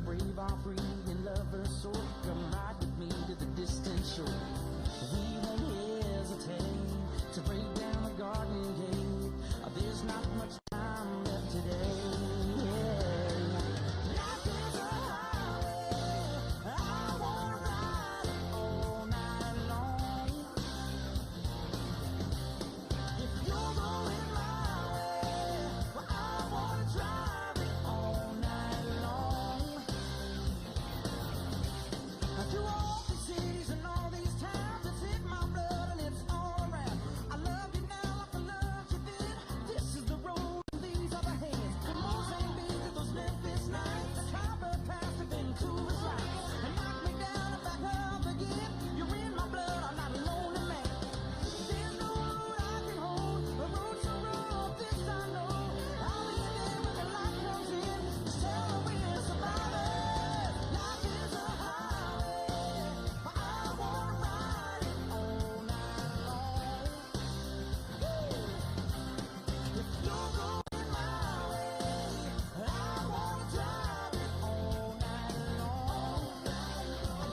brave are free and lovers soar. Come ride with me to the distant shore. We won't hesitate to break down the garden gate. There's not much time left today. Life is a highway, I wanna ride it all night long. If you're going my way, well, I wanna drive it all night long. Through all these cities and all these towns, it's in my blood and it's all around. I love you now like I loved you then. This is the road and these are the hands. From Mozambique to those Memphis nights, the Copper Pass to Vancouver's lights. And knock me down if I come again. You're in my blood, I'm not a lonely man. There's no road I can hold, a road so rough, this I know. I'll be there when the light comes in. Just tell me we're survivors. Life is a highway, but I wanna ride it all night long. If you're going my way, I wanna drive it all night long.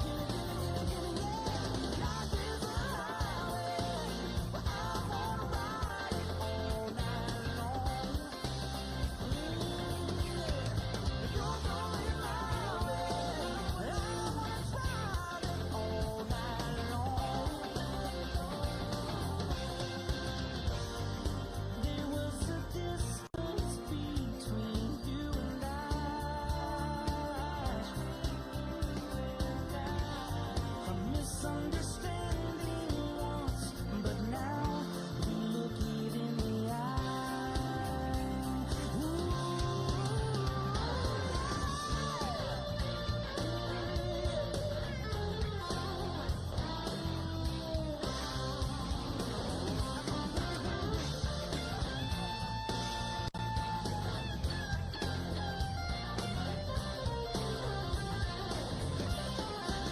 Gimme, yeah. Life is a highway, but I wanna ride it all night long. If you're going my way, I wanna drive it all night long. There was a distance between you and a misunderstanding once, but now we look it in the eye.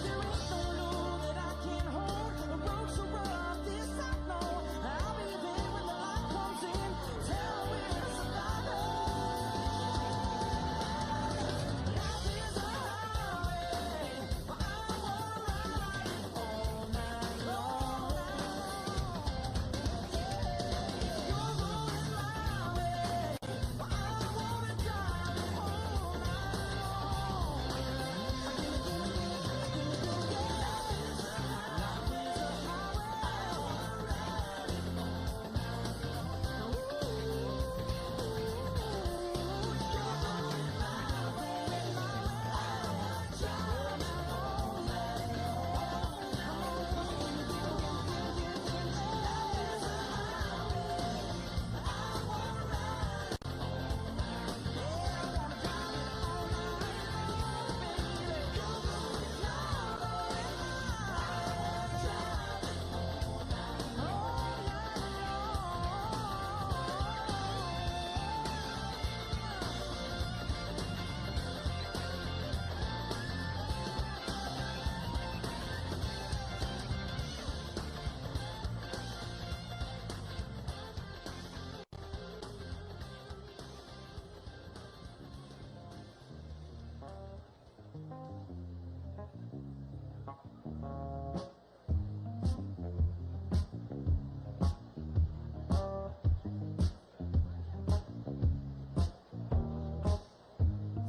There ain't no road that I can't hold, a road so rough, this I know. I'll be there when the light comes in. Tell me we're survivors. Life is a highway, but I wanna ride it all night long. You're going my way, but I wanna drive it all night long.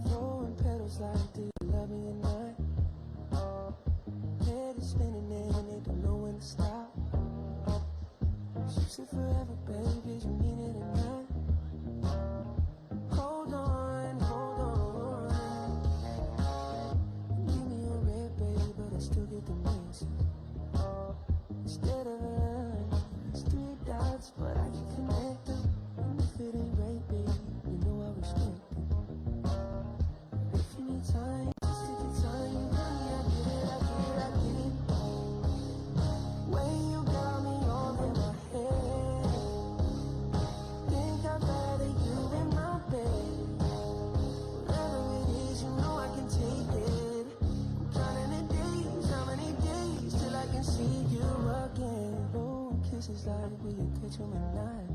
Throwing petals like, do you love me or not? Head is spinning and they don't know when to stop. She said forever, baby, you mean it or not? Hold on, hold on. Give me a red, baby, but I still get the mix. Instead of a line, it's 3 dots, but I can connect them. And if it ain't right, baby, you know I respect it. If you need time, just take your time, honey, I get it, I get it, I get it. Way you got me all in my head. Think I'd rather you in my bed. Whatever it is, you know I can take it. I'm counting the days, how many days till I can see you again. Oh, kisses like will you catch 'em at night?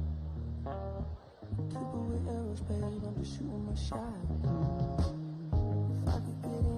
Keep it with arrows, babe, I'm just shooting my shot. If I could get in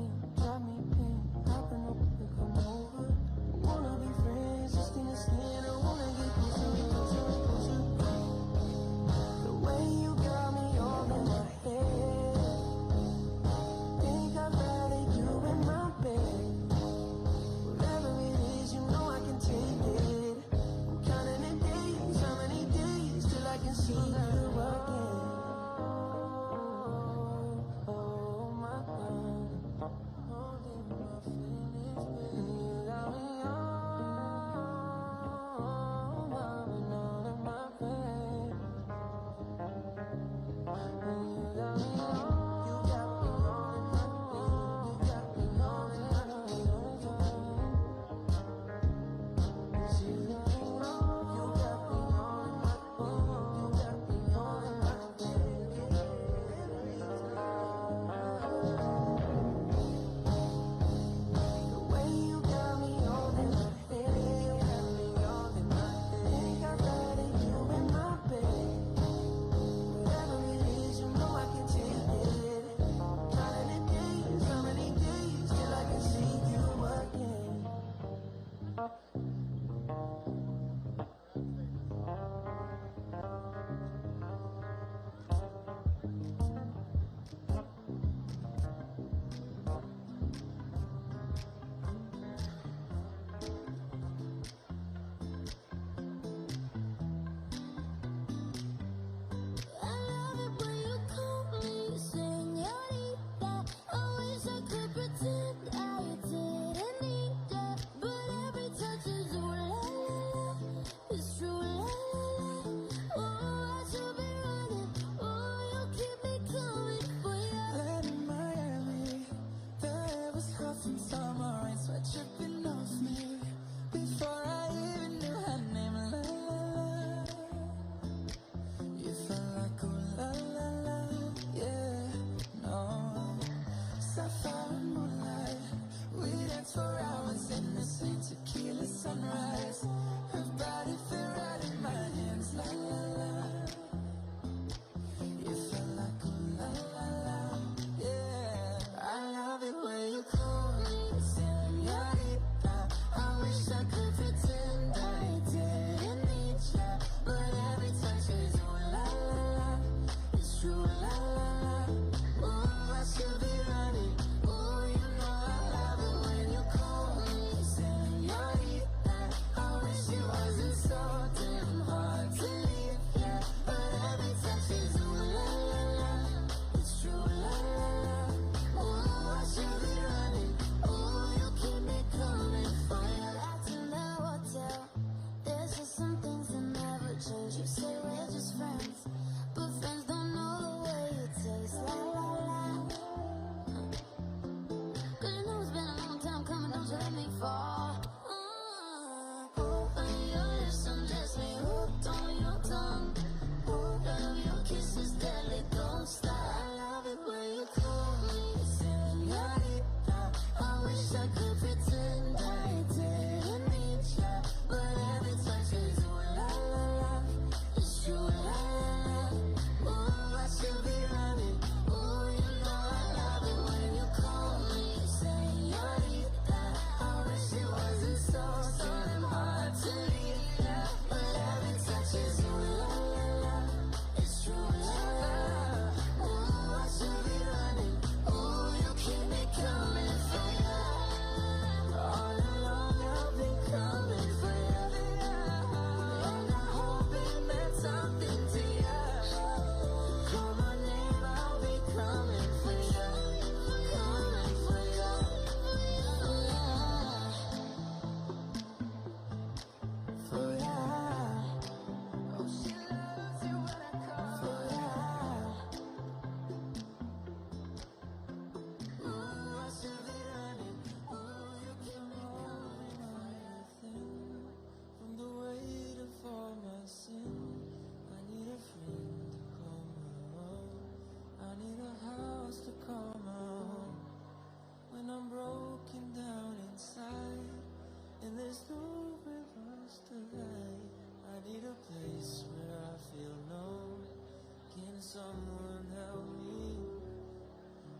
someone help me.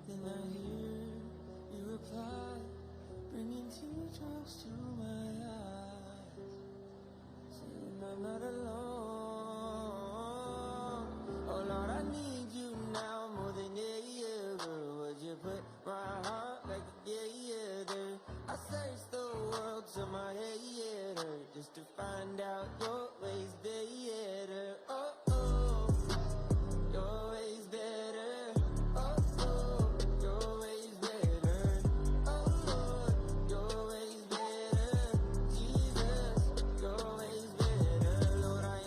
Then I hear you reply, bringing teardrops to my eyes, saying I'm not alone. Oh Lord, I need you now more than ever. Would you put my heart like a gator? I searched the world to my head just to find out your ways better. Oh, oh, your ways better. Oh, oh, your ways better. Oh, Lord, your ways better. Jesus, your ways better. Lord, I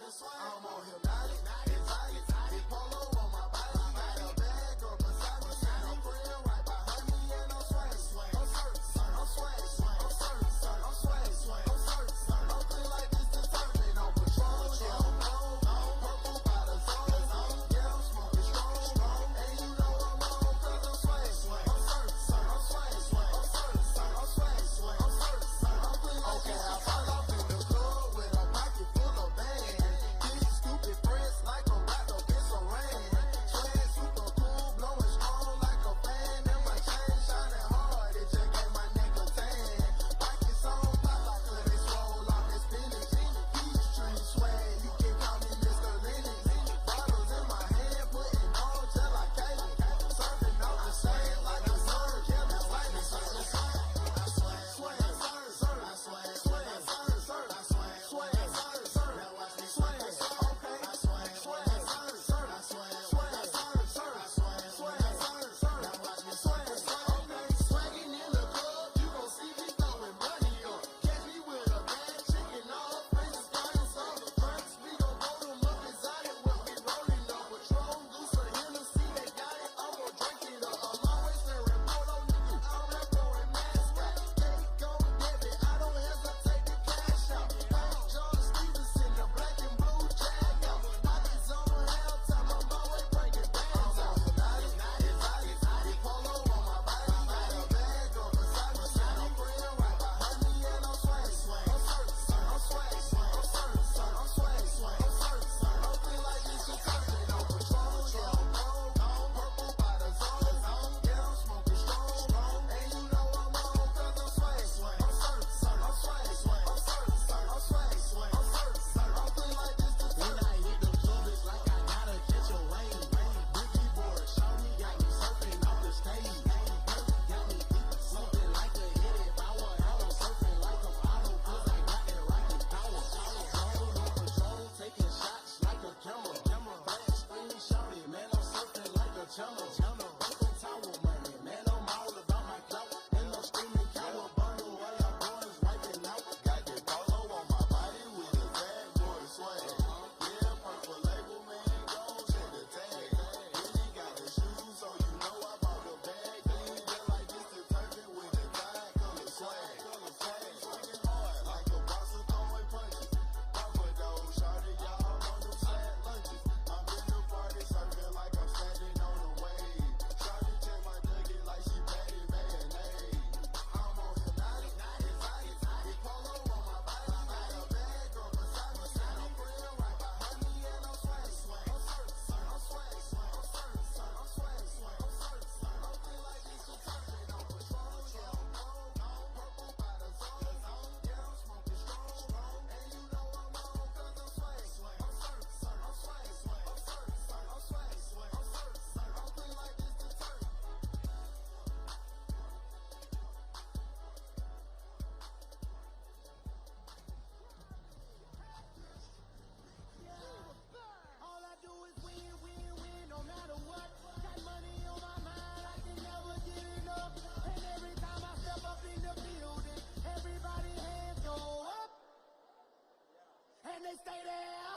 I'm on hypnotic, exotic, big polo on my body. Got a bag or beside me, got a friend right behind me, and I'm swag. I'm certain, I'm swag. I'm certain, I'm swag. I'm certain, I'm feeling like this determined. On patrol, yeah, I'm on, purple by the zone. Yeah, I'm smoking strong, and you know I'm on 'cause I'm swag. I'm certain, I'm swag. I'm certain, I'm swag. I'm certain, I'm feeling like okay, I fall off in the club with a pocket full of bands. Big stupid press like I'm wrapped up in some rain. Swag super cool, blowing strong like a fan. And my chain shining hard, it just gave my neck a tan. Pockets on pop, I could it swole off this spinach. Peachtree swag, you can call me Mr. Lennox. Bottles in my hand, putting on till I came. Surfing off the sand like a surf, yeah, that's like me. I swag, swag, surf, I swag, swag, surf, I swag, swag, surf. Now watch me swag, okay, I swag, swag, surf, I swag, swag, surf, I swag, swag, surf. Now watch me swag, okay, swagging in the club, you gon' see me throwing money up. Catch me with a bad chicken, all faces flying, all the fronts. We gon' roll them up exotic when we rolling up. Patron, Goose, or Hennessy, they got it, I'm gon' drink it up. I'm always wearing polo, nigga, I'm not going mask right. Take on debit, I don't hesitate to cash out. Thank John Stevenson, the black and blue jag out. Pockets on hell time, I'm always breaking bands out. Exotic, polo on my body. Got a bag or beside me, got a friend right behind me, and I'm swag. I'm certain, I'm swag. I'm certain, I'm swag. I'm certain, I'm feeling like this determined. On patrol, yeah, I'm on, purple by the zone. Yeah, I'm smoking strong, and you know I'm on 'cause I'm swag. I'm certain, I'm swag. I'm certain, I'm swag. I'm certain, I'm feeling like this determined. When I hit the club, it's like I gotta catch a wave. Boogie board, shawty got me surfing off the stage. Got me something like a headed power. I'm surfing like I'm auto 'cause I got that rocket power. Roll on patrol, taking shots like a camera. Flash screen, shawty, man, I'm surfing like a channel. Banco tower money, man, I'm all about my clout. And I'm screaming cowabunga while y'all boys wiping out. Got the polo on my body with a bad boy swag. Yeah, purple label, man, gon' check the tag. Really got the shoes, so you know I bought the bag. Clean just like this detergent with the tide color swag. Swinging hard like a boss of throwing punches. Papa dog, shawty, y'all on them sad lunches. I'm in the party surfing like I'm standing on a wave. Shawty check my nugget like she patty mayonnaise. I'm on hypnotic, exotic, polo on my body. Got a bag or beside me, got a friend right behind me, and I'm swag. I'm certain, I'm swag. I'm certain, I'm swag. I'm certain, I'm feeling like this determined. On patrol, yeah, I'm on, purple by the zone. Yeah, I'm smoking strong, and you know I'm on 'cause I'm swag. I'm certain, I'm swag. I'm certain, I'm swag. I'm certain, I'm feeling like this determined. All I do is win, no matter what. Got money on my mind, I can never get enough. And every time I step up in the building, everybody hands go up. And they stay there,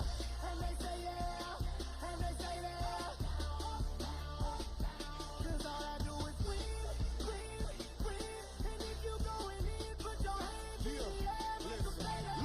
and they say yeah, and they say there. 'Cause all I do is win. And if you going in, put your hands in the air, make 'em stay there.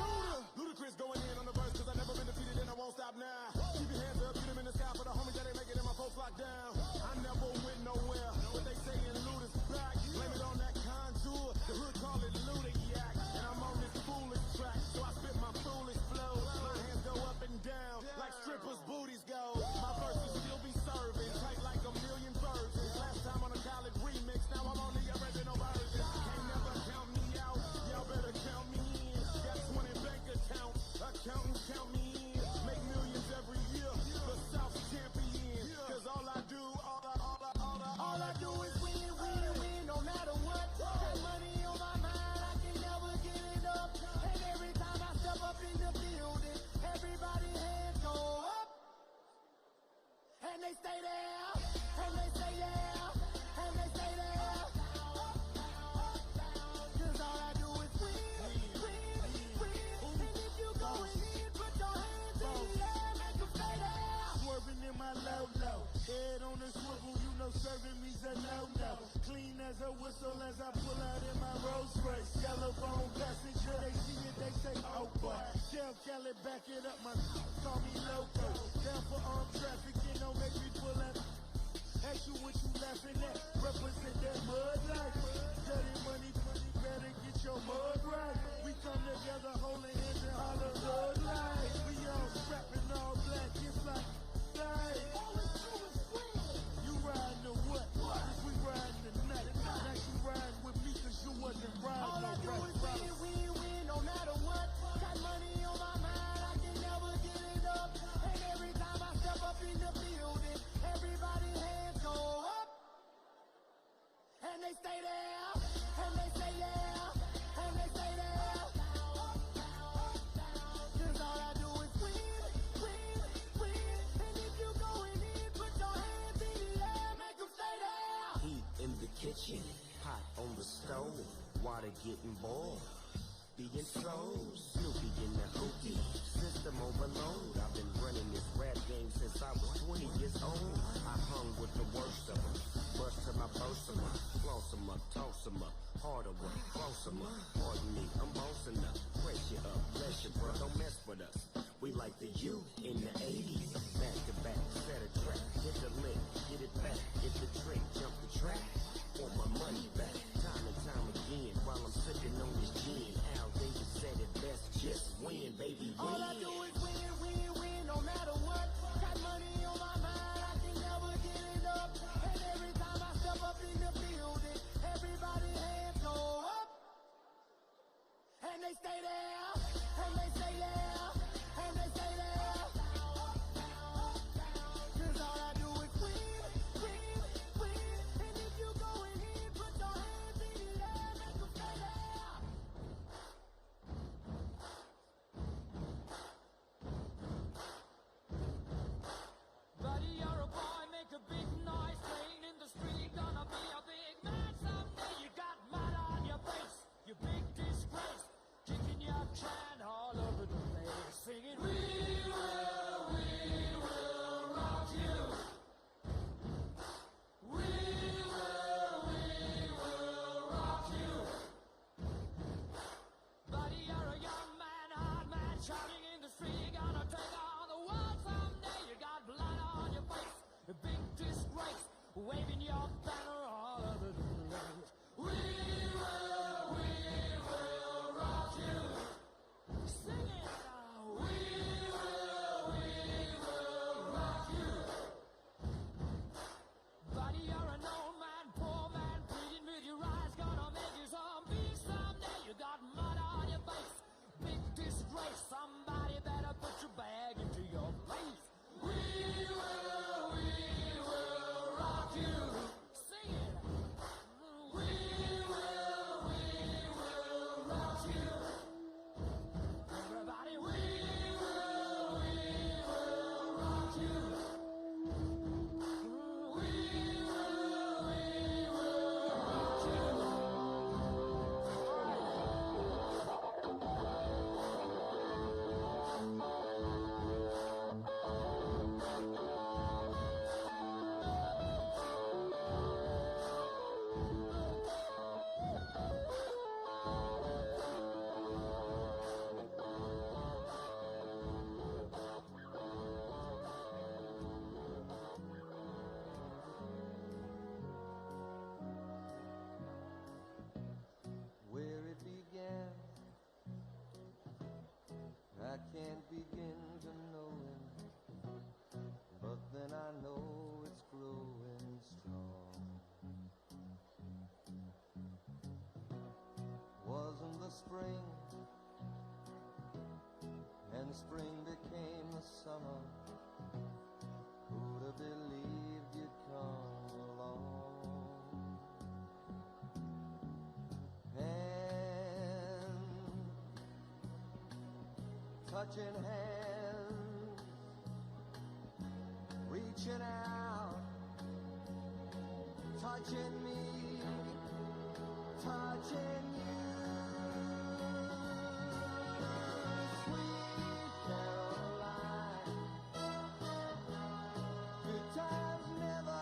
Ludacris going in on the verse 'cause I never been defeated and I won't stop now. Keep your hands up, get them in the sky for the homies that ain't making it, my folks locked down. I never went nowhere, but they saying Luda's back. Blame it on that contour, the hood call it Ludiac. And I'm on this foolish track, so I spit my foolish flow. My hands go up and down, like strippers' booties go. My verses still be serving, tight like a million virgins. Last time on a college remix, now I'm on the original version. Can't never count me out, y'all better count me in. Got 20 bank accounts, accountants count me in. Make millions every year, the South champion. 'Cause all I do is Win, no matter what. Got money on my mind, I can never get enough. And every time I step up in the building, everybody hands go up. And they stay there, and they say yeah, and they stay there. 'Cause all I do is win. And if you going in, put your hands in the a swivel, you know serving me's a no-no. Clean as a whistle as I pull out in my Rolls Royce. Yellow bone passenger, they see it, they say, oh boy. Tell Kelly, back it up, my call me loco. Down for armed trafficking, don't make me pull out. Ask you what you laughing at, represent that mud life. Dirty money, better get your mud right. We come together holding hands and holler mud life. We all strapping all black, it's like life. You riding or what? We riding tonight. Now you riding with me cause you wasn't riding. All I do is win, win, win, no matter what. Got money on my mind, I can never get it up. And every time I step up in the building, everybody hands go up. And they stay there, and they say yeah, and they stay there. Cause all I do is win, win, win. And if you going in, put your hands in the air, make them stay there. Heat in the kitchen, hot on the stove, water getting boiled. Being slow, Snoopy in the hookie, system overload. I've been running this rap game since I was 20 years old. I hung with the worst of them, bust till I burst them up, floss them up, toss them up, harder work, close them up. Pardon me, I'm bossing up, press you up, bless you, bro, don't mess with us. We like the U in the 80s, back to back, set a track, hit the lick, get it back, hit the trick, jump the track, want my money back, time and time again, while I'm sipping on this gin. Al Davis said it best, just win, baby, win. All I do is win, win, win, no matter what. Got money on my mind, I can never get it up. And every time I step up in the building, everybody hands go up. And they stay there, and they stay there, and they stay there. Cause all I do is win, win, win. And if you going in, put your hands in the air, make them stay there. Buddy, you're a boy, make a big noise, playing in the street, gonna be a big man someday. You got mud on your face, you big disgrace, kicking your can all over the place, singing, we will rock you. We will rock you. Buddy, you're a young man, hard man, shouting in the street, gonna take on the world someday. You got blood on your face, a big disgrace, waving your banner all over the place. We will rock you. Sing it now. We will rock you. Buddy, you're an old man, poor man, pleading with your eyes, gonna make you zombie someday. You got mud on your face, big disgrace. Somebody better put your bag into your place. We will rock you. Sing it. We will rock you. Everybody, we will rock you. We will rock you. Where it began, I can't begin to know it, but then I know it's growing strong. Wasn't the spring, and spring became the summer. Who'd have believed you'd come along? Touching hands, reaching out, touching me, touching you. Sweet Caroline, good times never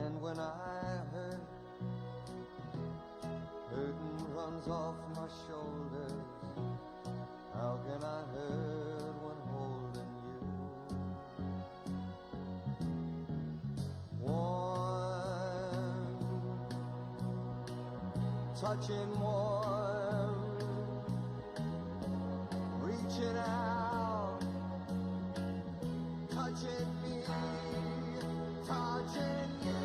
And when I hurt, burden runs off my shoulders. How can I hurt when holding you? Warm, touching warm, reaching out, touching me, touching you.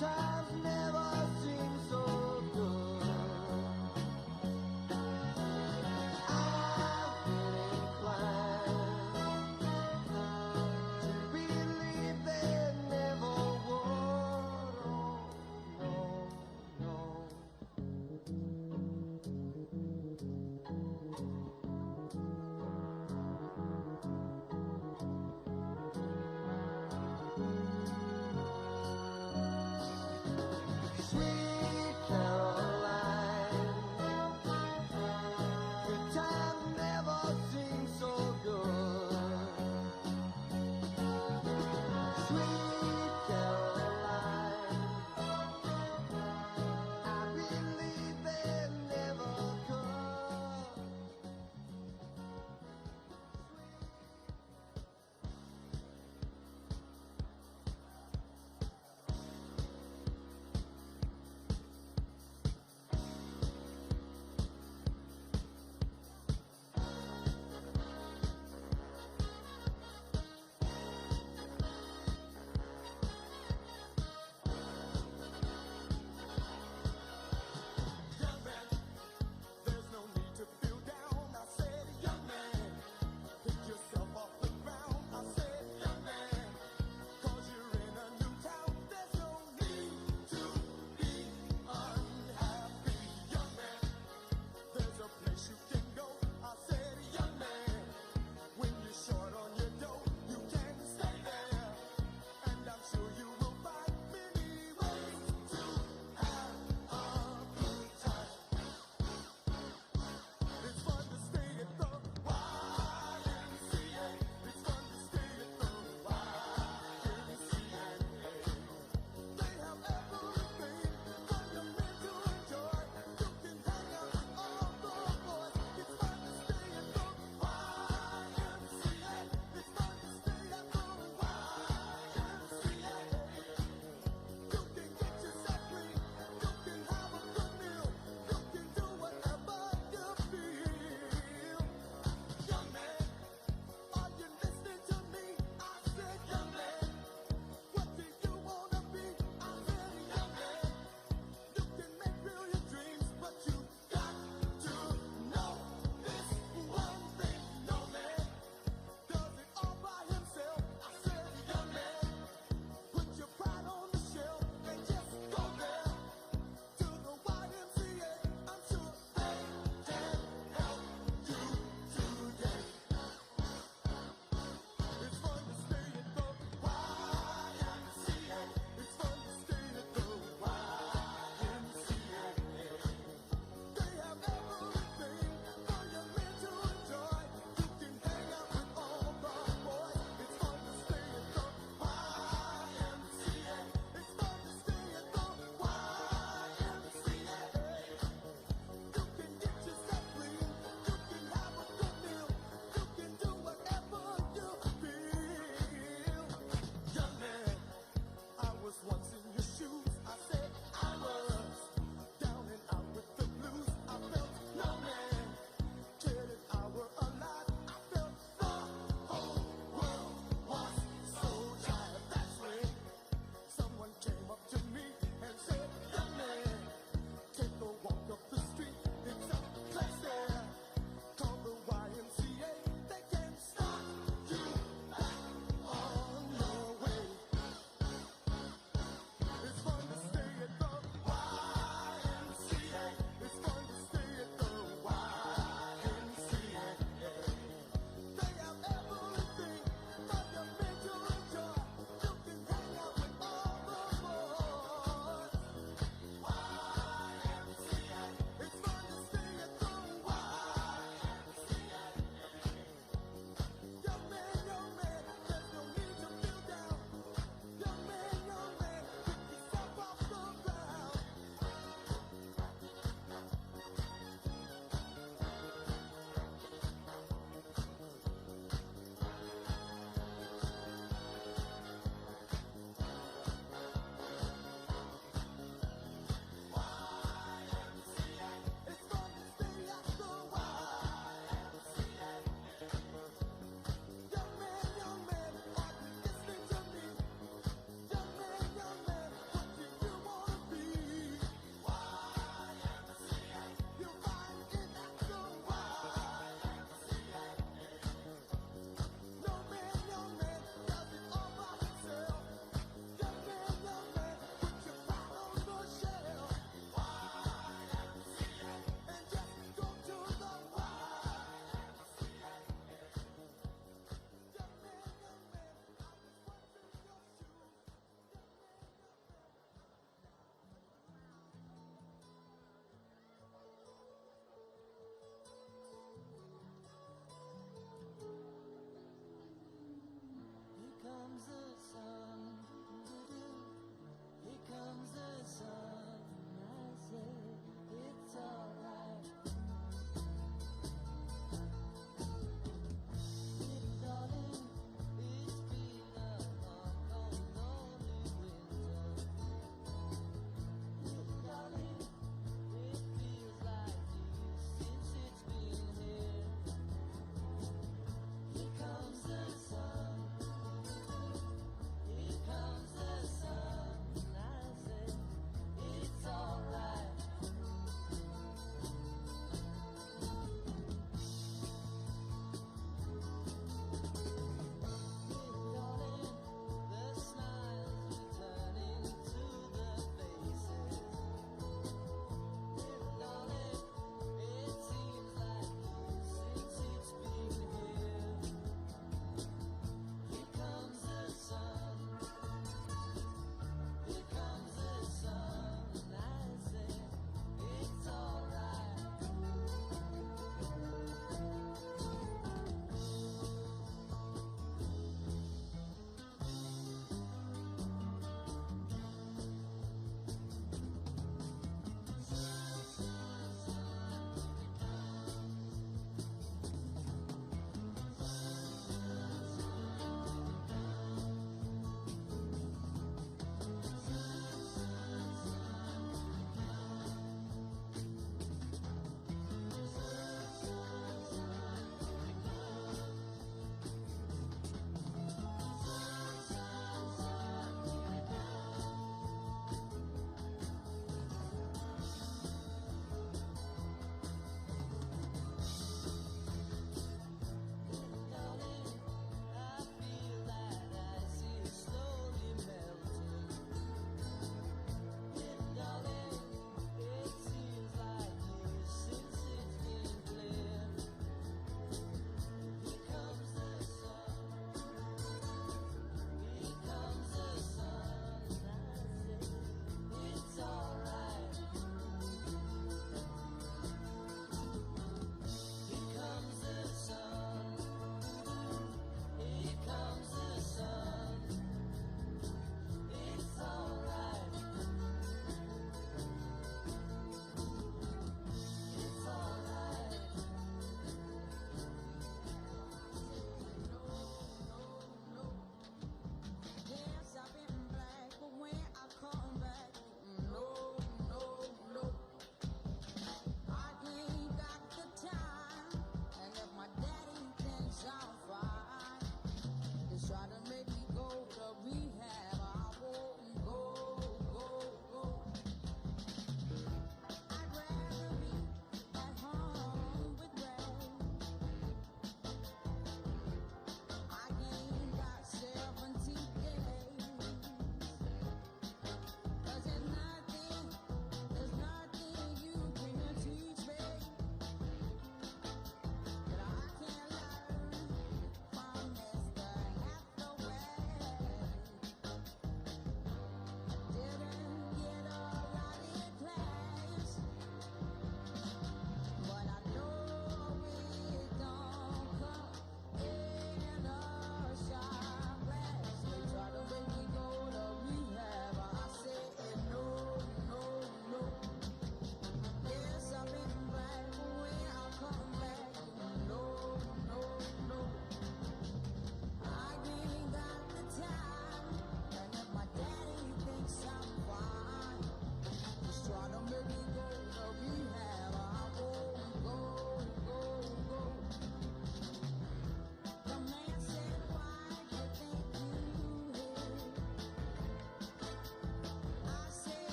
Times never seem so good. I've been inclined to believe they never would. Oh, no, no.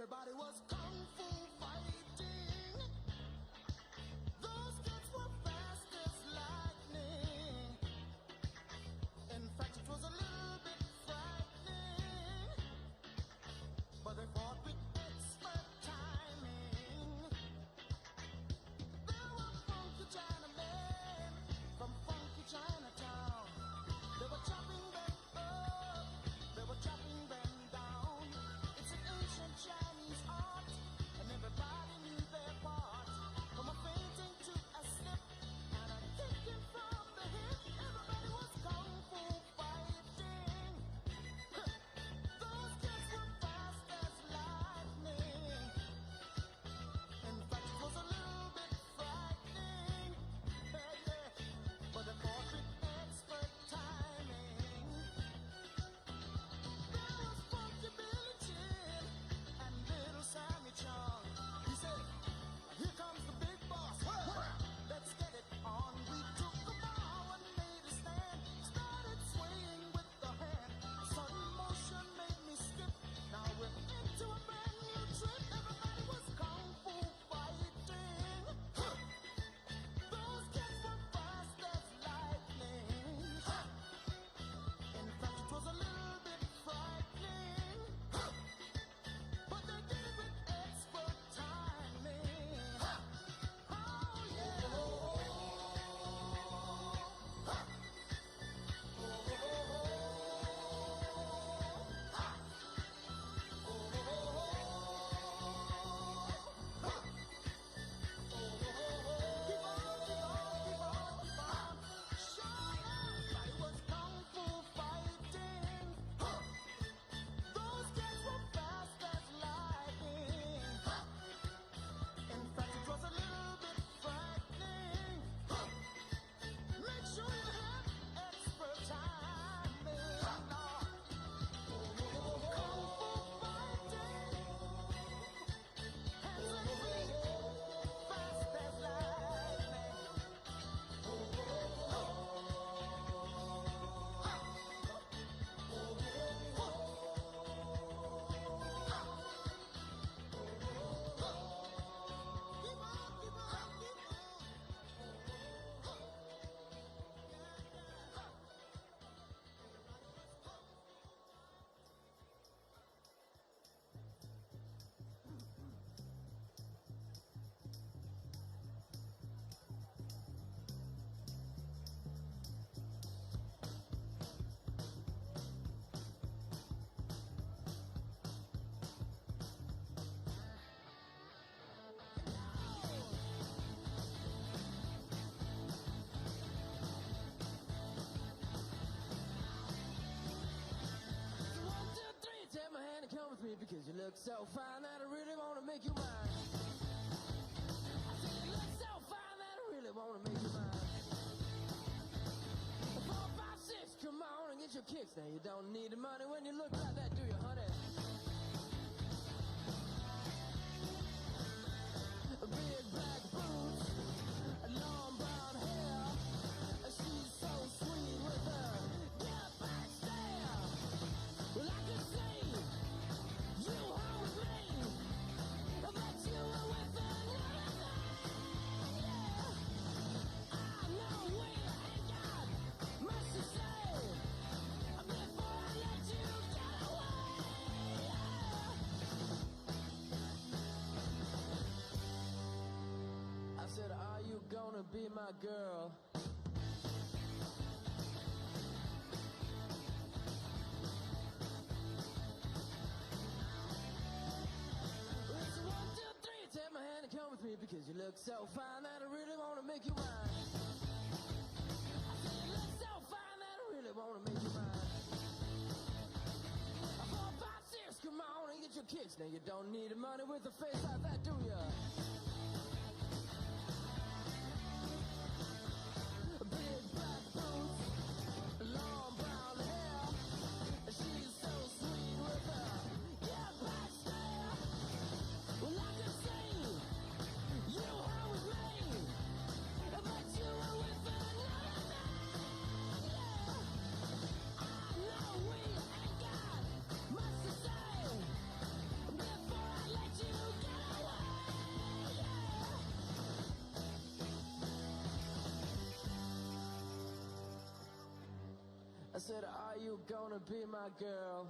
Everybody was kung fu fighting. Those kids were fast as lightning. In fact, it was a little bit frightening, but they fought with expert timing. There were funky Chinamen from funky Chinatown. They were chopping them up, they were chopping them down. It's an ancient Chinese art, and everybody knew their part. From a fainting to a slip, and a kicking from the hip. Everybody was kung fu fighting. Those kids were fast as lightning. In fact, it was a little bit frightening. Yeah. But they fought with expert timing. There was Funky Billy Chin and Little Sammy Chung. He said, "Here comes the big boss. Let's get it on." We took a bow and made a stand. Started swaying with the hand. Sudden motion made me skip. Now we're into a brand new trip. Everybody was kung fu fighting. Those kids were fast as lightning. In fact, it was a little bit frightening, but they did it with expert timing. Oh yeah. Keep on. Sure, everybody was kung fu fighting. Those kids were fast as lightning. In fact, it was a little bit frightening. Make sure you have expert timing. Kung fu fighting. Hands and feet, fast as lightning. Keep One, two, three, take my hand and come with me because you look so fine that I really want to make you mine. I said you look so fine that I really want to make you mine. 4, 5, 6, come on and get your kicks. Now you don't need the money when you look like that, do you, honey? Big black boots, long brown hair. She's so sweet with her get back stare. Well, I can see you home with me, but you were with another man. Yeah, I know we ain't got much to say before I let you get away. Yeah. I said, are you gonna be my girl? It's 1, 2, 3, take my hand and come with me because you look so fine that I really want to make you mine. I said you look so fine that I really want to make you mine. 4, 5, 6, come on and get your kicks. Now you don't need the money with a face like that, do ya? Big black boots, long brown hair. She's so sweet with her get back stare. Well, I can see you home with me, but you were with another man. Yeah, I know we ain't got much to say before I I said, are you gonna be my girl?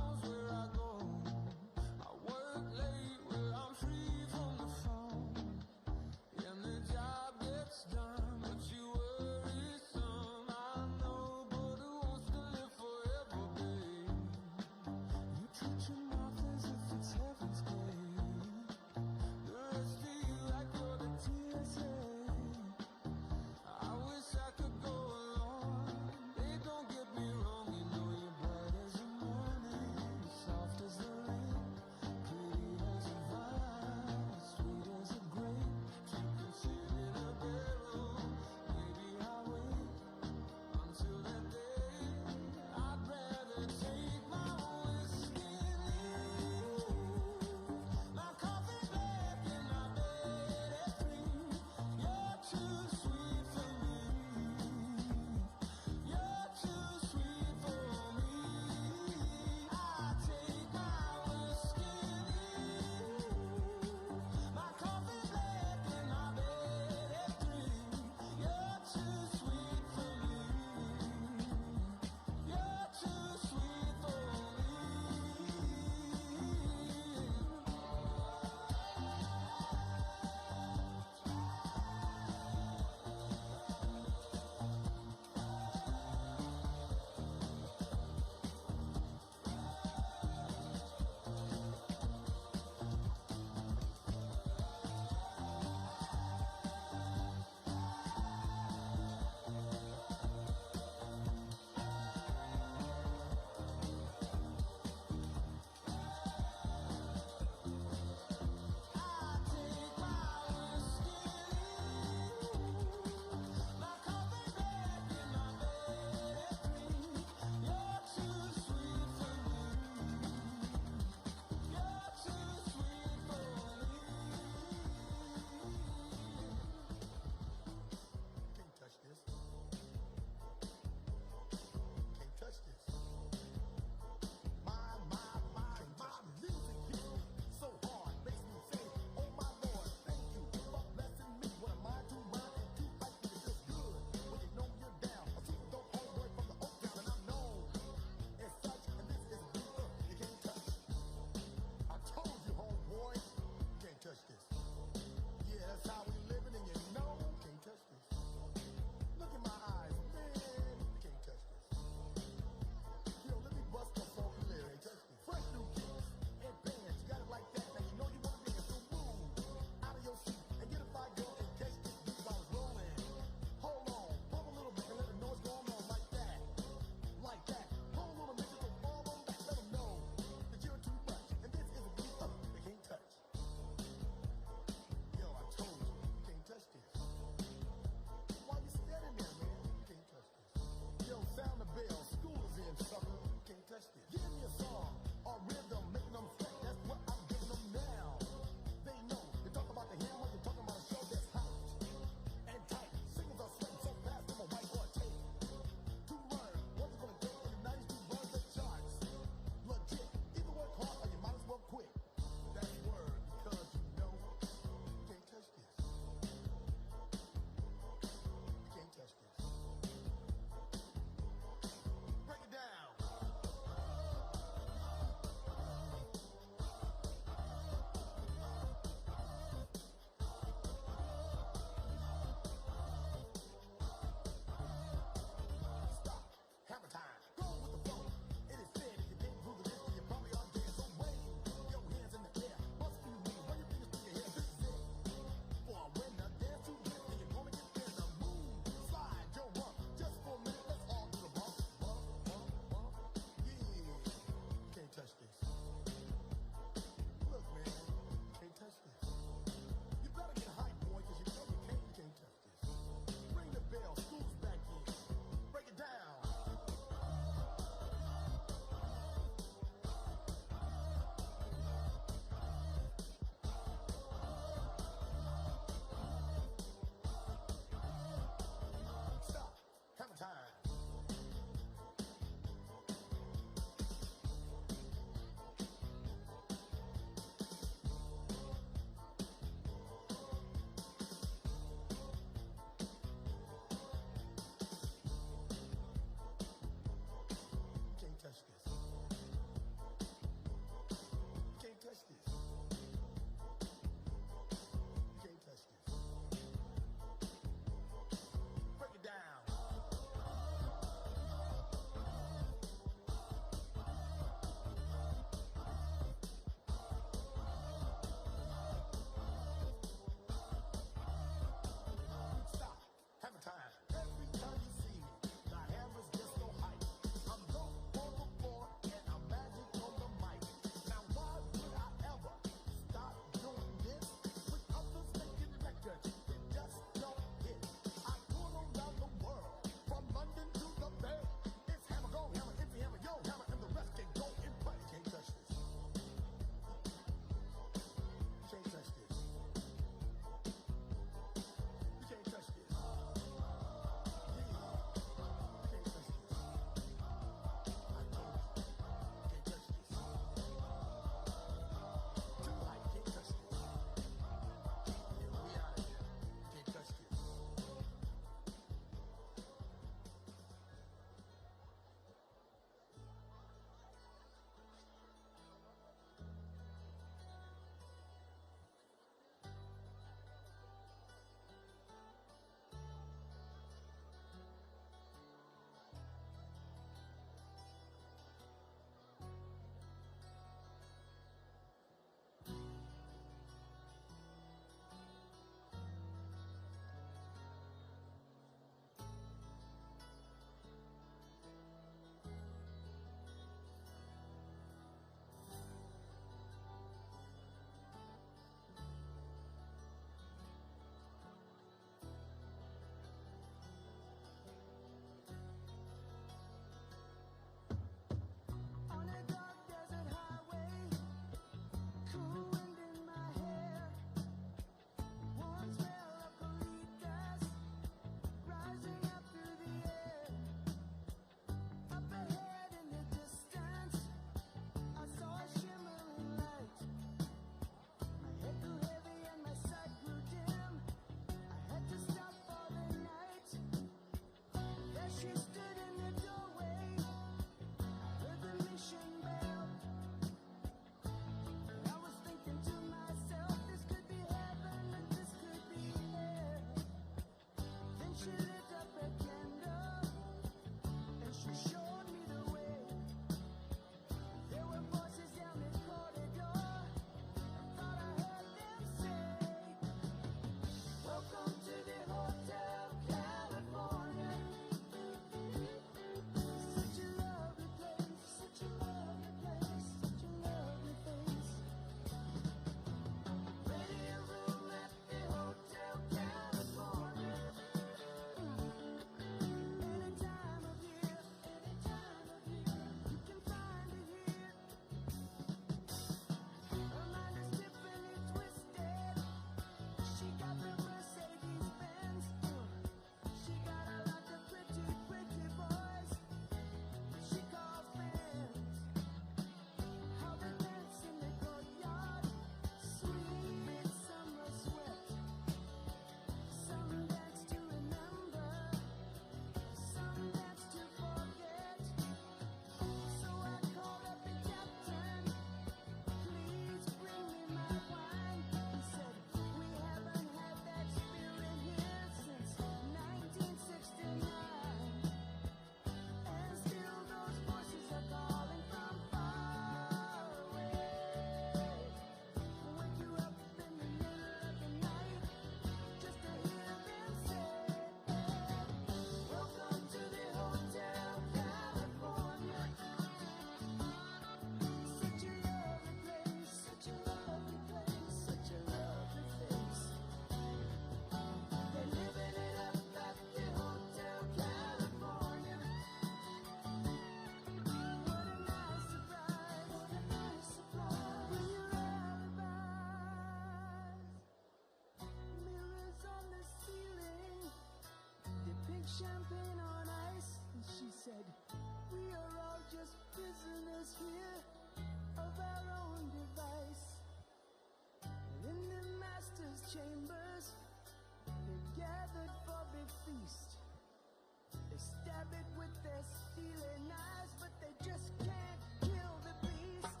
they're stealing eyes, but they just can't kill the beast.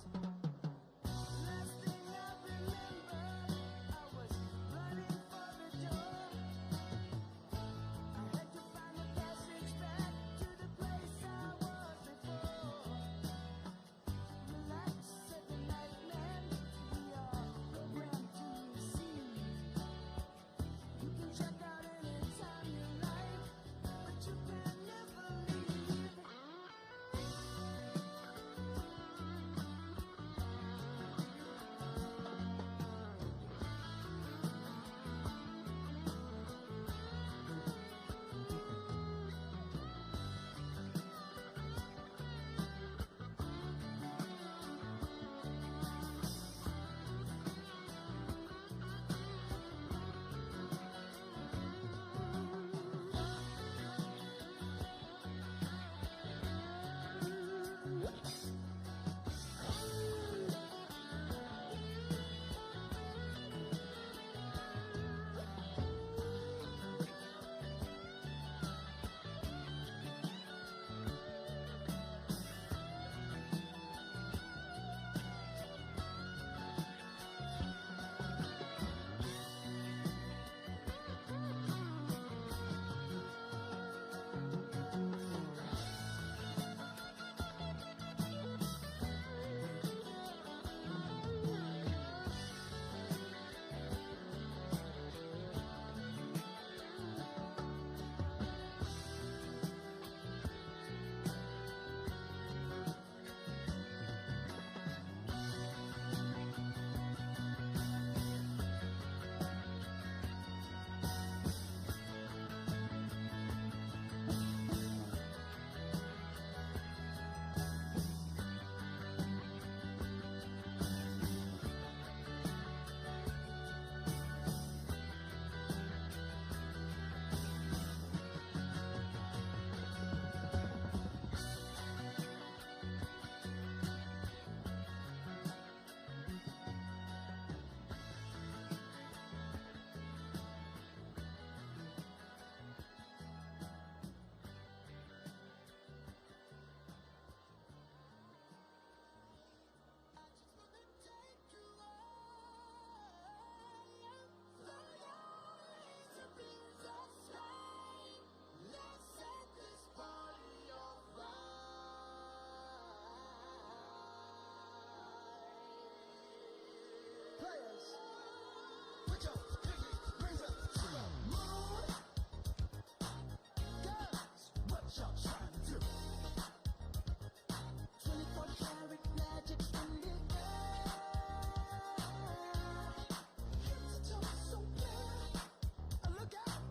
Last thing I remember, I was running for the door. I had to find the passage back to the place I was before. Relax, said the nightman, we are programmed to receive. You can check out anytime you like, but you can never leave. Players, put your pinky rings up to the moon. Girls, what y'all trying to do? 24 karat magic in the air. It's just so clear. Look out.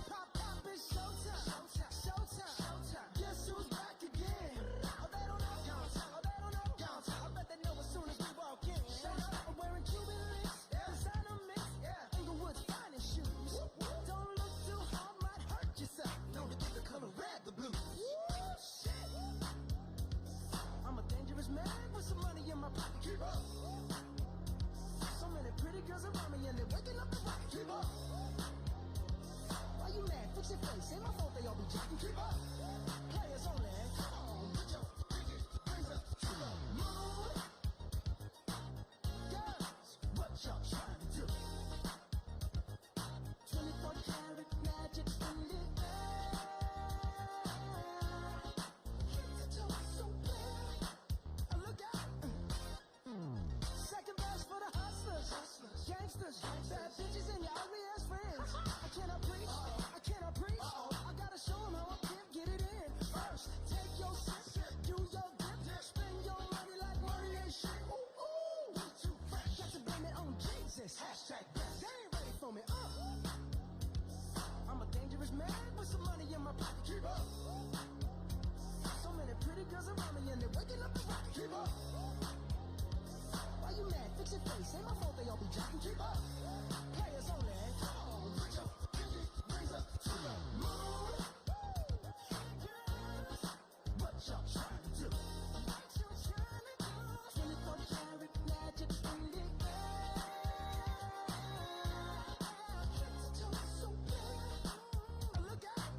Pop, pop, it's showtime. Showtime. Guess who's back again? Oh, they don't know. Oh, they don't know. I bet they know as soon as we walk in. I'm wearing Cuban links, designer mix, Inglewood's finest shoes. Don't look too hard, might hurt yourself. Known to get the color red, the blues. Shit. I'm a dangerous man with some money in my pocket. Keep up. So many pretty girls around me and they're waking up the rocket. Keep up. Why you mad? Fix your face. Ain't my fault they all be jacking. Keep up. Players only. Come on, put your pinky rings up to the moon. Girls, what y'all trying to do? 24 karat magic in the air. It's just so clear. Look out. Second verse for the hustlers. Gangsters. Bad bitches and your ugly ass friends. I cannot preach. I gotta show them how I can get it in. First, take your sip, do your dip, spend your money like money ain't shit. Ooh, we too fresh. Got to blame it on Jesus. Hashtag best. They ain't ready for me. I'm a dangerous man with some money in my pocket. Keep up. So many pretty girls around me and they're waking up the rocket. Keep up. Why you mad? Fix your face. Ain't my fault they all be jacking. Keep up. Players only. Come on, put your pinky rings up to the moon. What y'all trying to do? 24 karat magic in the air. It's just so clear. Look out.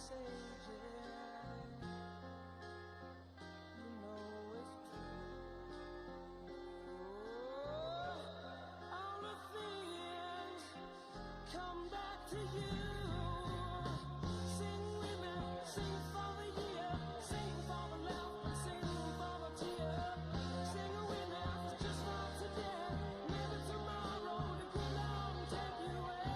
sages. You know it's true. All the things come back to you. Sing with me, sing for the year, sing for the laugh, sing for the tear. Sing with me, just for today. Maybe tomorrow the good Lord will take you away.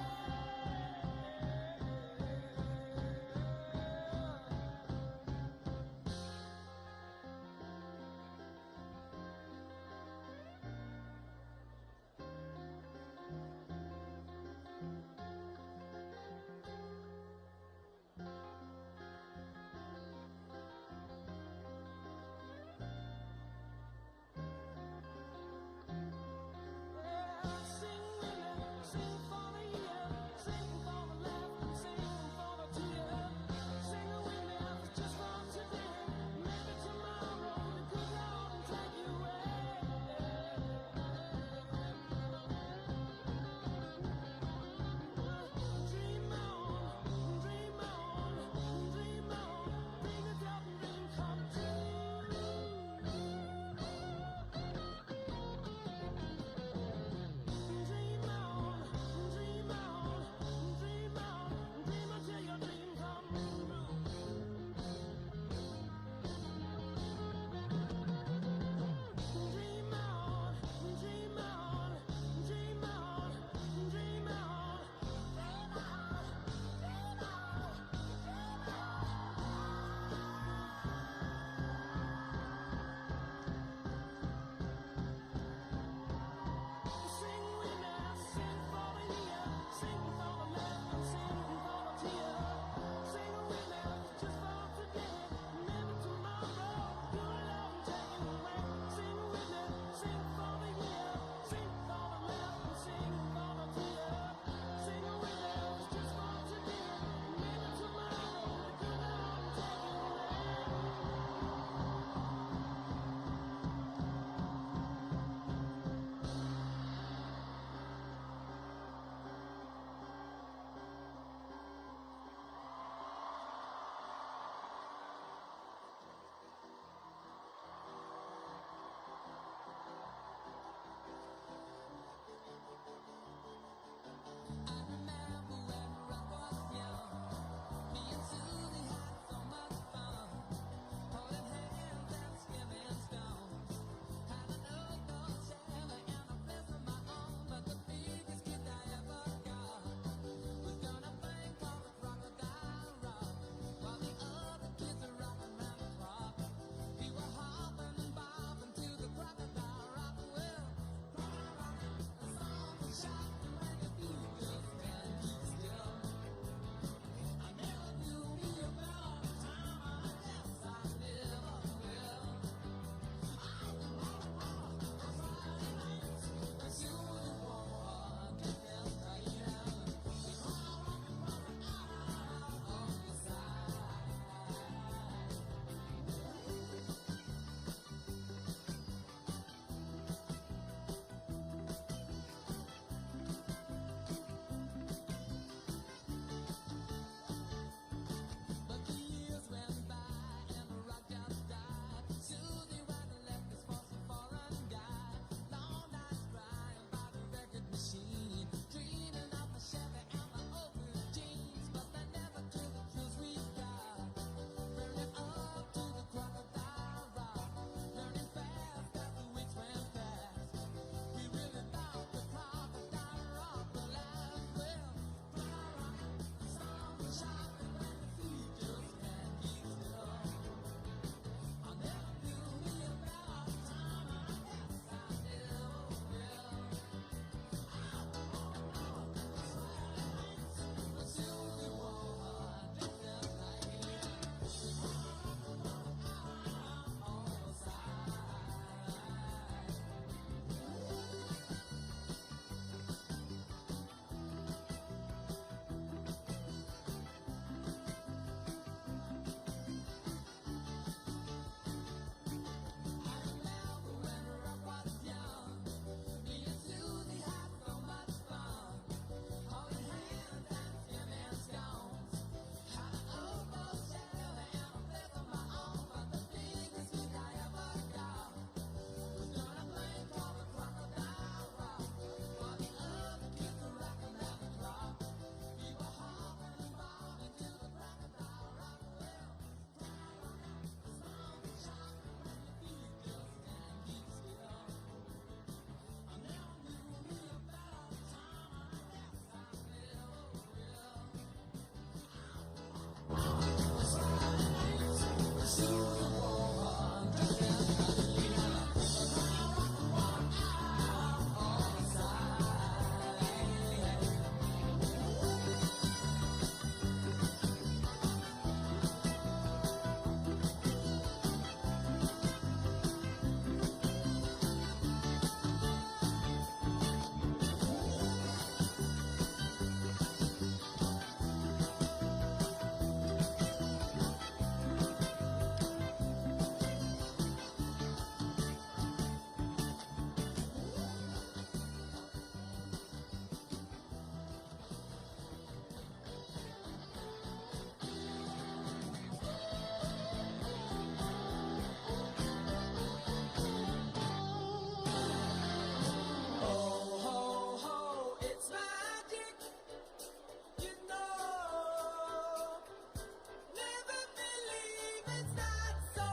it's not so.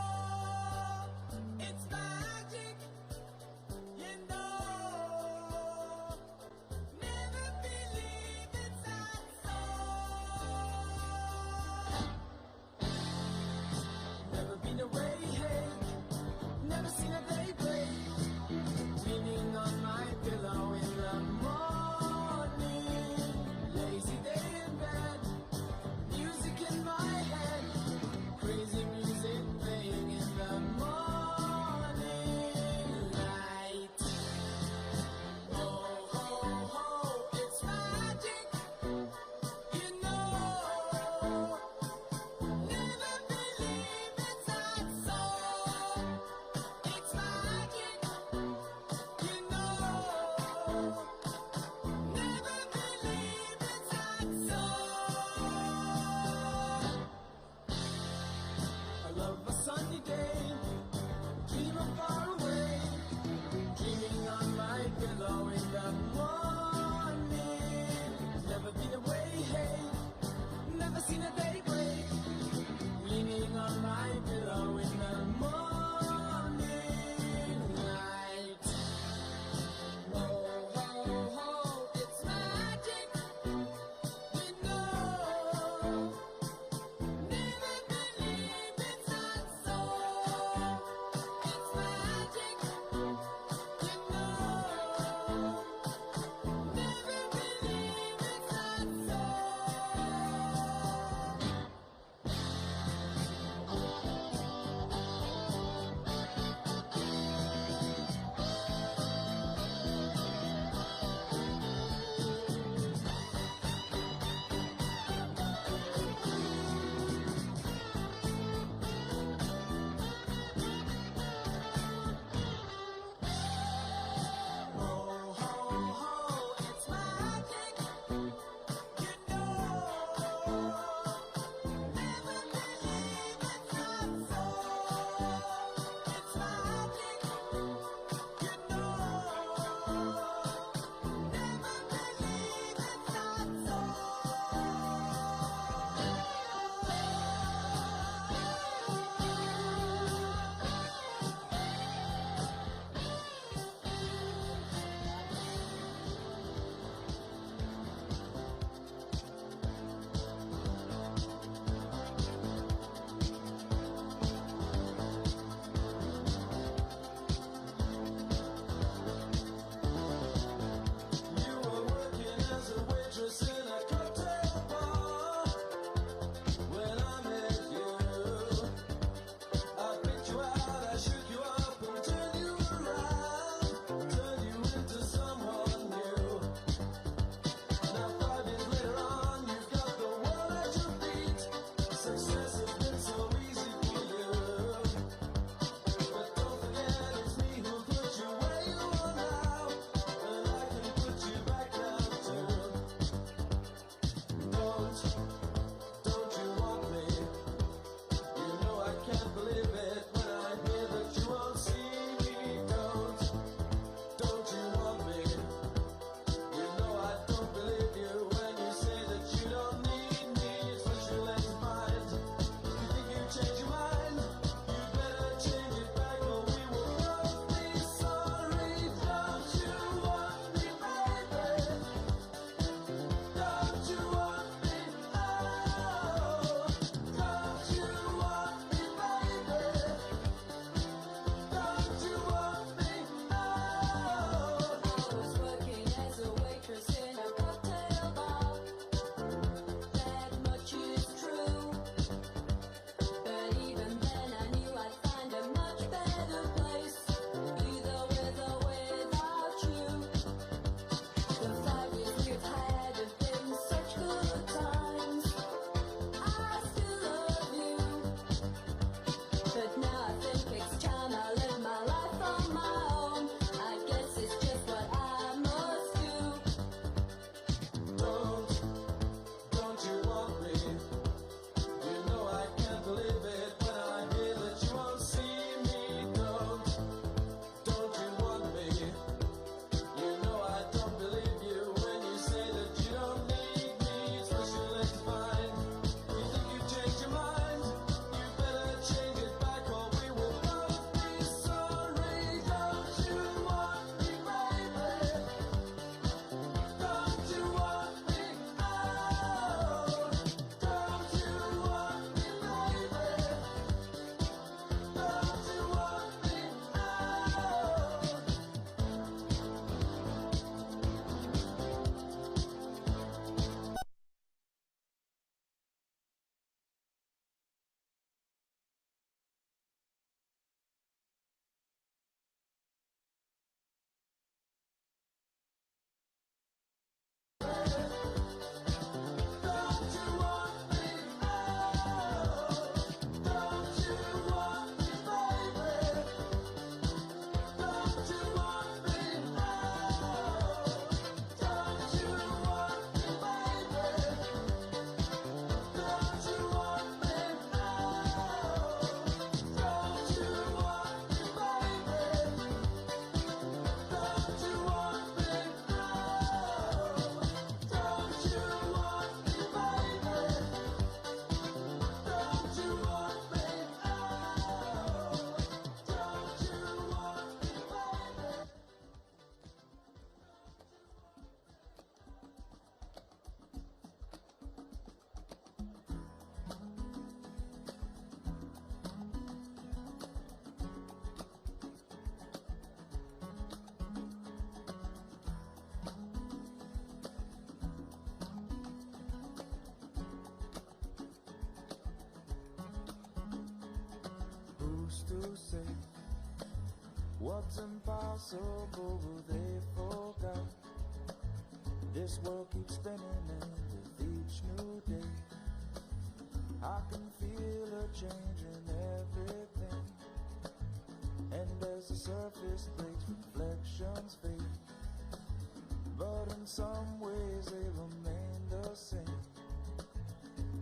It's magic, you know. Never believe it's not so. Never been away, hey. Never seen a day break. Leaning on my pillow in the morning. Lazy day in bed. Music in my head. Crazy music playing in the morning light. Oh, oh, oh, it's magic. You know. Never believe it's not so. It's magic. You know. Never believe it's not so. I love a sunny day. Dream of far away. Dreaming on my pillow in the morning. Never been away, hey. Never seen a day break. Leaning on my pillow in the morning light. Oh, oh, oh, it's magic. You know. Never believe it's not so. It's magic. You know. Never believe it's not so. Used to say what's impossible they forgot. This world keeps spinning and with each new day I can feel a change in everything. And as the surface breaks, reflections fade, but in some ways they remain the same.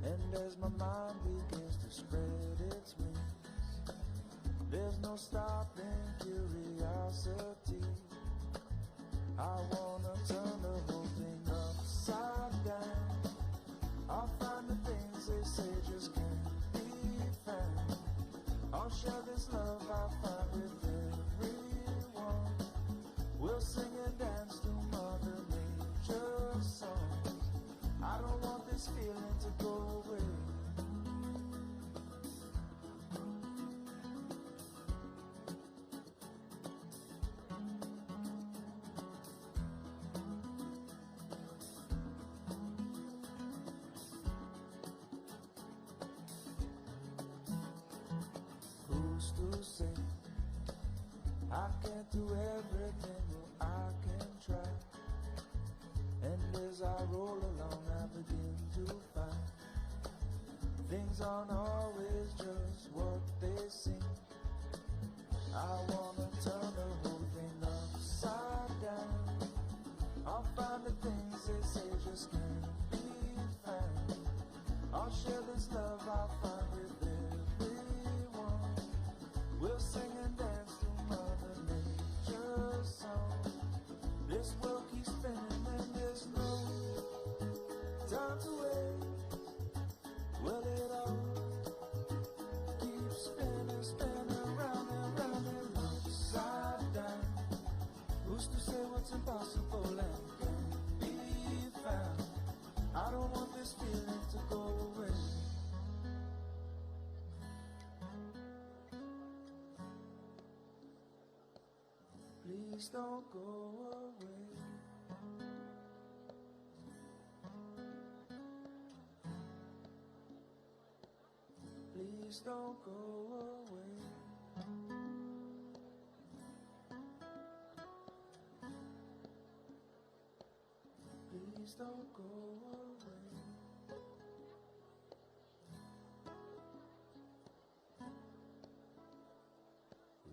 And as my mind begins to spread its wings, there's no stopping curiosity. I wanna turn the whole thing upside down. I'll find the things they say just can't be found. I'll share this love I find with everyone. We'll sing and dance to Mother Nature's songs. I don't want this feeling to go away. Who's to say I can't do everything, well I can try. And as I roll along I begin to find things aren't always just what they seem. I wanna turn the whole thing upside down. I'll find the things they say just can't be found. I'll share this love I find with everyone. We'll sing and dance to Mother Nature's song. This world keeps spinning and there's no time to wait. Well, it all keeps spinning, spinning round and round and upside down. Who's to say what's impossible and can't be found? I don't want this feeling to go away. Please don't go away. Please don't go away. Please don't go away.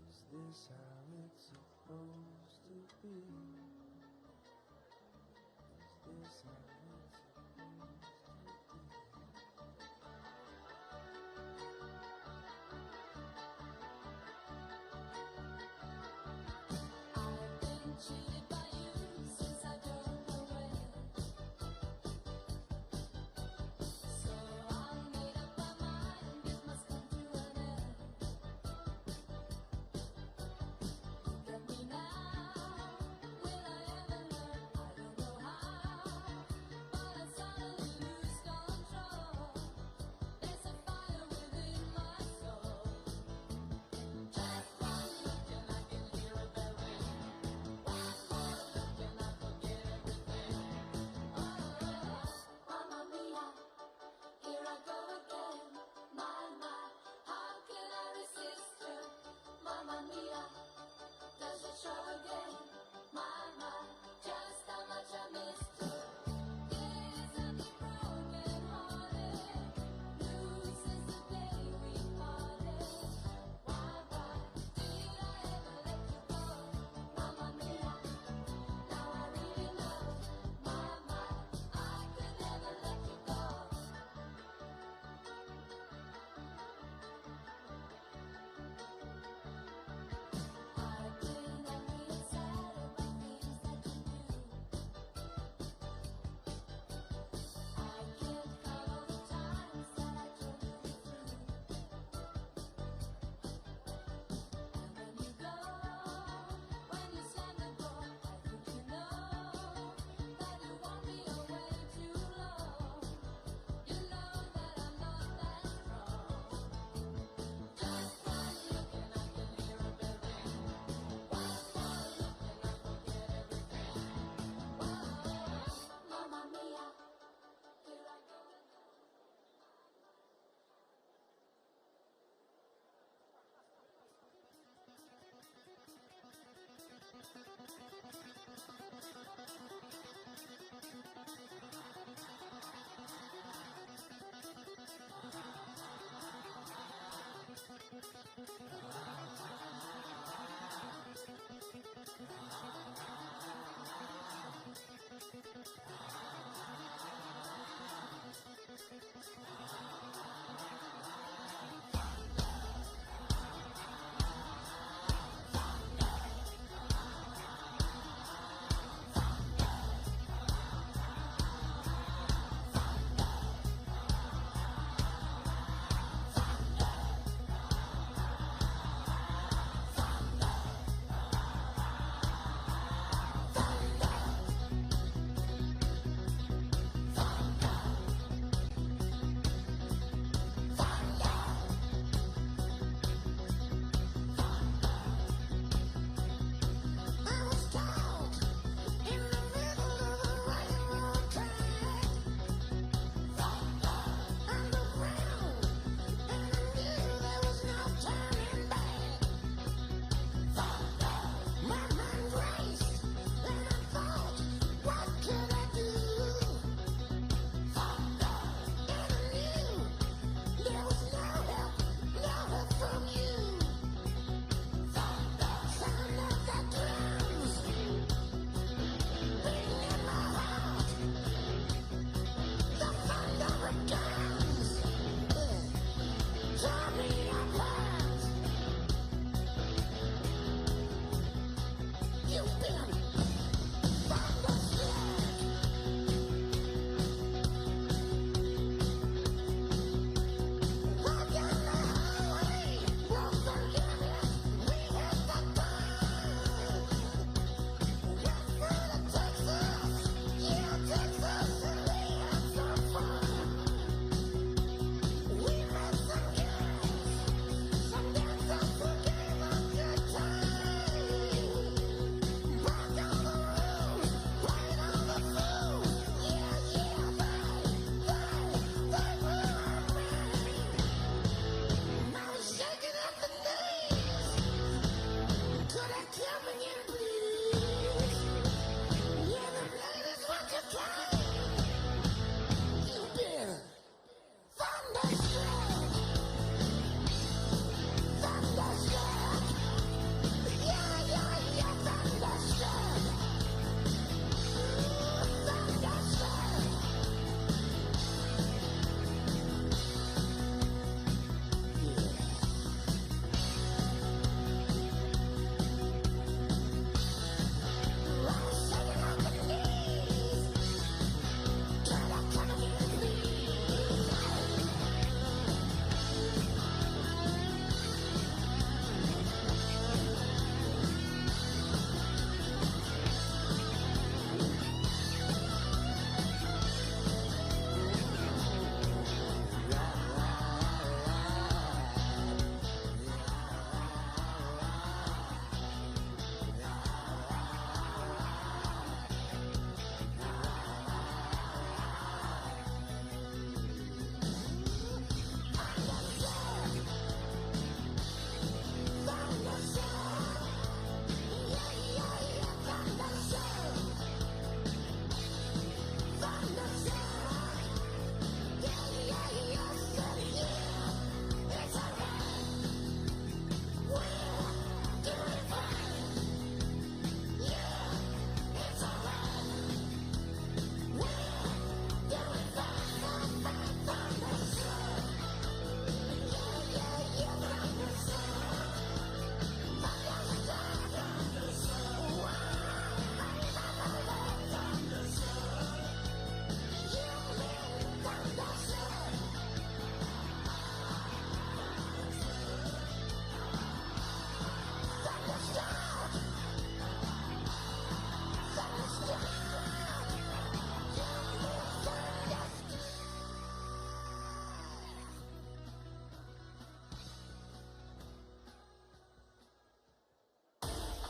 Is this how it's supposed to be? Is this how it's supposed to be? I've been cheated by you since I don't know when. So I made up my mind, this must come to an end. Look at me now, will I ever learn? I don't know how.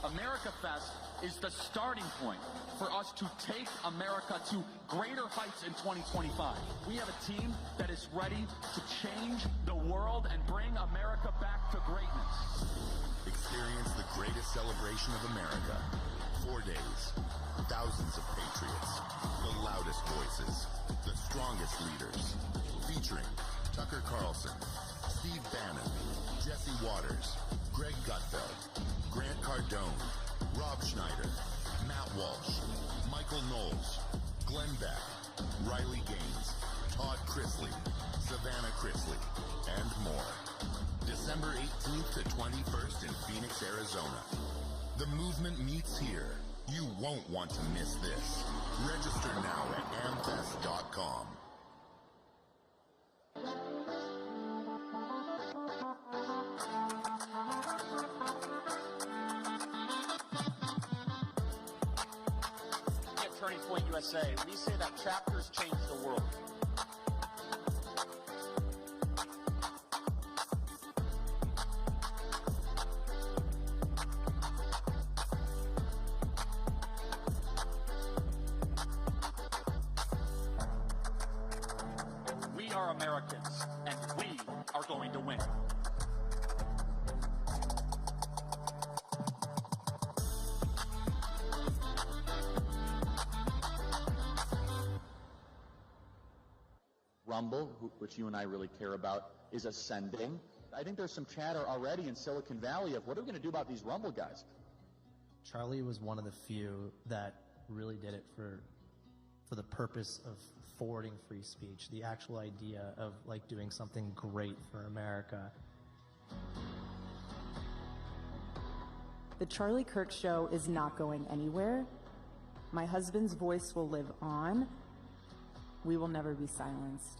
America Fest is the starting point for us to take America to greater heights in 2025. We have a team that is ready to change the world and bring America back to greatness. Experience the greatest celebration of America. 4 days, thousands of patriots, the loudest voices, the strongest leaders, featuring Tucker Carlson, Steve Bannon, Jesse Waters, Greg Gutfeld, Grant Cardone, Rob Schneider, Matt Walsh, Michael Knowles, Glenn Beck, Riley Gaines, Todd Chrisley, Savannah Chrisley, and more. December 18th to 21st in Phoenix, Arizona. The movement meets here. You won't want to miss this. Register now at amfest.com. At Turning Point USA, we say that chapters change the world. We are Americans, and we are going to win. Rumble, which you and I really care about, is ascending. I think there's some chatter already in Silicon Valley of what are we going to do about these Rumble guys? Charlie was one of the few that really did it for the purpose of forwarding free speech, the actual idea of like doing something great for America. The Charlie Kirk Show is not going anywhere. My husband's voice will live on. We will never be silenced.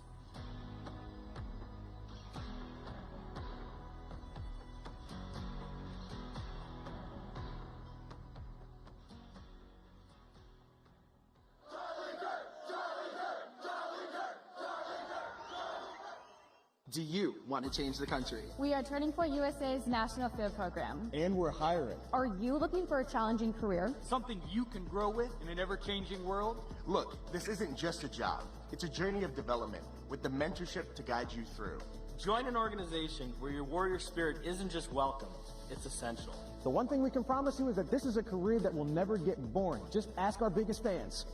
Do you want to change the country? We are Turning Point USA's National Field Program. And we're hiring. Are you looking for a challenging career? Something you can grow with in an ever-changing world? Look, this isn't just a job. It's a journey of development with the mentorship to guide you through. Join an organization where your warrior spirit isn't just welcome, it's essential. The one thing we can promise you is that this is a career that will never get boring. Just ask our biggest fans.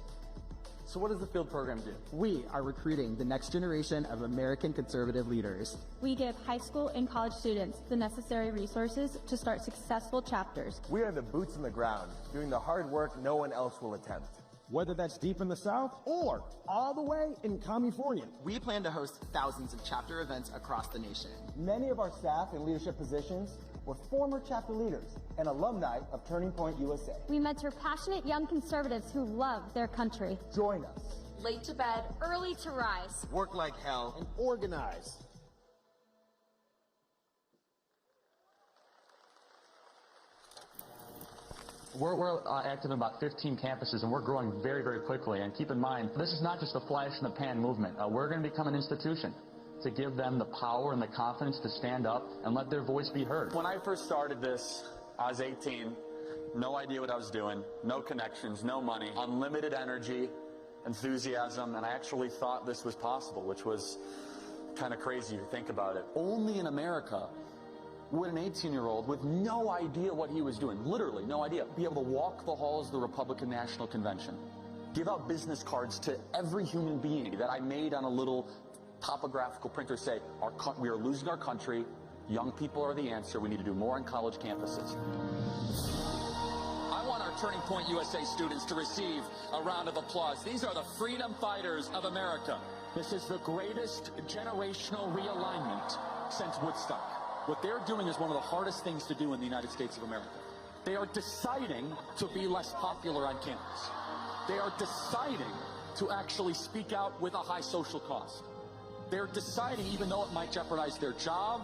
So what does the field program do? We are recruiting the next generation of American conservative leaders. We give high school and college students the necessary resources to start successful chapters. We are the boots on the ground, doing the hard work no one else will attempt. Whether that's deep in the South or all the way in California. We plan to host thousands of chapter events across the nation. Many of our staff in leadership positions were former chapter leaders and alumni of Turning Point USA. We mentor passionate young conservatives who love their country. Join us. Late to bed, early to rise. Work like hell. And organize. We're active in about 15 campuses, and we're growing very, very quickly. And keep in mind, this is not just a flash in the pan movement. We're going to become an institution to give them the power and the confidence to stand up and let their voice be heard. When I first started this, I was 18, no idea what I was doing, no connections, no money, unlimited energy, enthusiasm, and I actually thought this was possible, which was kind of crazy to think about it. Only in America would an 18-year-old with no idea what he was doing, literally no idea, be able to walk the halls of the Republican National Convention, give out business cards to every human being that I made on a little topographical printer, say, we are losing our country, young people are the answer, we need to do more on college campuses. I want our Turning Point USA students to receive a round of applause. These are the freedom fighters of America. This is the greatest generational realignment since Woodstock. What they're doing is one of the hardest things to do in the United States of America. They are deciding to be less popular on campus. They are deciding to actually speak out with a high social cost. They're deciding, even though it might jeopardize their job,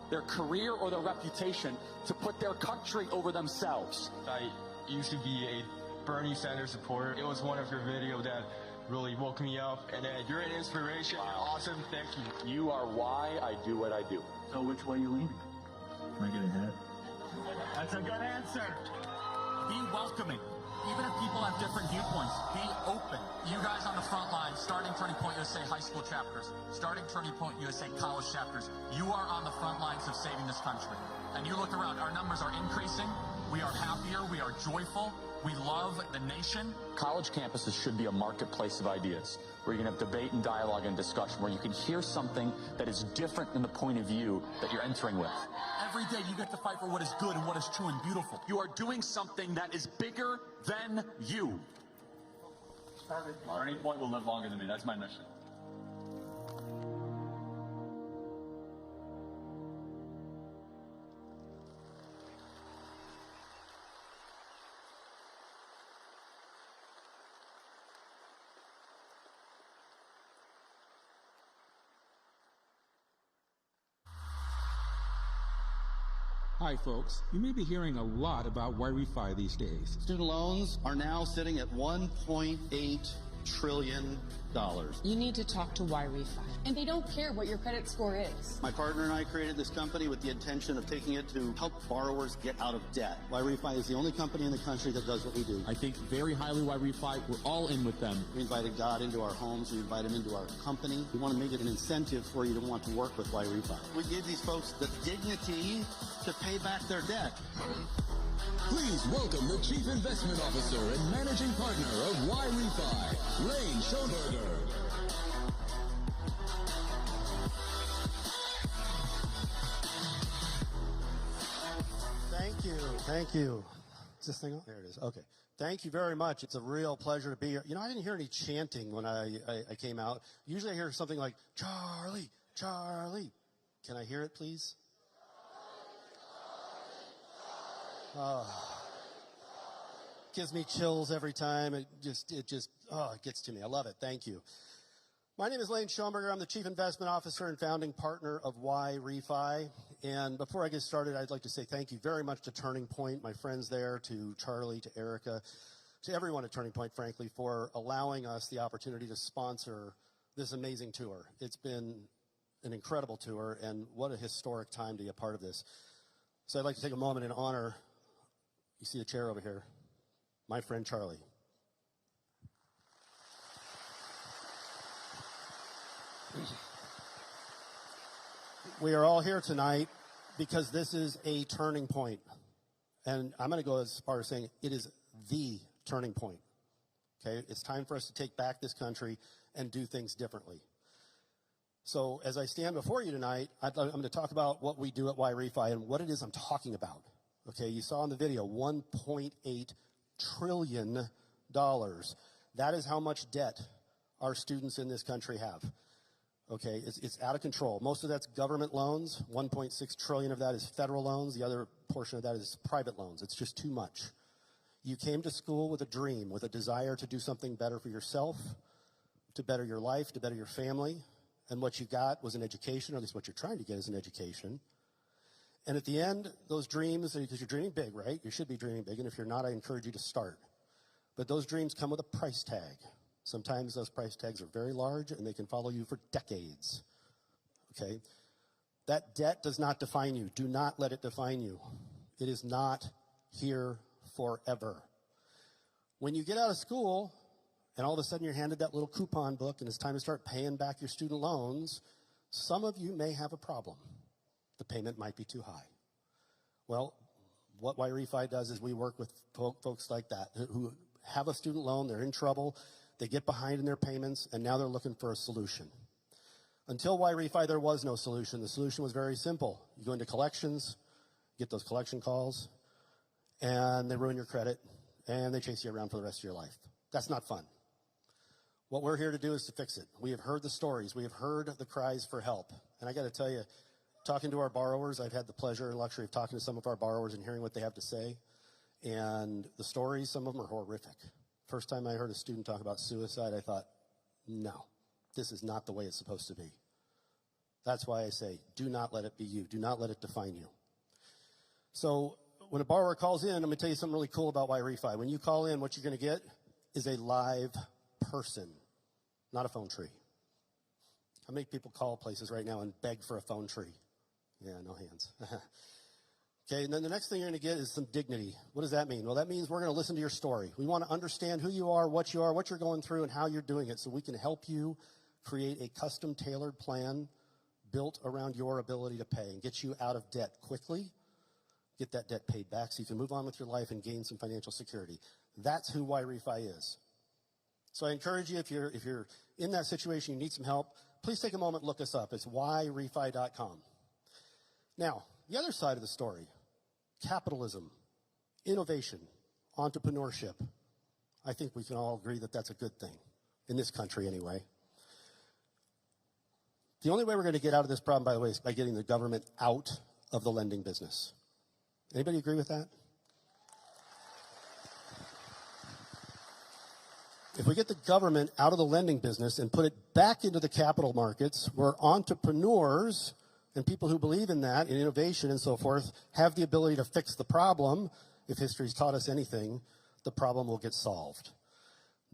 their career, or their reputation, to put their country over themselves. I used to be a Bernie Sanders supporter. It was one of your videos that really woke me up, and you're an inspiration. You're awesome. Thank you. You are why I do what I do. So which way are you leaning? Can I get a hat? That's a good answer. Be welcoming. Even if people have different viewpoints, be open. You guys on the front line, starting Turning Point USA high school chapters, starting Turning Point USA college chapters, you are on the front lines of saving this country. And you look around, our numbers are increasing. We are happier. We are joyful. We love the nation. College campuses should be a marketplace of ideas, where you can have debate and dialogue and discussion, where you can hear something that is different in the point of view that you're entering with. Every day you get to fight for what is good and what is true and beautiful. You are doing something that is bigger than you. Turning Point will live longer than me. That's my mission. Hi, folks. You may be hearing a lot about YRefi these days. Student loans are now sitting at $1.8 trillion. You need to talk to YRefi. And they don't care what your credit score is. My partner and I created this company with the intention of taking it to help borrowers get out of debt. YRefi is the only company in the country that does what we do. I think very highly YRefi. We're all in with them. We invited God into our homes. We invite him into our company. We want to make it an incentive for you to want to work with YRefi. We give these folks the dignity to pay back their debt. Please welcome the Chief Investment Officer and Managing Partner of YRefi, Lane Schoenberger. Thank you. Is this thing on? There it is. Okay. Thank you very much. It's a real pleasure to be here. You know, I didn't hear any chanting when I came out. Usually I hear something like, Charlie, Charlie. Can I hear it, please? Gives me chills every time. It just gets to me. I love it. Thank you. My name is Lane Schoenberger. I'm the Chief Investment Officer and founding partner of YRefi. And before I get started, I'd like to say thank you very much to Turning Point, my friends there, to Charlie, to Erika, to everyone at Turning Point, frankly, for allowing us the opportunity to sponsor this amazing tour. It's been an incredible tour, and what a historic time to be a part of this. So I'd like to take a moment and honor, you see the chair over here, my friend Charlie. We are all here tonight because this is a turning point. And I'm going to go as far as saying it is the turning point. Okay? It's time for us to take back this country and do things differently. So as I stand before you tonight, I'm going to talk about what we do at YRefi and what it is I'm talking about. Okay, you saw in the video, $1.8 trillion. That is how much debt our students in this country have. Okay, it's out of control. Most of that's government loans. 1.6 trillion of that is federal loans. The other portion of that is private loans. It's just too much. You came to school with a dream, with a desire to do something better for yourself, to better your life, to better your family. And what you got was an education, or at least what you're trying to get is an education. And at the end, those dreams, because you're dreaming big, right? You should be dreaming big. And if you're not, I encourage you to start. But those dreams come with a price tag. Sometimes those price tags are very large, and they can follow you for decades. Okay? That debt does not define you. Do not let it define you. It is not here forever. When you get out of school, and all of a sudden you're handed that little coupon book, and it's time to start paying back your student loans, some of you may have a problem. The payment might be too high. Well, what YRefi does is we work with folks like that who have a student loan, they're in trouble, they get behind in their payments, and now they're looking for a solution. Until YRefi, there was no solution. The solution was very simple. You go into collections, get those collection calls, and they ruin your credit, and they chase you around for the rest of your life. That's not fun. What we're here to do is to fix it. We have heard the stories. We have heard the cries for help. And I got to tell you, talking to our borrowers, I've had the pleasure and luxury of talking to some of our borrowers and hearing what they have to say. And the stories, some of them are horrific. First time I heard a student talk about suicide, I thought, no, this is not the way it's supposed to be. That's why I say, do not let it be you. Do not let it define you. So when a borrower calls in, I'm going to tell you something really cool about YRefi. When you call in, what you're going to get is a live person, not a phone tree. How many people call places right now and beg for a phone tree? Yeah, no hands. Okay, and then the next thing you're going to get is some dignity. What does that mean? Well, that means we're going to listen to your story. We want to understand who you are, what you're going through, and how you're doing it so we can help you create a custom-tailored plan built around your ability to pay and get you out of debt quickly get that debt paid back so you can move on with your life and gain some financial security. That's who YRefi is. So I encourage you, if you're in that situation, you need some help, please take a moment, look us up. It's YRefi.com. Now, the other side of the story, capitalism, innovation, entrepreneurship. I think we can all agree that that's a good thing, in this country anyway. The only way we're going to get out of this problem, by the way, is by getting the government out of the lending business. Anybody agree with that? If we get the government out of the lending business and put it back into the capital markets, where entrepreneurs and people who believe in that, in innovation and so forth, have the ability to fix the problem, if history's taught us anything, the problem will get solved.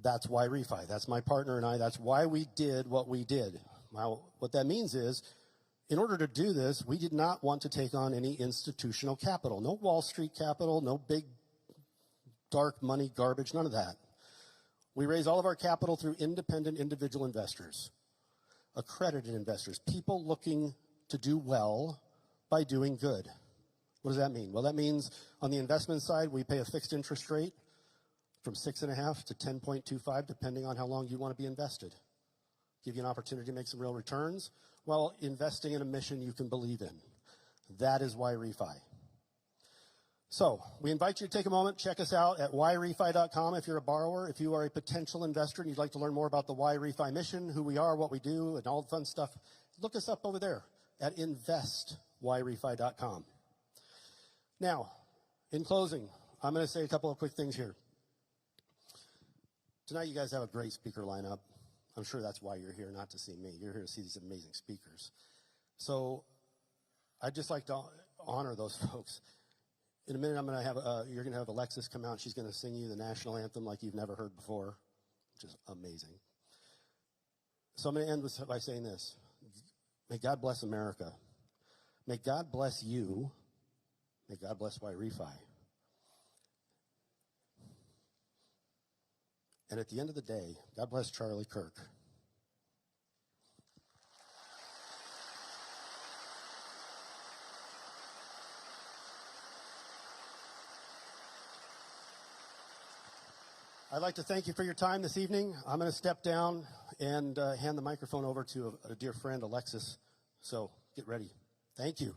That's YRefi. That's my partner and I. That's why we did what we did. Now, what that means is, in order to do this, we did not want to take on any institutional capital. No Wall Street capital, no big dark money garbage, none of that. We raise all of our capital through independent individual investors, accredited investors, people looking to do well by doing good. What does that mean? Well, that means on the investment side, we pay a fixed interest rate from 6.5 to 10.25, depending on how long you want to be invested. Give you an opportunity to make some real returns while investing in a mission you can believe in. That is YRefi. So we invite you to take a moment, check us out at YRefi.com if you're a borrower. If you are a potential investor and you'd like to learn more about the YRefi mission, who we are, what we do, and all the fun stuff, look us up over there at investYRefi.com. Now, in closing, I'm going to say a couple of quick things here. Tonight you guys have a great speaker lineup. I'm sure that's why you're here, not to see me. You're here to see these amazing speakers. So I'd just like to honor those folks. In a minute, you're going to have Alexis come out. She's going to sing you the national anthem like you've never heard before, which is amazing. So I'm going to end by saying this. May God bless America. May God bless you. May God bless YRefi. And at the end of the day, God bless Charlie Kirk. I'd like to thank you for your time this evening. I'm going to step down and hand the microphone over to a dear friend, Alexis. So get ready. Thank you.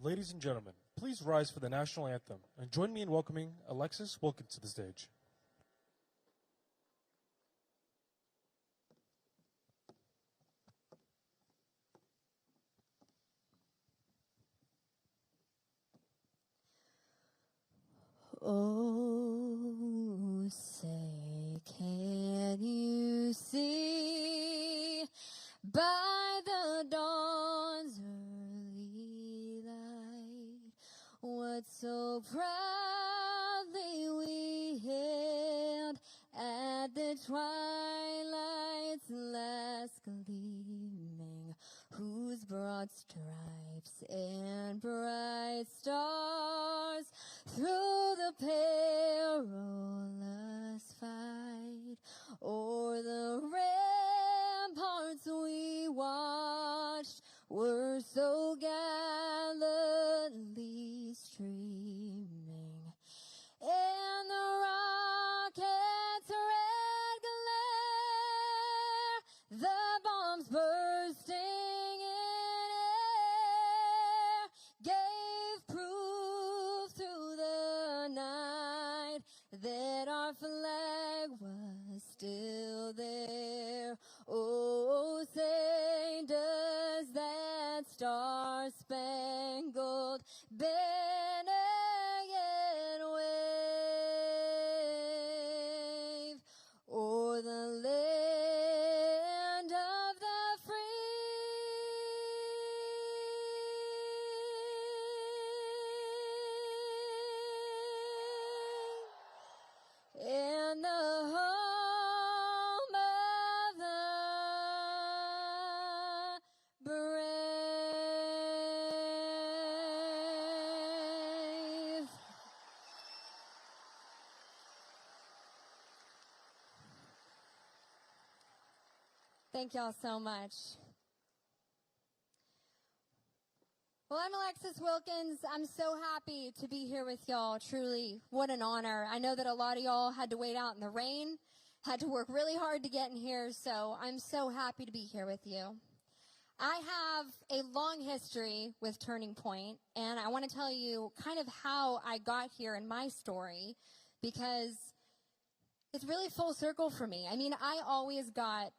Ladies and gentlemen, please rise for the national anthem and join me in welcoming Alexis Wilkins to the stage. Oh, say, can you see by the dawn's early light what so proudly we hailed at the twilight's last gleaming, whose broad stripes and bright stars through the perilous fight o'er the ramparts we watched were so gallantly streaming, and the rocket's red glare, the bombs bursting in air, gave proof through the night that our flag was still there. Oh, say, does that star-spangled banner yet wave o'er the land of the free and the home of the brave? Thank y'all so much. Well, I'm Alexis Wilkins. I'm so happy to be here with y'all. Truly, what an honor. I know that a lot of y'all had to wait out in the rain, had to work really hard to get in here, so I'm so happy to be here with you. I have a long history with Turning Point, and I want to tell you kind of how I got here in my story, because it's really full circle for me. I mean, I always got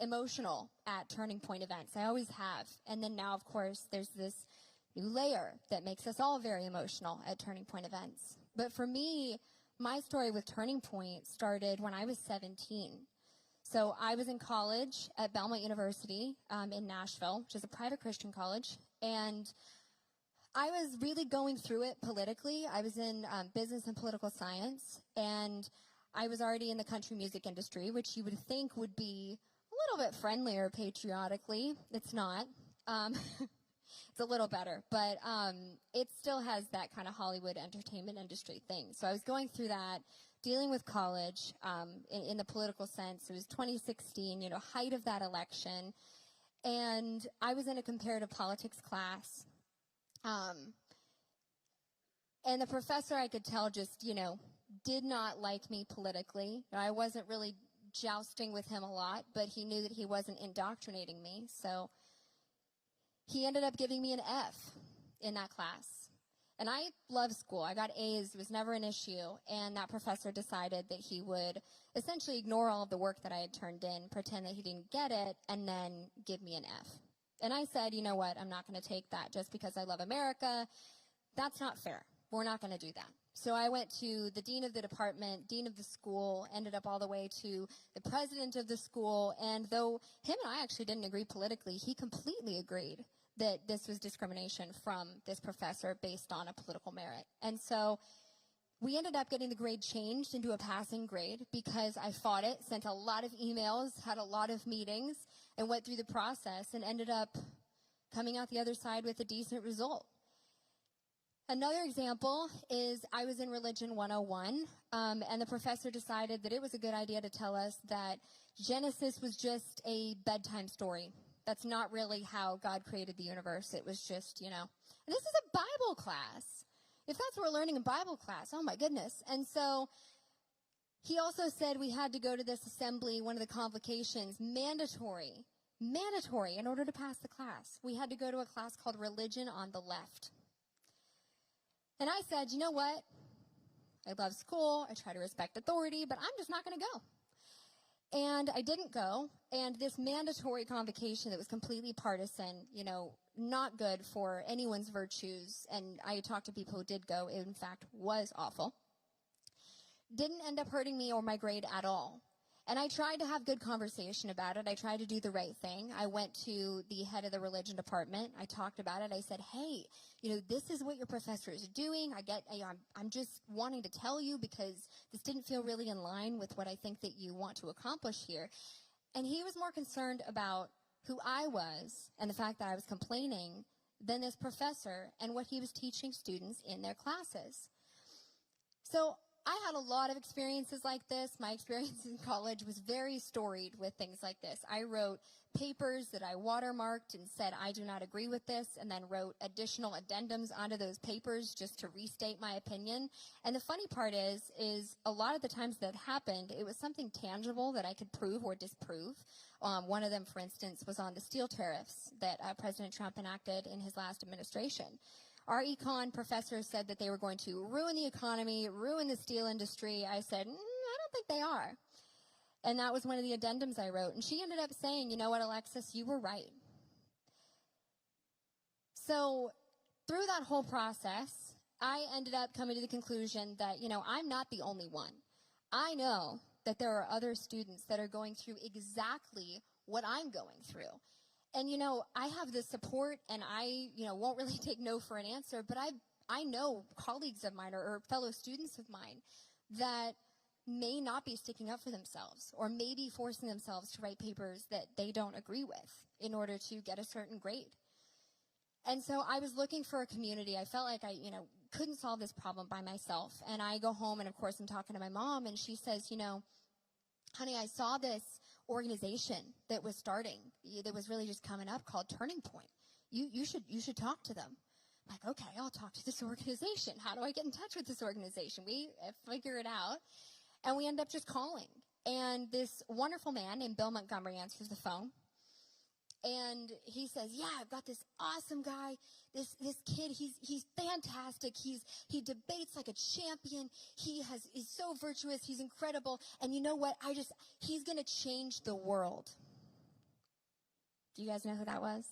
emotional at Turning Point events. I always have. And then now, of course, there's this new layer that makes us all very emotional at Turning Point events. But for me, my story with Turning Point started when I was 17. So I was in college at Belmont University in Nashville, which is a private Christian college. And I was really going through it politically. I was in business and political science. And I was already in the country music industry, which you would think would be a little bit friendlier patriotically. It's not. It's a little better, but it still has that kind of Hollywood entertainment industry thing. So I was going through that, dealing with college in the political sense. It was 2016, height of that election. And I was in a comparative politics class. And the professor, I could tell, just, did not like me politically. I wasn't really jousting with him a lot, but he knew that he wasn't indoctrinating me. So he ended up giving me an F in that class. And I love school. I got A's. It was never an issue. And that professor decided that he would essentially ignore all of the work that I had turned in, pretend that he didn't get it, and then give me an F. And I said, you know what? I'm not going to take that just because I love America. That's not fair. We're not going to do that. So I went to the dean of the department, dean of the school, ended up all the way to the president of the school. And though him and I actually didn't agree politically, he completely agreed that this was discrimination from this professor based on a political merit. And so we ended up getting the grade changed into a passing grade because I fought it, sent a lot of emails, had a lot of meetings, and went through the process and ended up coming out the other side with a decent result. Another example is I was in Religion 101, and the professor decided that it was a good idea to tell us that Genesis was just a bedtime story. That's not really how God created the universe. It was just, and this is a Bible class. If that's what we're learning in Bible class, oh my goodness. And so he also said we had to go to this assembly, one of the convocations, mandatory in order to pass the class. We had to go to a class called Religion on the Left. And I said, you know what? I love school. I try to respect authority, but I'm just not going to go. And I didn't go. And this mandatory convocation that was completely partisan, not good for anyone's virtues. And I talked to people who did go. It, in fact, was awful. Didn't end up hurting me or my grade at all. And I tried to have good conversation about it. I tried to do the right thing. I went to the head of the religion department. I talked about it. I said, hey, this is what your professor is doing. I'm just wanting to tell you because this didn't feel really in line with what I think that you want to accomplish here. And he was more concerned about who I was and the fact that I was complaining than this professor and what he was teaching students in their classes. So I had a lot of experiences like this. My experience in college was very storied with things like this. I wrote papers that I watermarked and said, I do not agree with this, and then wrote additional addendums onto those papers just to restate my opinion. And the funny part is a lot of the times that happened, it was something tangible that I could prove or disprove. One of them, for instance, was on the steel tariffs that President Trump enacted in his last administration. Our econ professor said that they were going to ruin the economy, ruin the steel industry. I said, I don't think they are. And that was one of the addendums I wrote. And she ended up saying, you know what, Alexis, you were right. So through that whole process, I ended up coming to the conclusion that, I'm not the only one. I know that there are other students that are going through exactly what I'm going through. And, I have the support, and I, won't really take no for an answer, but I know colleagues of mine or fellow students of mine that may not be sticking up for themselves or maybe forcing themselves to write papers that they don't agree with in order to get a certain grade. And so I was looking for a community. I felt like I, couldn't solve this problem by myself. And I go home, and, of course, I'm talking to my mom, and she says, honey, I saw this organization that was starting, that was really just coming up, called Turning Point. You should talk to them. I'm like, okay, I'll talk to this organization. How do I get in touch with this organization? We figure it out, and we end up just calling. And this wonderful man named Bill Montgomery answers the phone. And he says, yeah, I've got this awesome guy, this kid, he's fantastic. He debates like a champion. He's so virtuous. He's incredible. And you know what? He's going to change the world. Do you guys know who that was?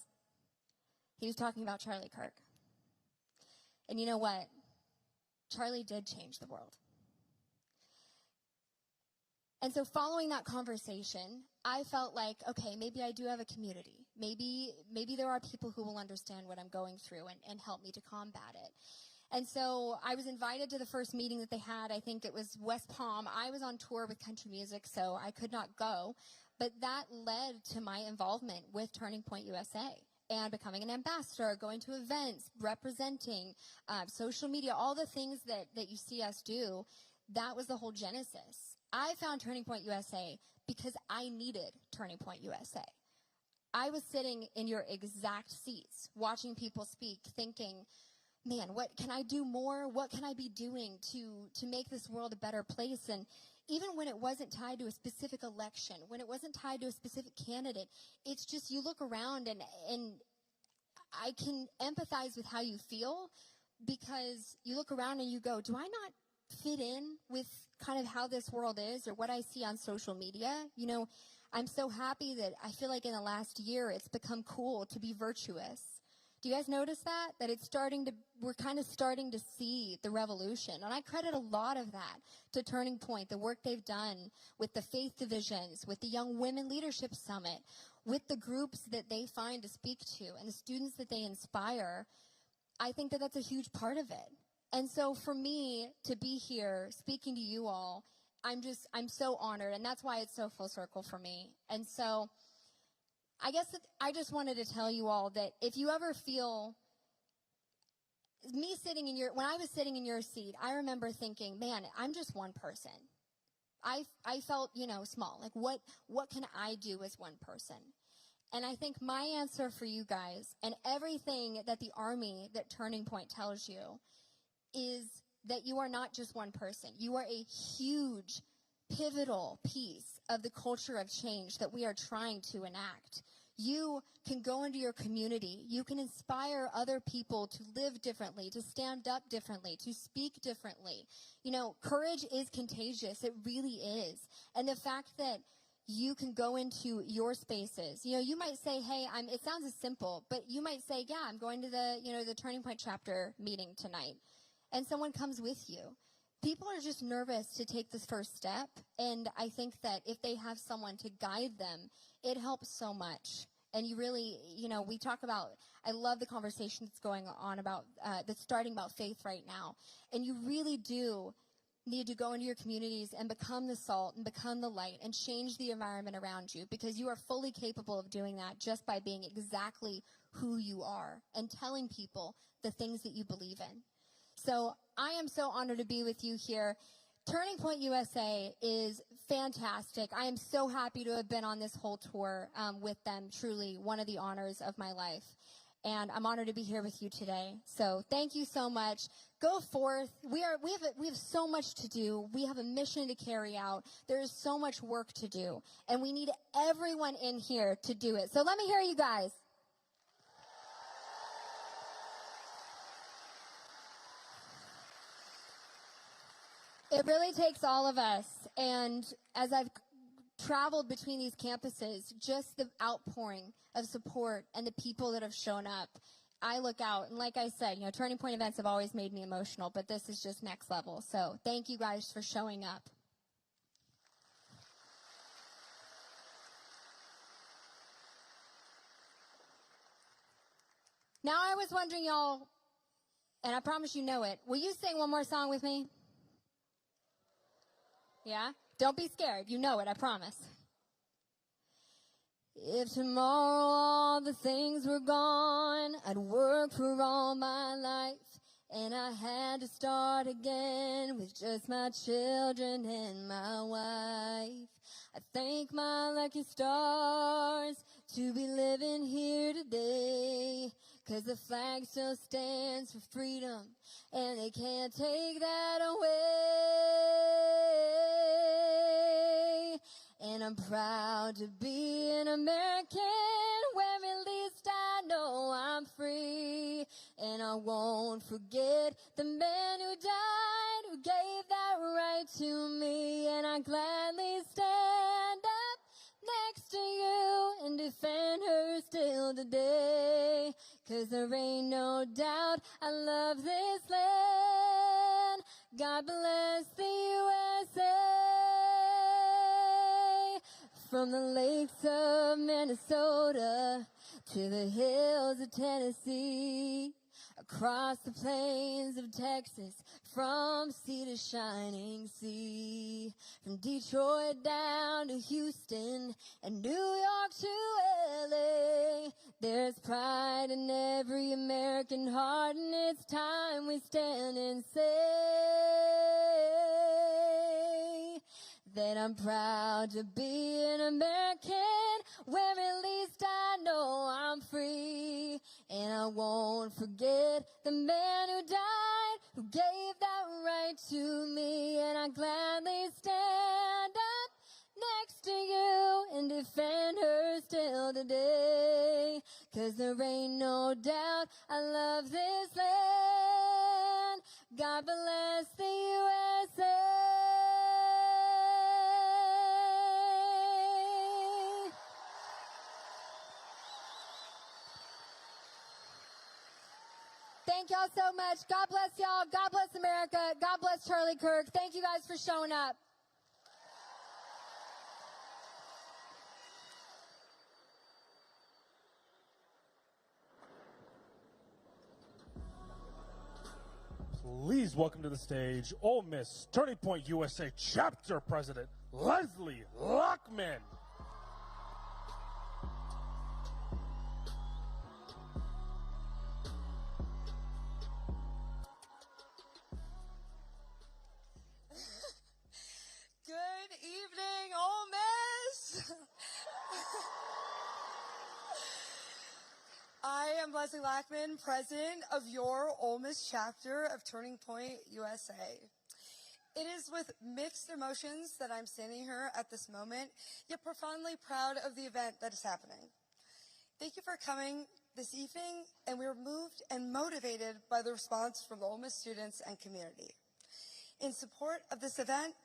He was talking about Charlie Kirk. And you know what? Charlie did change the world. And so following that conversation, I felt like, okay, maybe I do have a community. Maybe there are people who will understand what I'm going through and help me to combat it. And so I was invited to the first meeting that they had. I think it was West Palm. I was on tour with country music, so I could not go. But that led to my involvement with Turning Point USA and becoming an ambassador, going to events, representing, social media, all the things that you see us do. That was the whole genesis. I found Turning Point USA because I needed Turning Point USA. I was sitting in your exact seats, watching people speak, thinking, man, what can I do more? What can I be doing to make this world a better place? And even when it wasn't tied to a specific election, when it wasn't tied to a specific candidate, it's just you look around and I can empathize with how you feel, because you look around and you go, do I not fit in with kind of how this world is or what I see on social media? You know, I'm so happy that I feel like in the last year it's become cool to be virtuous. Do you guys notice that? That we're kind of starting to see the revolution. And I credit a lot of that to Turning Point, the work they've done with the faith divisions, with the Young Women Leadership Summit, with the groups that they find to speak to and the students that they inspire. I think that that's a huge part of it. And so for me to be here speaking to you all, I'm so honored, and that's why it's so full circle for me. And so I guess I just wanted to tell you all that if you ever feel when I was sitting in your seat, I remember thinking, man, I'm just one person. I felt, small. Like what can I do as one person? And I think my answer for you guys, and everything that the Army, that Turning Point tells you, is that you are not just one person. You are a huge, pivotal piece of the culture of change that we are trying to enact. You can go into your community. You can inspire other people to live differently, to stand up differently, to speak differently. Courage is contagious. It really is. And the fact that you can go into your spaces. You might say, hey, it sounds as simple, but you might say, yeah, I'm going to the Turning Point chapter meeting tonight. And someone comes with you. People are just nervous to take this first step, and I think that if they have someone to guide them, it helps so much. And you really, we talk about, I love the conversation that's going on that's starting about faith right now. And you really do need to go into your communities and become the salt and become the light and change the environment around you, because you are fully capable of doing that just by being exactly who you are and telling people the things that you believe in. So I am so honored to be with you here. Turning Point USA is fantastic. I am so happy to have been on this whole tour with them. Truly one of the honors of my life. And I'm honored to be here with you today. So thank you so much. Go forth. We have so much to do. We have a mission to carry out. There is so much work to do. And we need everyone in here to do it. So let me hear you guys. It really takes all of us, and as I've traveled between these campuses, just the outpouring of support and the people that have shown up, I look out, and like I said, Turning Point events have always made me emotional, but this is just next level, so thank you guys for showing up. Now I was wondering, y'all, and I promise you know it, will you sing one more song with me? Yeah? Don't be scared. You know it, I promise. If tomorrow all the things were gone, I'd work for all my life And I had to start again with just my children and my wife. I thank my lucky stars to be living here today, 'cause the flag still stands for freedom, and they can't take that away. And I'm proud to be an American, where at least I know I'm free. And I won't forget the men who died, who gave that right to me. And I gladly stand up next to you and defend her still today. 'Cause there ain't no doubt I love this land. God bless the USA. From the lakes of Minnesota to the hills of Tennessee, across the plains of Texas, from sea to shining sea, from Detroit down to Houston and New York to LA, there's pride in every American heart, and it's time we stand and say that I'm proud to be an American, where at least I know I'm free. And I won't forget the man who died, who gave that right to me. And I gladly stand up next to you and defend her still today. 'Cause there ain't no doubt I love this land. God bless the USA. Thank y'all so much. God bless y'all. God bless America. God bless Charlie Kirk. Thank you guys for showing up. Please welcome to the stage Ole Miss Turning Point USA Chapter President Leslie Blackman. Good evening, Ole Miss. I am Leslie Blackman, president of your Ole Miss chapter of Turning Point USA. It is with mixed emotions that I'm standing here at this moment, yet profoundly proud of the event that is happening. Thank you for coming this evening, and we are moved and motivated by the response from the Ole Miss students and community. In support of this event,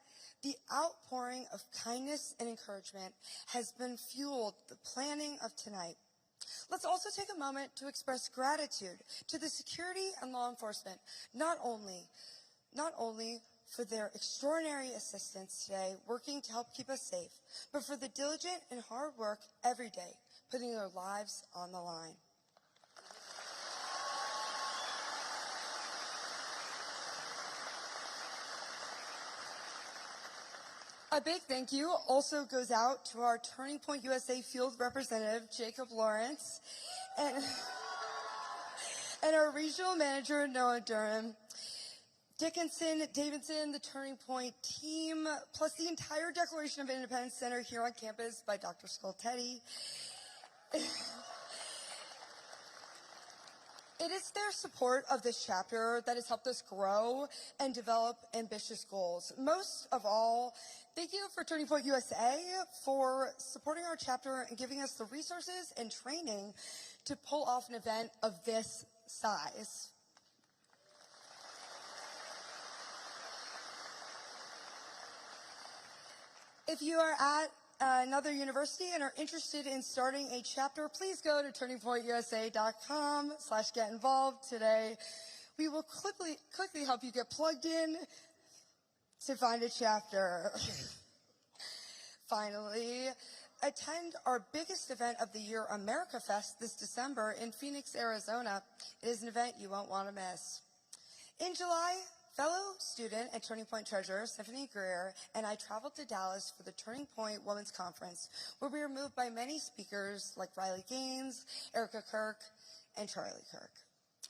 the outpouring of kindness and encouragement has been fueled the planning of tonight. Let's also take a moment to express gratitude to the security and law enforcement, not only for their extraordinary assistance today, working to help keep us safe, but for the diligent and hard work every day, putting their lives on the line. A big thank you also goes out to our Turning Point USA field representative, Jacob Lawrence, and our regional manager, Noah Durham, Dickinson, Davidson, the Turning Point team, plus the entire Declaration of Independence Center here on campus by Dr. Skoltetti. It is their support of this chapter that has helped us grow and develop ambitious goals. Most of all, thank you for Turning Point USA for supporting our chapter and giving us the resources and training to pull off an event of this size. If you are at another university and are interested in starting a chapter, please go to turningpointusa.com/get involved today. We will quickly help you get plugged in to find a chapter. Finally, attend our biggest event of the year, America Fest, this December in Phoenix, Arizona. It is an event you won't want to miss. In July, fellow student and Turning Point treasurer Stephanie Greer and I traveled to Dallas for the Turning Point Women's Conference, where we were moved by many speakers like Riley Gaines, Erika Kirk, and Charlie Kirk.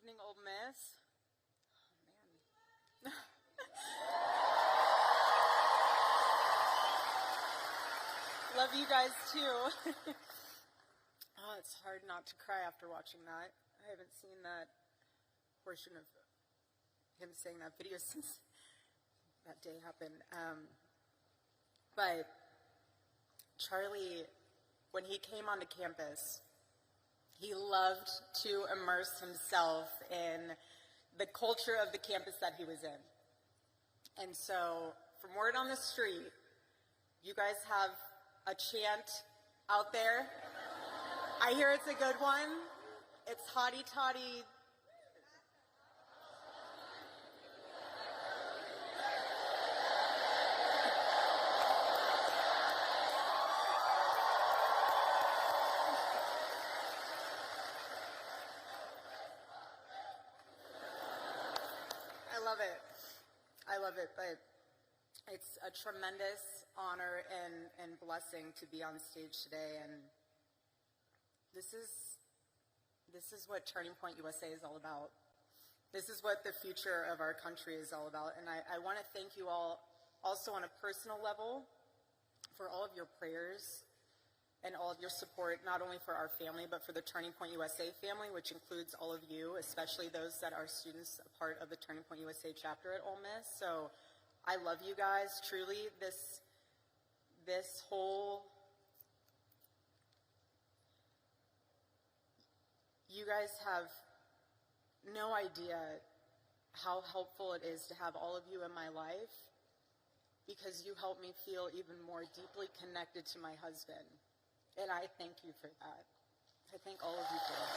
evening, Ole Miss. Oh, man. Love you guys, too. Oh, it's hard not to cry after watching that. I haven't seen that portion of him saying that video since that day happened. But Charlie, when he came onto campus, he loved to immerse himself in the culture of the campus that he was in. And so, from word on the street, you guys have a chant out there. I hear it's a good one. It's hotty toddy. I love it, but it's a tremendous honor and blessing to be on stage today, and this is what Turning Point USA is all about. This is what the future of our country is all about, and I want to thank you all also on a personal level for all of your prayers and all of your support, not only for our family, but for the Turning Point USA family, which includes all of you, especially those that are students, a part of the Turning Point USA chapter at Ole Miss. So I love you guys, truly. This whole, you guys have no idea how helpful it is to have all of you in my life, because you help me feel even more deeply connected to my husband. And I thank you for that. I thank all of you for that.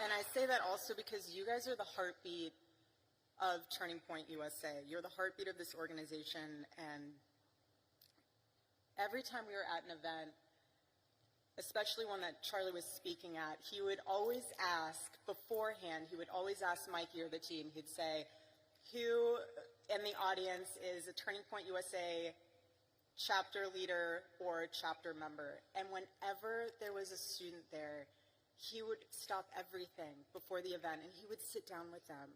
And I say that also because you guys are the heartbeat of Turning Point USA. You're the heartbeat of this organization, and every time we were at an event, especially one that Charlie was speaking at, he would always ask beforehand, he would always ask Mikey or the team, he'd say, who in the audience is a Turning Point USA chapter leader or chapter member? And whenever there was a student there, he would stop everything before the event and he would sit down with them.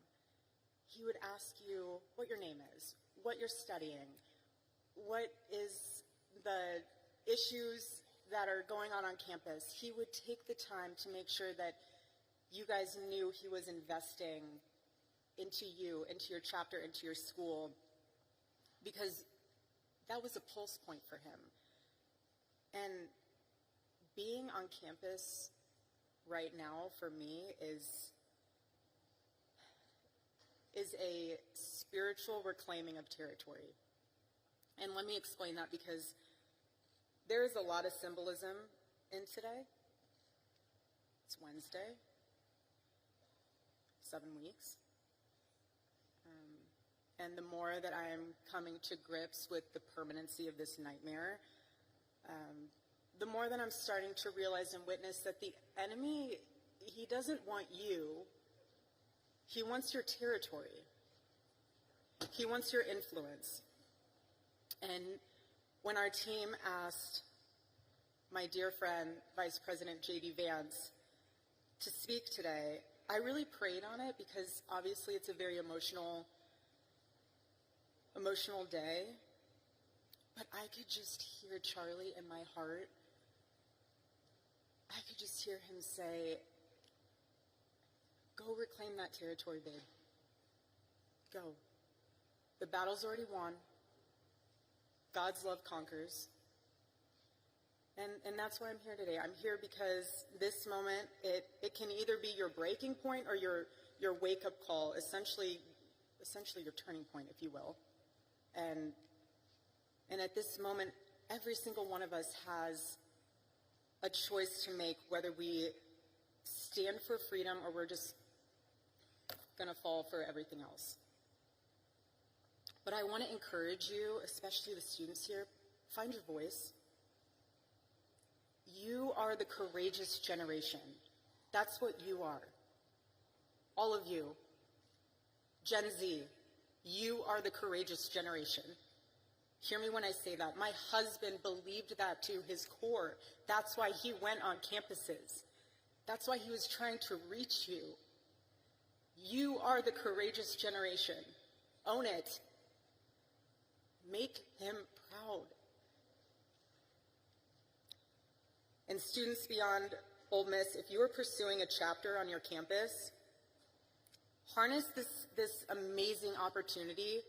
He would ask you what your name is, what you're studying, what is the issues that are going on campus. He would take the time to make sure that you guys knew he was investing into you, into your chapter, into your school, because that was a pulse point for him. And being on campus right now for me is a spiritual reclaiming of territory. And let me explain that, because there is a lot of symbolism in today. It's Wednesday, 7 weeks. And the more that I am coming to grips with the permanency of this nightmare, the more that I'm starting to realize and witness that the enemy, he doesn't want you. He wants your territory. He wants your influence. And when our team asked my dear friend, Vice President J.D. Vance, to speak today, I really prayed on it, because obviously it's a very emotional day. But I could just hear Charlie in my heart. I could just hear him say, go reclaim that territory, babe. Go. The battle's already won. God's love conquers. And that's why I'm here today. I'm here because this moment, it can either be your breaking point or your wake-up call, essentially your turning point, if you will. And at this moment, every single one of us has a choice to make, whether we stand for freedom or we're just going to fall for everything else. But I want to encourage you, especially the students here, find your voice. You are the courageous generation. That's what you are. All of you. Gen Z, you are the courageous generation. Hear me when I say that. My husband believed that to his core. That's why he went on campuses. That's why he was trying to reach you. You are the courageous generation. Own it. Make him proud. And students beyond Ole Miss, if you are pursuing a chapter on your campus, harness this amazing opportunity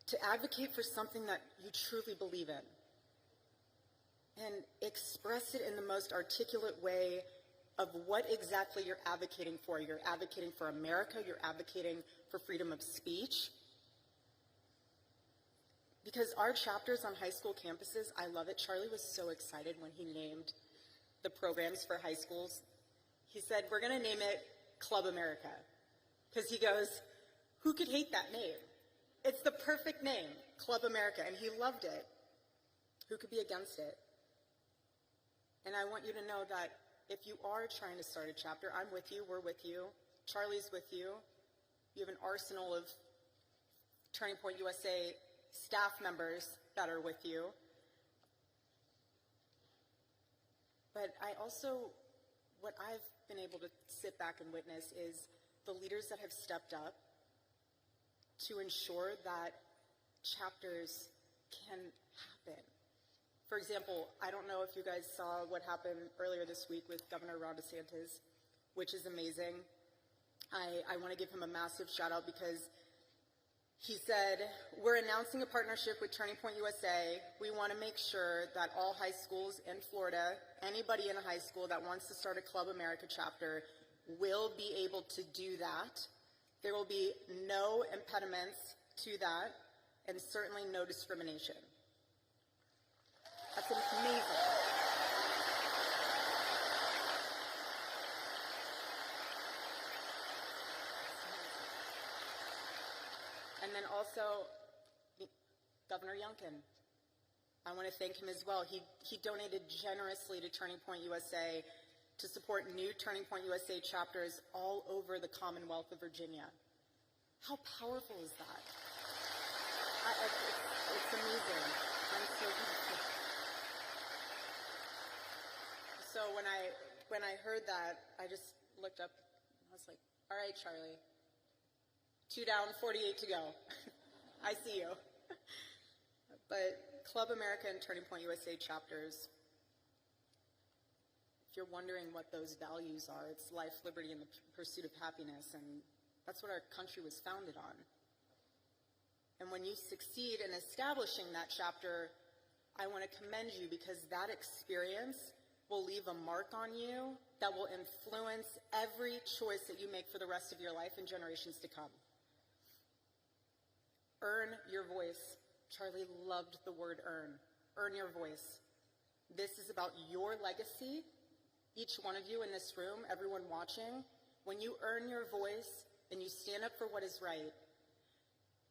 to advocate for something that you truly believe in. And express it in the most articulate way of what exactly you're advocating for. You're advocating for America. You're advocating for freedom of speech. Because our chapters on high school campuses, I love it. Charlie was so excited when he named the programs for high schools. He said, we're going to name it Club America. Because he goes, who could hate that name? It's the perfect name, Club America. And he loved it. Who could be against it? And I want you to know that if you are trying to start a chapter, I'm with you, we're with you, Charlie's with you. You have an arsenal of Turning Point USA staff members that are with you. But I also, what I've been able to sit back and witness is the leaders that have stepped up to ensure that chapters can happen. For example, I don't know if you guys saw what happened earlier this week with Governor Ron DeSantis, which is amazing. I want to give him a massive shout out because he said, we're announcing a partnership with Turning Point USA. We want to make sure that all high schools in Florida, anybody in a high school that wants to start a Club America chapter will be able to do that. There will be no impediments to that and certainly no discrimination. That's amazing. And then also, Governor Youngkin. I want to thank him as well. He donated generously to Turning Point USA to support new Turning Point USA chapters all over the Commonwealth of Virginia. How powerful is that? It's amazing. I'm so grateful. So when I heard that, I just looked up and I was like, all right, Charlie. 2 down, 48 to go. I see you. But Club America and Turning Point USA chapters, if you're wondering what those values are, it's life, liberty, and the pursuit of happiness, and that's what our country was founded on. And when you succeed in establishing that chapter, I want to commend you because that experience will leave a mark on you that will influence every choice that you make for the rest of your life and generations to come. Earn your voice. Charlie loved the word earn. Earn your voice. This is about your legacy. Each one of you in this room, everyone watching, when you earn your voice and you stand up for what is right,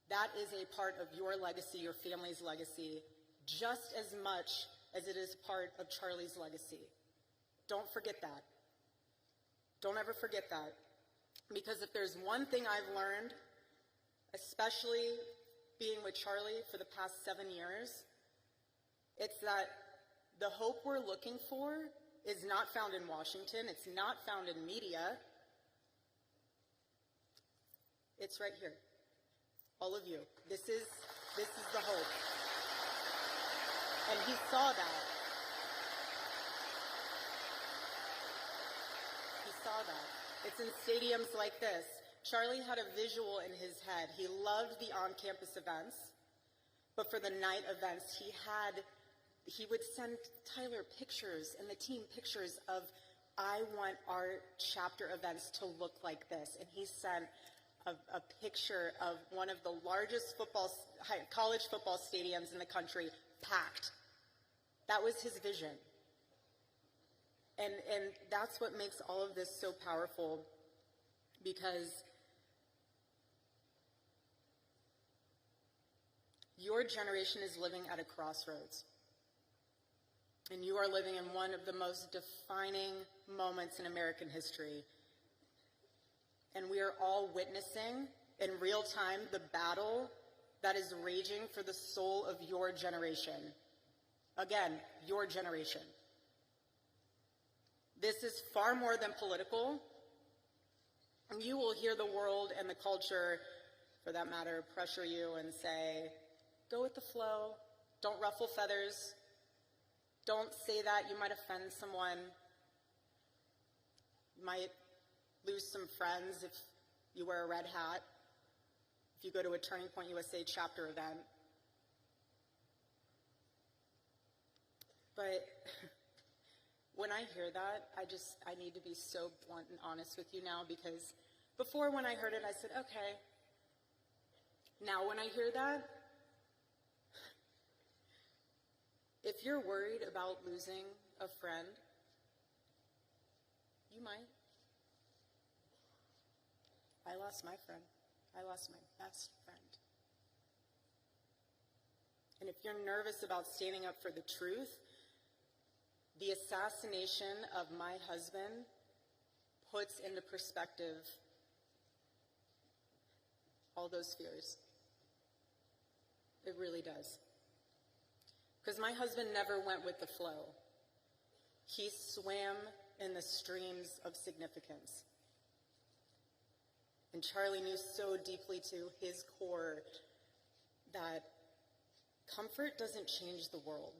that is a part of your legacy, your family's legacy, just as much as it is part of Charlie's legacy. Don't forget that. Don't ever forget that. Because if there's one thing I've learned, especially being with Charlie for the past 7 years, it's that the hope we're looking for is not found in Washington. It's not found in media. It's right here. All of you. This is the hope. And he saw that. He saw that. It's in stadiums like this. Charlie had a visual in his head. He loved the on-campus events, but for the night events, he would send Tyler pictures and the team pictures of, I want our chapter events to look like this. And he sent a picture of one of the largest college football stadiums in the country, packed. That was his vision. And that's what makes all of this so powerful, because your generation is living at a crossroads. And you are living in one of the most defining moments in American history. And we are all witnessing in real time the battle that is raging for the soul of your generation. Again, your generation. This is far more than political. You will hear the world and the culture, for that matter, pressure you and say, go with the flow, don't ruffle feathers, don't say that, you might offend someone, you might lose some friends if you wear a red hat, if you go to a Turning Point USA chapter event. But when I hear that, I need to be so blunt and honest with you now, because before when I heard it, I said, okay. Now when I hear that, if you're worried about losing a friend, you might. I lost my friend. I lost my best friend. And if you're nervous about standing up for the truth, the assassination of my husband puts into perspective all those fears. It really does. Because my husband never went with the flow. He swam in the streams of significance. And Charlie knew so deeply to his core that comfort doesn't change the world.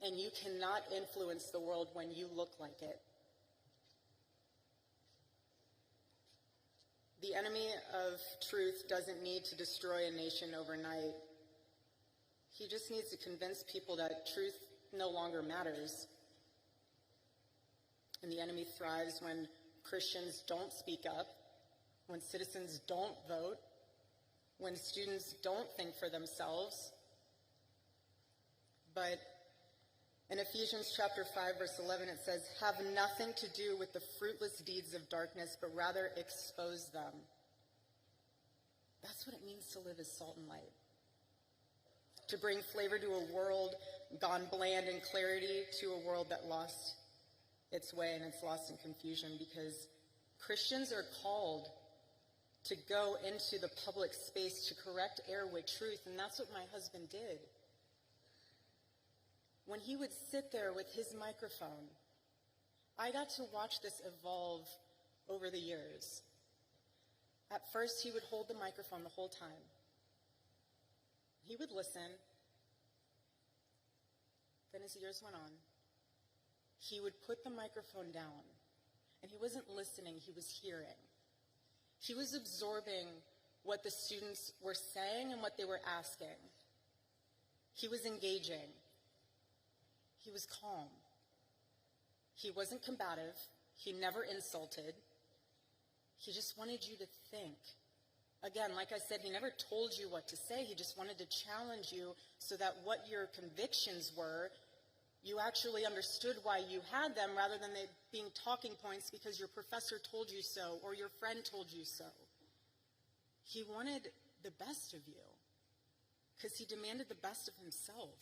And you cannot influence the world when you look like it. The enemy of truth doesn't need to destroy a nation overnight. He just needs to convince people that truth no longer matters. And the enemy thrives when Christians don't speak up, when citizens don't vote, when students don't think for themselves. But in Ephesians chapter 5, verse 11, it says, have nothing to do with the fruitless deeds of darkness, but rather expose them. That's what it means to live as salt and light. To bring flavor to a world gone bland, and clarity to a world that lost its way and it's lost in confusion, because Christians are called to go into the public space to correct error with truth, and that's what my husband did. When he would sit there with his microphone, I got to watch this evolve over the years. At first, he would hold the microphone the whole time. He would listen. Then as years went on, he would put the microphone down, and he wasn't listening, he was hearing. He was absorbing what the students were saying and what they were asking. He was engaging. He was calm. He wasn't combative. He never insulted. He just wanted you to think. Again, like I said, he never told you what to say. He just wanted to challenge you so that what your convictions were, you actually understood why you had them, rather than they being talking points because your professor told you so or your friend told you so. He wanted the best of you because he demanded the best of himself.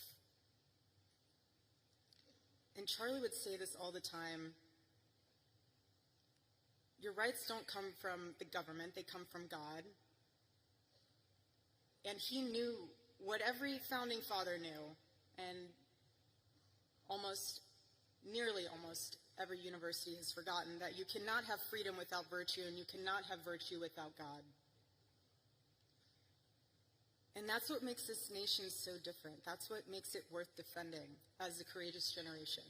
And Charlie would say this all the time: your rights don't come from the government, they come from God. And he knew what every founding father knew, and nearly almost every university has forgotten, that you cannot have freedom without virtue, and you cannot have virtue without God. And that's what makes this nation so different. That's what makes it worth defending as a courageous generation.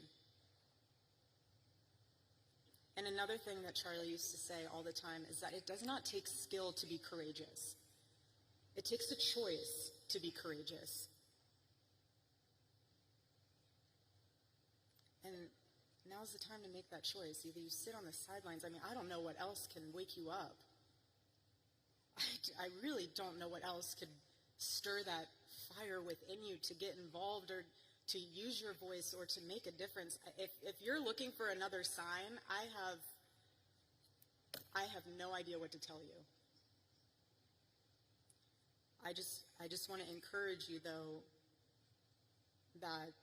And another thing that Charlie used to say all the time is that it does not take skill to be courageous. It takes a choice to be courageous. And now's the time to make that choice. Either you sit on the sidelines. I mean, I don't know what else can wake you up. I really don't know what else could stir that fire within you to get involved or to use your voice or to make a difference. If you're looking for another sign, I have no idea what to tell you. I just want to encourage you, though, that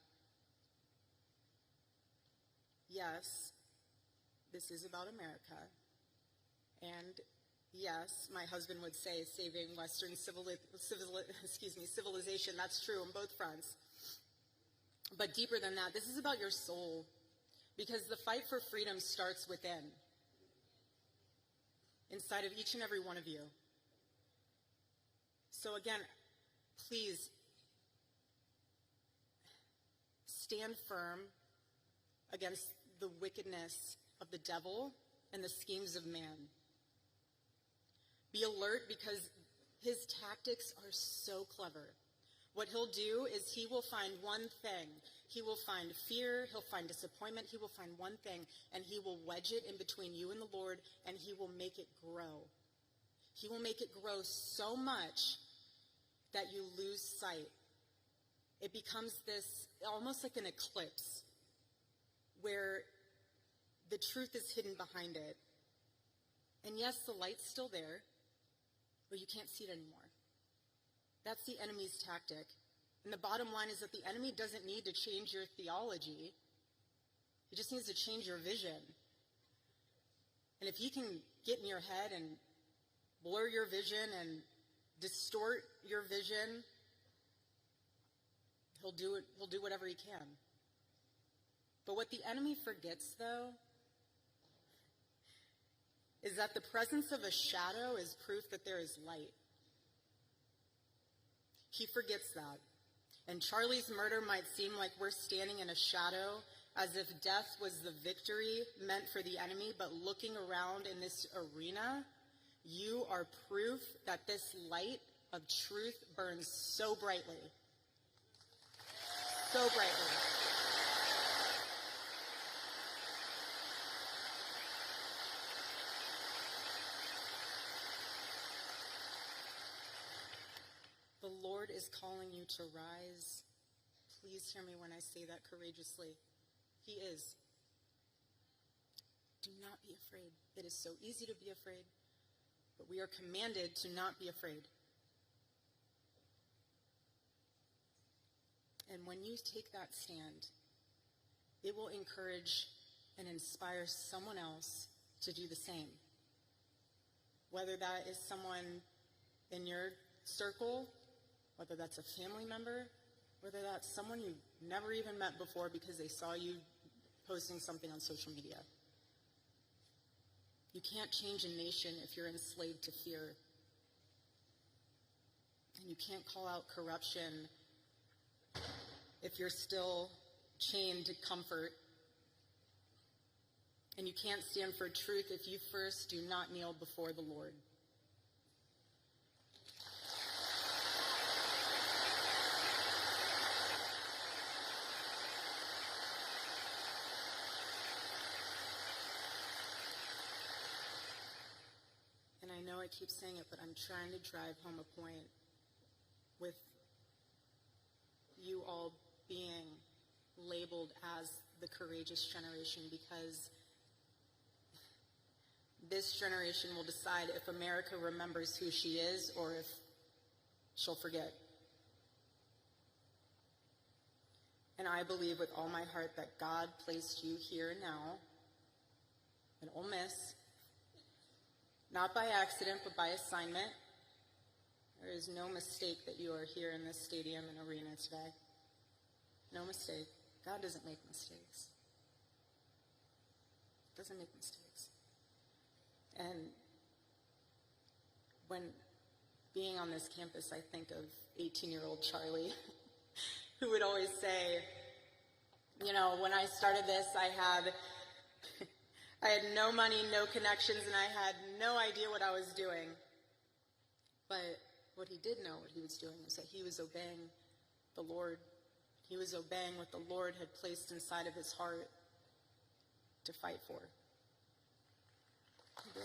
yes, this is about America, and Yes, my husband would say saving Western civilization. That's true on both fronts. But deeper than that, this is about your soul, because the fight for freedom starts within, inside of each and every one of you. So again, please stand firm against the wickedness of the devil and the schemes of man. Be alert, because his tactics are so clever. What he'll do is he will find one thing. He will find fear, he'll find disappointment, he will find one thing, and he will wedge it in between you and the Lord, and he will make it grow. He will make it grow so much that you lose sight. It becomes this, almost like an eclipse, where the truth is hidden behind it. And yes, the light's still there, but you can't see it anymore. That's the enemy's tactic. And the bottom line is that the enemy doesn't need to change your theology. He just needs to change your vision. And if he can get in your head and blur your vision and distort your vision, he'll do it. He'll do whatever he can. But what the enemy forgets, though, is that the presence of a shadow is proof that there is light. He forgets that. And Charlie's murder might seem like we're standing in a shadow, as if death was the victory meant for the enemy, but looking around in this arena, you are proof that this light of truth burns so brightly. So brightly. The Lord is calling you to rise. Please hear me when I say that courageously. He is. Do not be afraid. It is so easy to be afraid, but we are commanded to not be afraid. And when you take that stand, it will encourage and inspire someone else to do the same. Whether that is someone in your circle, whether that's a family member, whether that's someone you've never even met before because they saw you posting something on social media. You can't change a nation if you're enslaved to fear. And you can't call out corruption if you're still chained to comfort. And you can't stand for truth if you first do not kneel before the Lord. And I know I keep saying it, but I'm trying to drive home a point with you all being labeled as the courageous generation, because this generation will decide if America remembers who she is or if she'll forget. And I believe with all my heart that God placed you here now in Ole Miss, not by accident, but by assignment. There is no mistake that you are here in this stadium and arena today. No mistake. God doesn't make mistakes. Doesn't make mistakes. And when being on this campus, I think of 18-year-old Charlie, who would always say, you know, when I started this, I had no money, no connections, and I had no idea what I was doing. But what he did know what he was doing was that he was obeying the Lord. He was obeying what the Lord had placed inside of his heart to fight for. He did.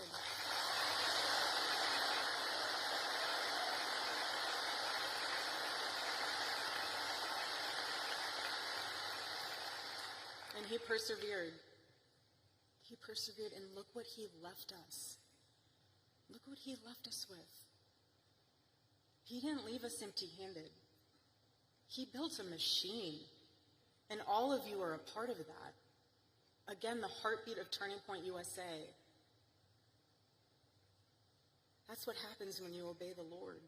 And he persevered. He persevered, and look what he left us. Look what he left us with. He didn't leave us empty-handed. He built a machine, and all of you are a part of that. Again, the heartbeat of Turning Point USA. That's what happens when you obey the Lord.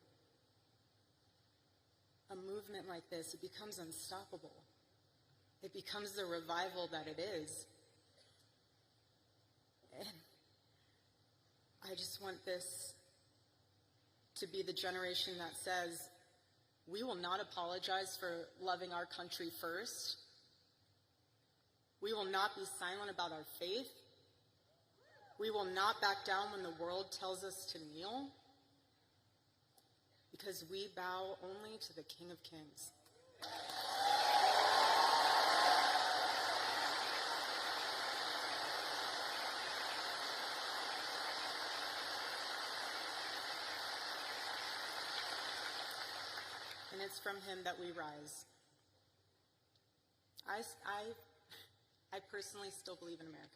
A movement like this, it becomes unstoppable. It becomes the revival that it is. And I just want this to be the generation that says, we will not apologize for loving our country first. We will not be silent about our faith. We will not back down when the world tells us to kneel, because we bow only to the King of Kings. And it's from him that we rise. I personally still believe in America.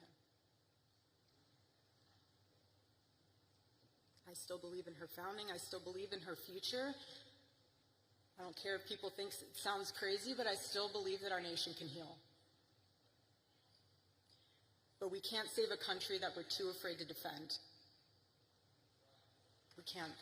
I still believe in her founding. I still believe in her future. I don't care if people think it sounds crazy, but I still believe that our nation can heal. But we can't save a country that we're too afraid to defend. We can't.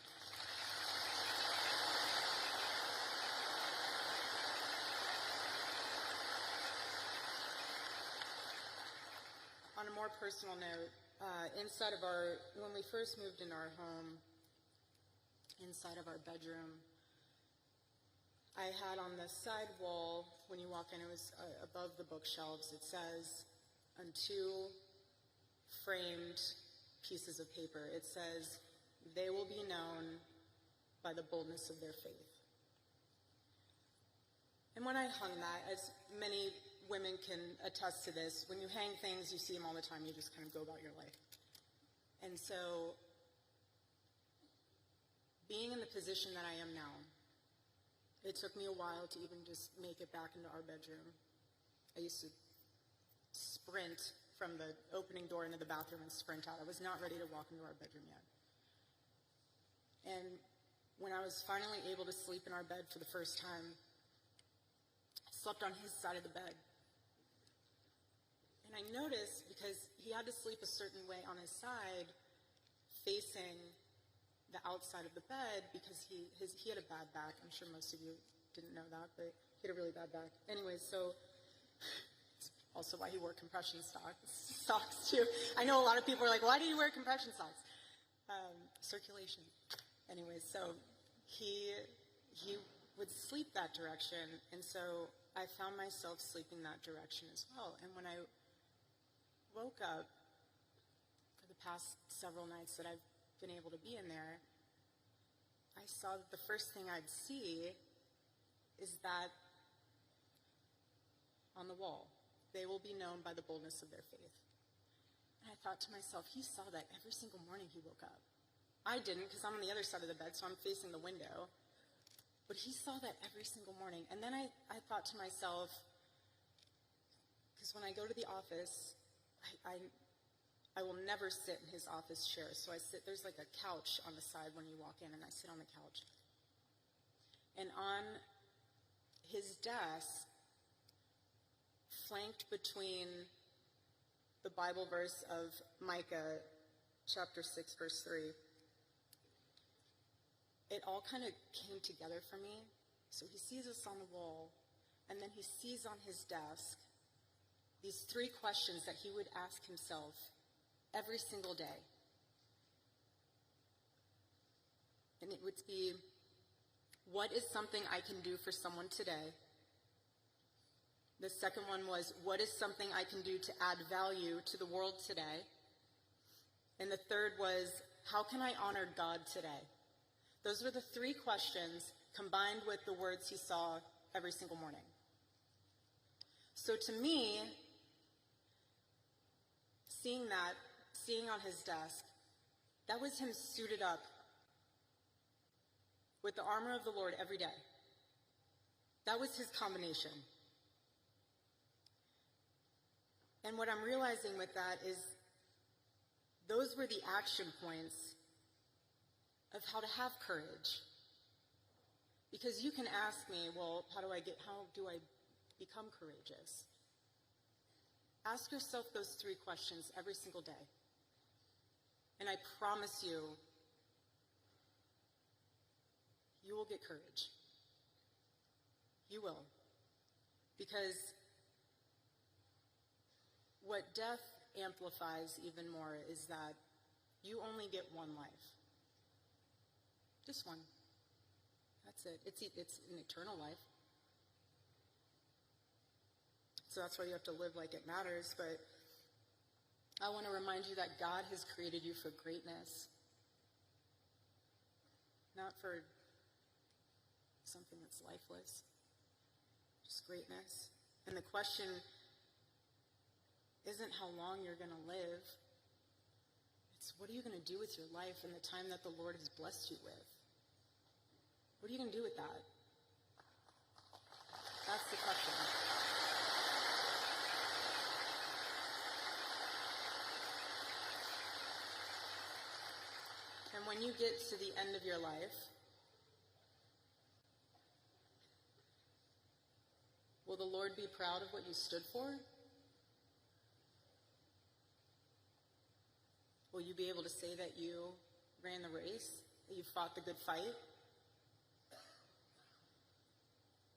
On a more personal note, when we first moved in our home, inside of our bedroom, I had on the side wall, when you walk in, it was above the bookshelves, it says, on 2 framed pieces of paper, it says, "They will be known by the boldness of their faith." And when I hung that, as many women can attest to this, when you hang things, you see them all the time, you just kind of go about your life. And so, being in the position that I am now, it took me a while to even just make it back into our bedroom. I used to sprint from the opening door into the bathroom and sprint out. I was not ready to walk into our bedroom yet. And when I was finally able to sleep in our bed for the first time, I slept on his side of the bed. And I noticed, because he had to sleep a certain way on his side, facing the outside of the bed, because he had a bad back. I'm sure most of you didn't know that, but he had a really bad back. Anyways, so it's also why he wore compression socks too. I know a lot of people are like, why do you wear compression socks? Circulation. Anyways, so he would sleep that direction, and so I found myself sleeping that direction as well. And when I woke up for the past several nights that I've been able to be in there, I saw that the first thing I'd see is that on the wall, "They will be known by the boldness of their faith." And I thought to myself, he saw that every single morning he woke up. I didn't, because I'm on the other side of the bed, so I'm facing the window. But he saw that every single morning. And then I thought to myself, because when I go to the office, I will never sit in his office chair. So there's like a couch on the side when you walk in, and I sit on the couch. And on his desk, flanked between the Bible verse of Micah, chapter 6, verse 3, it all kind of came together for me. So he sees us on the wall, and then he sees on his desk these 3 questions that he would ask himself every single day. And it would be, what is something I can do for someone today? The second one was, what is something I can do to add value to the world today? And the third was, how can I honor God today? Those were the 3 questions combined with the words he saw every single morning. So to me, seeing on his desk, that was him suited up with the armor of the Lord every day. That was his combination. And what I'm realizing with that is those were the action points of how to have courage. Because you can ask me, well, how do I become courageous? Ask yourself those 3 questions every single day. And I promise you, you will get courage. You will. Because what death amplifies even more is that you only get one life. Just one. That's it. It's an eternal life. So that's why you have to live like it matters. But I want to remind you that God has created you for greatness, not for something that's lifeless, just greatness. And the question isn't how long you're going to live. It's what are you going to do with your life in the time that the Lord has blessed you with? What are you going to do with that? That's the question. And when you get to the end of your life, will the Lord be proud of what you stood for? Will you be able to say that you ran the race, that you fought the good fight?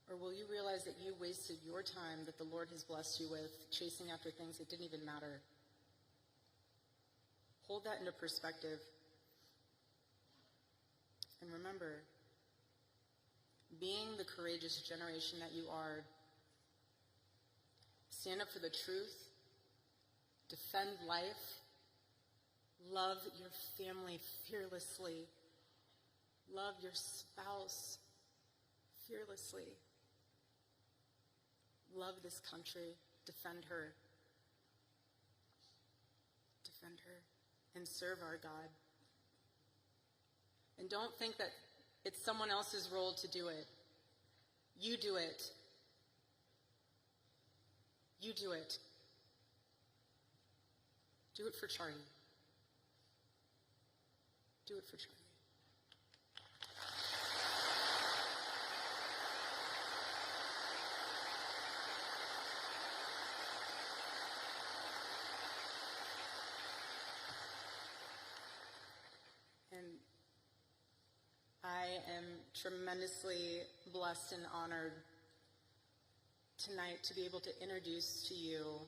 Or will you realize that you wasted your time that the Lord has blessed you with chasing after things that didn't even matter? Hold that into perspective. And remember, being the courageous generation that you are, stand up for the truth, defend life, love your family fearlessly, love your spouse fearlessly, love this country, defend her, and serve our God. And don't think that it's someone else's role to do it. You do it. You do it. Do it for Charlie. Do it for Charlie. And I am tremendously blessed and honored tonight to be able to introduce to you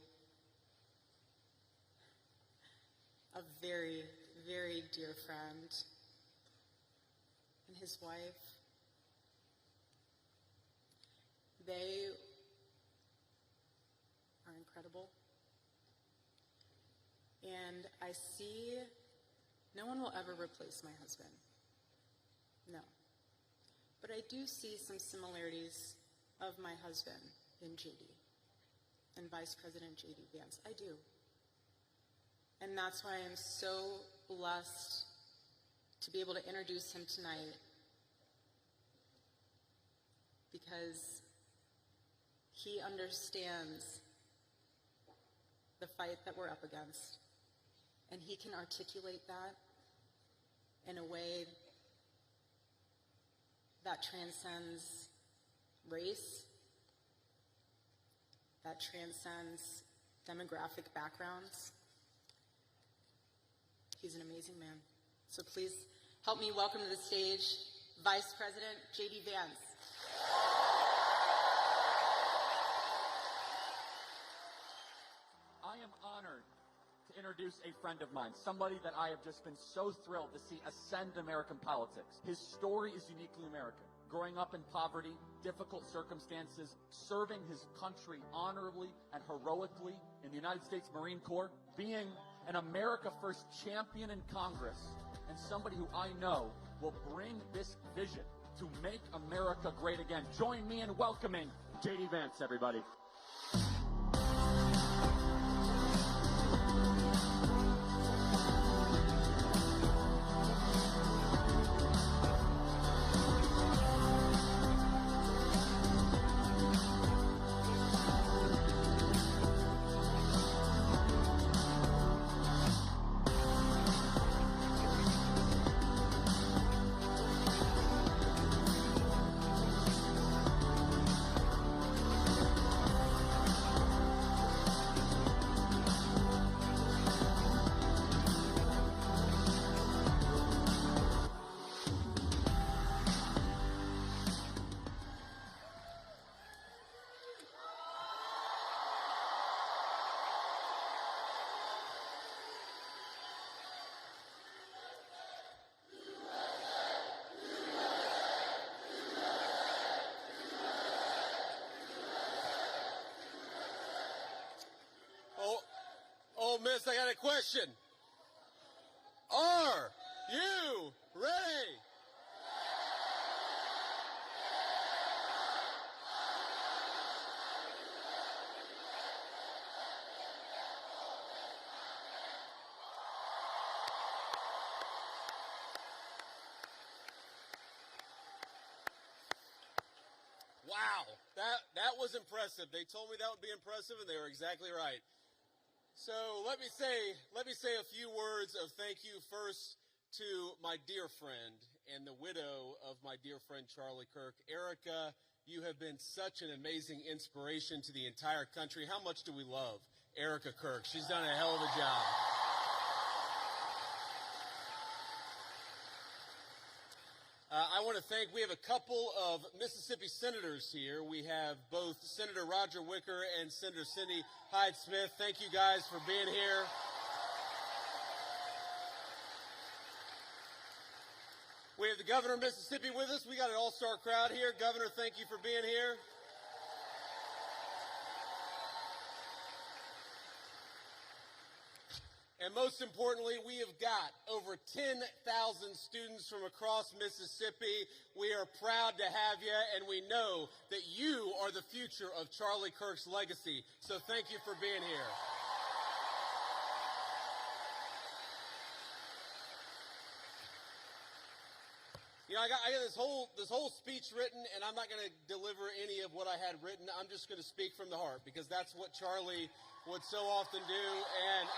a very, very dear friend and his wife. They are incredible. And I see no one will ever replace my husband. No. But I do see some similarities of my husband in JD and Vice President JD Vance. I do. And that's why I'm so blessed to be able to introduce him tonight, because he understands the fight that we're up against, and he can articulate that in a way that transcends race, that transcends demographic backgrounds. He's an amazing man. So please help me welcome to the stage Vice President JD Vance. I am honored to introduce a friend of mine, somebody that I have just been so thrilled to see ascend American politics. His story is uniquely American. Growing up in poverty, difficult circumstances, serving his country honorably and heroically in the United States Marine Corps, being an America First champion in Congress, and somebody who I know will bring this vision to make America great again. Join me in welcoming JD Vance, everybody. Miss, I got a question. Are you ready? Wow, that was impressive. They told me that would be impressive, and they were exactly right. So let me say a few words of thank you first to my dear friend and the widow of my dear friend Charlie Kirk. Erika, you have been such an amazing inspiration to the entire country. How much do we love Erika Kirk? She's done a hell of a job. I want to thank, we have a couple of Mississippi senators here. We have both Senator Roger Wicker and Senator Cindy Hyde-Smith. Thank you guys for being here. We have the governor of Mississippi with us. We got an all-star crowd here. Governor, thank you for being here. And most importantly, we have got over 10,000 students from across Mississippi. We are proud to have you, and we know that you are the future of Charlie Kirk's legacy. So thank you for being here. You know, I got this whole speech written, and I'm not going to deliver any of what I had written. I'm just going to speak from the heart, because that's what Charlie would so often do. And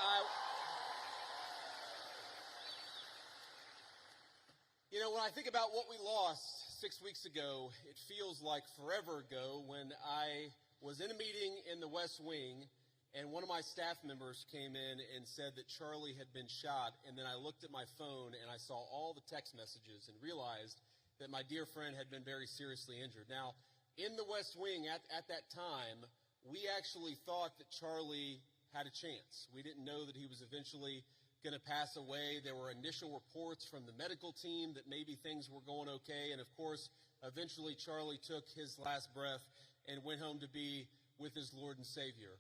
you know, when I think about what we lost 6 weeks ago, it feels like forever ago when I was in a meeting in the West Wing and one of my staff members came in and said that Charlie had been shot. And then I looked at my phone and I saw all the text messages and realized that my dear friend had been very seriously injured. Now, in the West Wing at that time, we actually thought that Charlie had a chance. We didn't know that he was eventually going to pass away. There were initial reports from the medical team that maybe things were going okay. And of course, eventually Charlie took his last breath and went home to be with his Lord and Savior.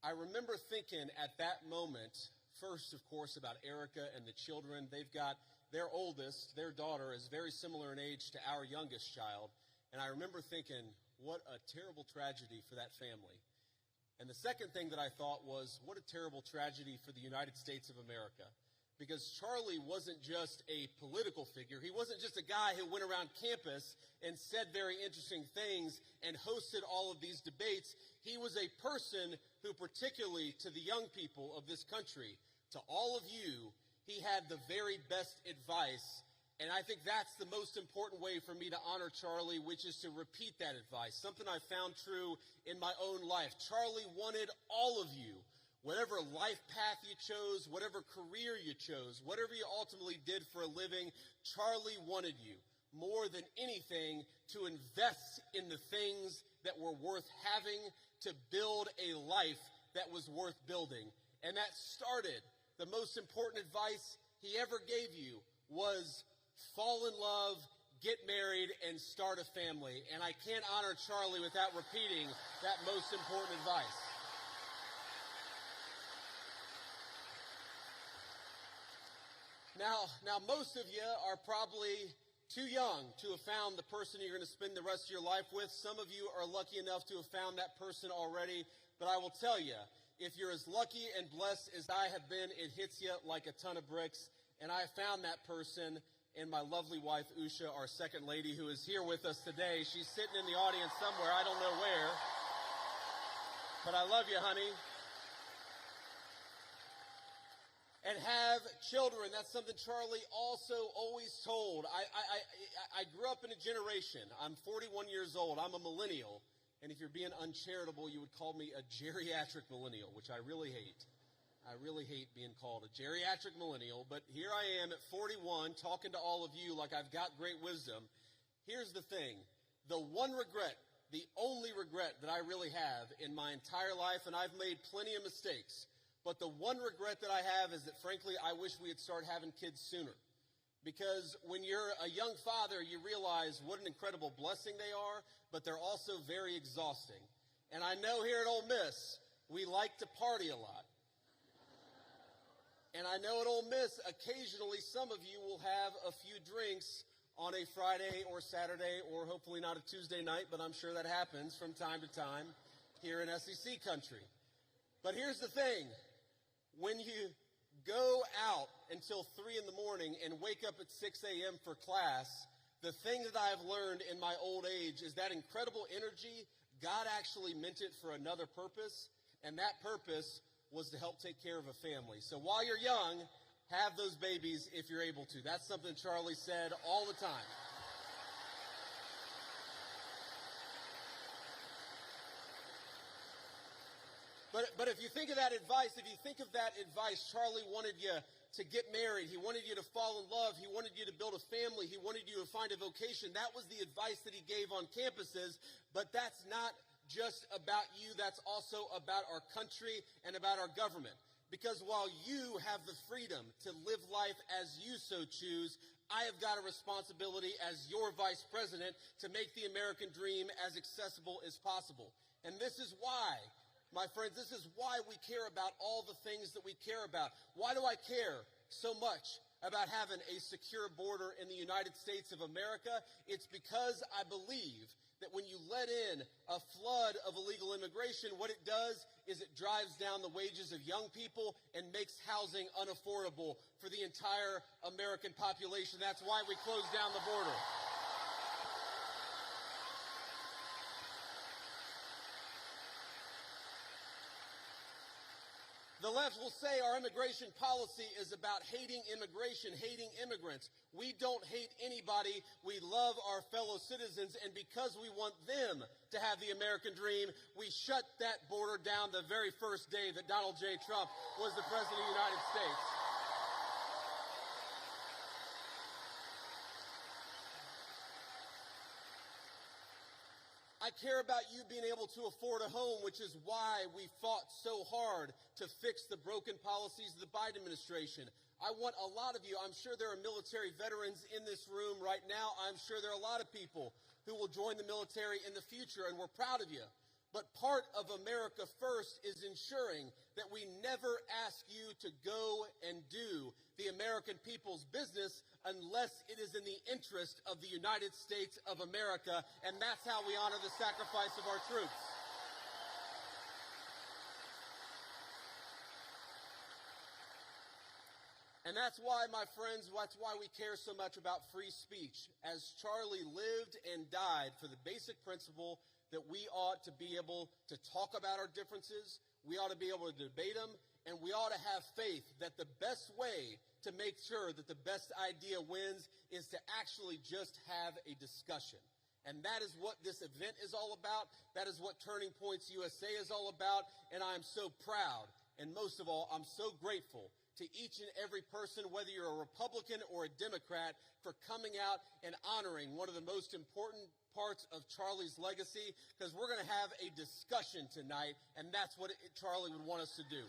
I remember thinking at that moment, first, of course, about Erika and the children. They've got their oldest, their daughter, is very similar in age to our youngest child. And I remember thinking, what a terrible tragedy for that family. And the second thing that I thought was, what a terrible tragedy for the United States of America. Because Charlie wasn't just a political figure. He wasn't just a guy who went around campus and said very interesting things and hosted all of these debates. He was a person who, particularly to the young people of this country, to all of you, he had the very best advice. And I think that's the most important way for me to honor Charlie, which is to repeat that advice, something I found true in my own life. Charlie wanted all of you, whatever life path you chose, whatever career you chose, whatever you ultimately did for a living, Charlie wanted you more than anything to invest in the things that were worth having, to build a life that was worth building. And that started, the most important advice he ever gave you was fall in love, get married, and start a family. And I can't honor Charlie without repeating that most important advice. Now, most of you are probably too young to have found the person you're going to spend the rest of your life with. Some of you are lucky enough to have found that person already. But I will tell you, if you're as lucky and blessed as I have been, it hits you like a ton of bricks. And I found that person in my lovely wife, Usha, our second lady, who is here with us today. She's sitting in the audience somewhere. I don't know where. But I love you, honey. And have children. That's something Charlie also always told. I grew up in a generation. I'm 41 years old. I'm a millennial. And if you're being uncharitable, you would call me a geriatric millennial, which I really hate. I really hate being called a geriatric millennial. But here I am at 41 talking to all of you like I've got great wisdom. Here's the thing. The one regret, the only regret that I really have in my entire life, and I've made plenty of mistakes, but the one regret that I have is that, frankly, I wish we had started having kids sooner. Because when you're a young father, you realize what an incredible blessing they are, but they're also very exhausting. And I know here at Ole Miss, we like to party a lot. And I know at Ole Miss, occasionally some of you will have a few drinks on a Friday or Saturday, or hopefully not a Tuesday night, but I'm sure that happens from time to time here in SEC country. But here's the thing. When you go out until 3 in the morning and wake up at 6 a.m. for class, the thing that I've learned in my old age is that incredible energy, God actually meant it for another purpose, and that purpose was to help take care of a family. So while you're young, have those babies if you're able to. That's something Charlie said all the time. But if you think of that advice, Charlie wanted you to get married. He wanted you to fall in love. He wanted you to build a family. He wanted you to find a vocation. That was the advice that he gave on campuses. But that's not just about you. That's also about our country and about our government. Because while you have the freedom to live life as you so choose, I have got a responsibility as your vice president to make the American dream as accessible as possible. And this is why, my friends, this is why we care about all the things that we care about. Why do I care so much about having a secure border in the United States of America? It's because I believe that when you let in a flood of illegal immigration, what it does is it drives down the wages of young people and makes housing unaffordable for the entire American population. That's why we closed down the border. The left will say our immigration policy is about hating immigration, hating immigrants. We don't hate anybody. We love our fellow citizens, and because we want them to have the American dream, we shut that border down the very first day that Donald J. Trump was the President of the United States. I care about you being able to afford a home, which is why we fought so hard to fix the broken policies of the Biden administration. I want a lot of you, I'm sure there are military veterans in this room right now. I'm sure there are a lot of people who will join the military in the future, and we're proud of you. But part of America First is ensuring that we never ask you to go and do the American people's business unless it is in the interest of the United States of America, and that's how we honor the sacrifice of our troops. And that's why, my friends, that's why we care so much about free speech. As Charlie lived and died for the basic principle that we ought to be able to talk about our differences, we ought to be able to debate them, and we ought to have faith that the best way to make sure that the best idea wins is to actually just have a discussion. And that is what this event is all about. That is what Turning Points USA is all about. And I'm so proud, and most of all, I'm so grateful to each and every person, whether you're a Republican or a Democrat, for coming out and honoring one of the most important parts of Charlie's legacy, because we're going to have a discussion tonight, and that's what Charlie would want us to do.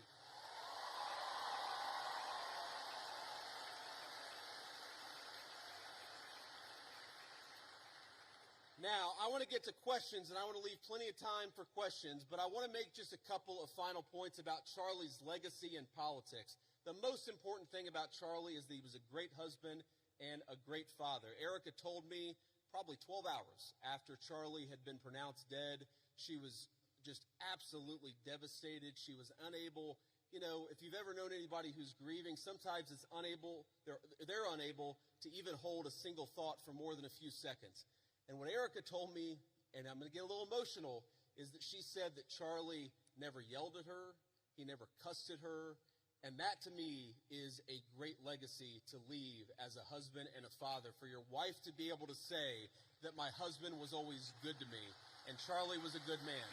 Now, I want to get to questions, and I want to leave plenty of time for questions, but I want to make just a couple of final points about Charlie's legacy in politics. The most important thing about Charlie is that he was a great husband and a great father. Erika told me probably 12 hours after Charlie had been pronounced dead, she was just absolutely devastated. She was unable, you know, if you've ever known anybody who's grieving, sometimes it's unable, they're unable to even hold a single thought for more than a few seconds. And what Erika told me, and I'm going to get a little emotional, is that she said that Charlie never yelled at her, he never cussed at her, and that to me is a great legacy to leave as a husband and a father, for your wife to be able to say that my husband was always good to me and Charlie was a good man.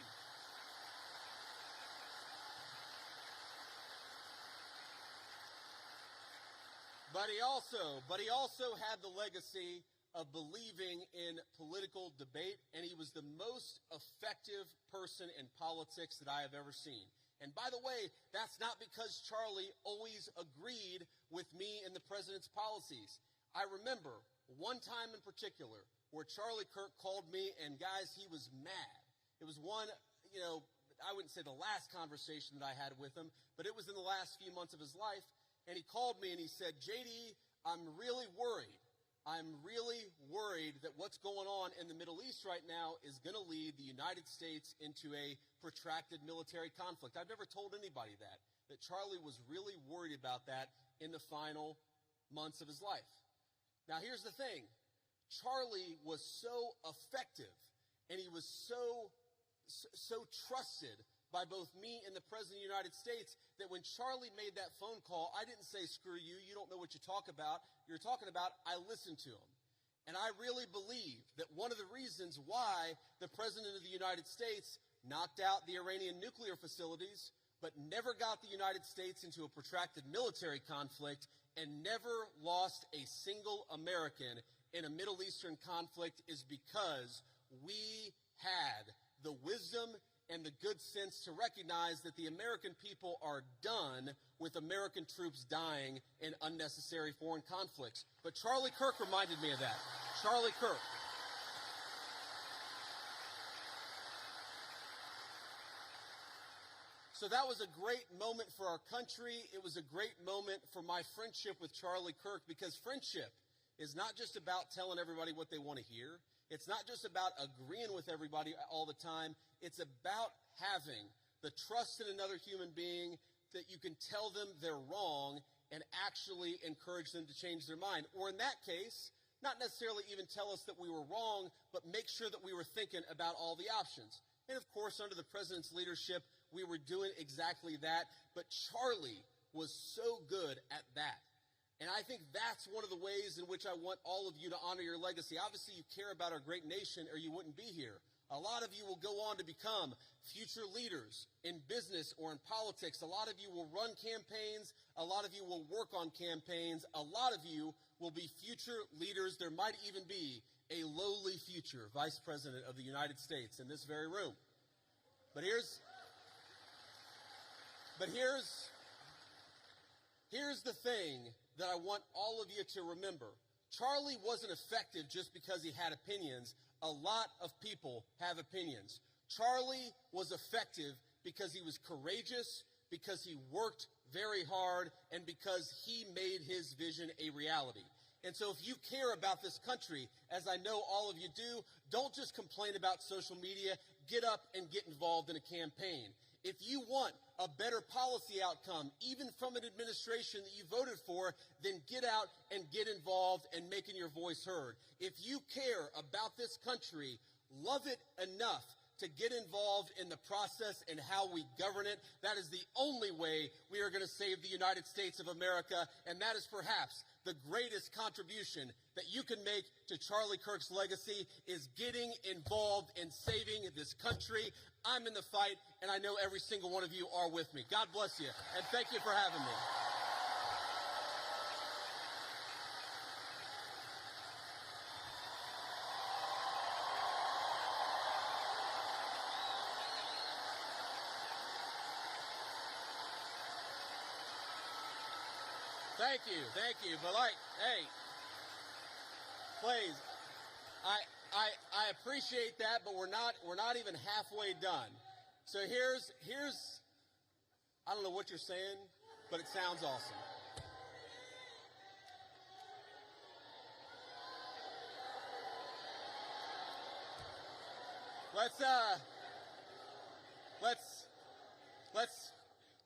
But he also had the legacy of believing in political debate, and he was the most effective person in politics that I have ever seen. And by the way, that's not because Charlie always agreed with me and the president's policies. I remember one time in particular where Charlie Kirk called me, and guys, he was mad. It was one, you know, I wouldn't say the last conversation that I had with him, but it was in the last few months of his life. and he called me and he said, JD, I'm really worried. I'm really worried that what's going on in the Middle East right now is going to lead the United States into a protracted military conflict. I've never told anybody that Charlie was really worried about that in the final months of his life. Now, here's the thing. Charlie was so effective, and he was so trusted by both me and the President of the United States that when Charlie made that phone call, I didn't say, screw you, you don't know what you're talking about. I listened to him. And I really believe that one of the reasons why the President of the United States knocked out the Iranian nuclear facilities, but never got the United States into a protracted military conflict and never lost a single American in a Middle Eastern conflict is because we had the wisdom and the good sense to recognize that the American people are done with American troops dying in unnecessary foreign conflicts. But Charlie Kirk reminded me of that. Charlie Kirk. So that was a great moment for our country. It was a great moment for my friendship with Charlie Kirk, because friendship is not just about telling everybody what they want to hear. It's not just about agreeing with everybody all the time. It's about having the trust in another human being that you can tell them they're wrong and actually encourage them to change their mind. Or in that case, not necessarily even tell us that we were wrong, but make sure that we were thinking about all the options. And of course, under the president's leadership, we were doing exactly that. But Charlie was so good at that. And I think that's one of the ways in which I want all of you to honor your legacy. Obviously, you care about our great nation or you wouldn't be here. A lot of you will go on to become future leaders in business or in politics. A lot of you will run campaigns. A lot of you will work on campaigns. A lot of you will be future leaders. There might even be a lowly future vice president of the United States in this very room. But here's the thing that I want all of you to remember. Charlie wasn't effective just because he had opinions. A lot of people have opinions. Charlie was effective because he was courageous, because he worked very hard, and because he made his vision a reality. And so if you care about this country, as I know all of you do, don't just complain about social media. Get up and get involved in a campaign. If you want a better policy outcome, even from an administration that you voted for, then get out and get involved and making your voice heard. If you care about this country, love it enough to get involved in the process and how we govern it. That is the only way we are going to save the United States of America, and that is perhaps the greatest contribution that you can make to Charlie Kirk's legacy is getting involved in saving this country. I'm in the fight, and I know every single one of you are with me. God bless you, and thank you for having me. Thank you. But hey, please, I appreciate that, but we're not even halfway done. So here's I don't know what you're saying, but it sounds awesome.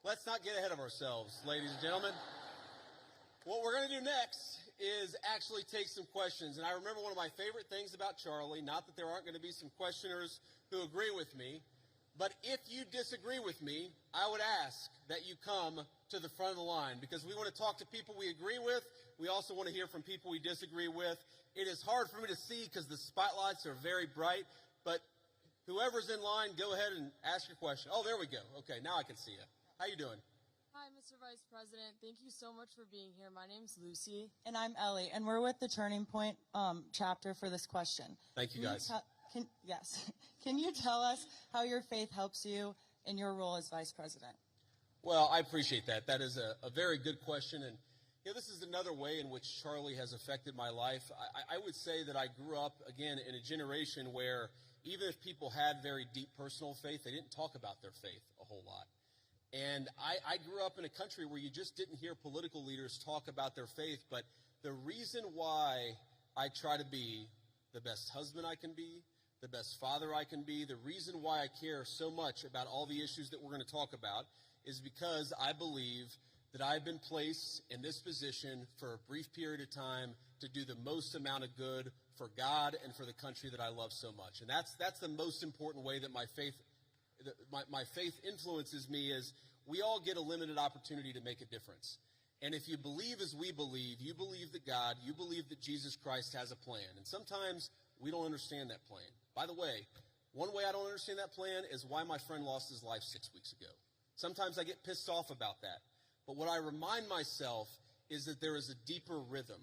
Let's not get ahead of ourselves, ladies and gentlemen. What we're going to do next is actually take some questions. And I remember one of my favorite things about Charlie, not that there aren't going to be some questioners who agree with me, but if you disagree with me, I would ask that you come to the front of the line, because we want to talk to people we agree with. We also want to hear from people we disagree with. It is hard for me to see because the spotlights are very bright, but whoever's in line, go ahead and ask your question. Oh, there we go. Okay, now I can see you. How you doing? Hi, Mr. Vice President. Thank you so much for being here. My name's Lucy. And I'm Ellie, and we're with the Turning Point chapter for this question. Thank you, guys. Yes. Can you tell us how your faith helps you in your role as Vice President? Well, I appreciate that. That is a very good question. And this is another way in which Charlie has affected my life. I would say that I grew up, again, in a generation where even if people had very deep personal faith, they didn't talk about their faith a whole lot. And I grew up in a country where you just didn't hear political leaders talk about their faith. But the reason why I try to be the best husband I can be, the best father I can be, the reason why I care so much about all the issues that we're going to talk about is because I believe that I've been placed in this position for a brief period of time to do the most amount of good for God and for the country that I love so much. And that's the most important way that my faith influences me is we all get a limited opportunity to make a difference. And if you believe as we believe, you believe that God, you believe that Jesus Christ has a plan. And sometimes we don't understand that plan. By the way, one way I don't understand that plan is why my friend lost his life 6 weeks ago. Sometimes I get pissed off about that. But what I remind myself is that there is a deeper rhythm,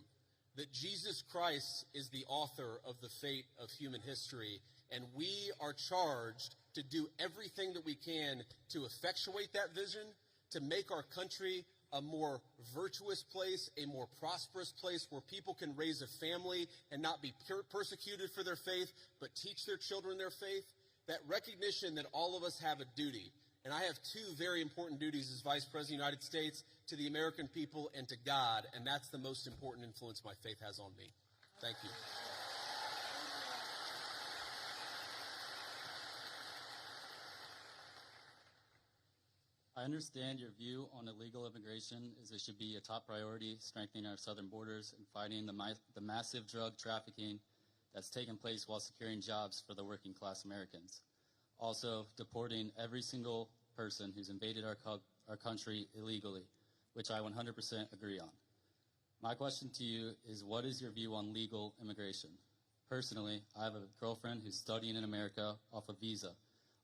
that Jesus Christ is the author of the fate of human history, and we are charged to do everything that we can to effectuate that vision, to make our country a more virtuous place, a more prosperous place where people can raise a family and not be persecuted for their faith, but teach their children their faith. That recognition that all of us have a duty. And I have two very important duties as Vice President of the United States to the American people and to God, and that's the most important influence my faith has on me. Thank you. I understand your view on illegal immigration is it should be a top priority, strengthening our southern borders and fighting the massive drug trafficking that's taken place while securing jobs for the working class Americans. Also, deporting every single person who's invaded our country illegally, which I 100% agree on. My question to you is, what is your view on legal immigration? Personally, I have a girlfriend who's studying in America off a visa.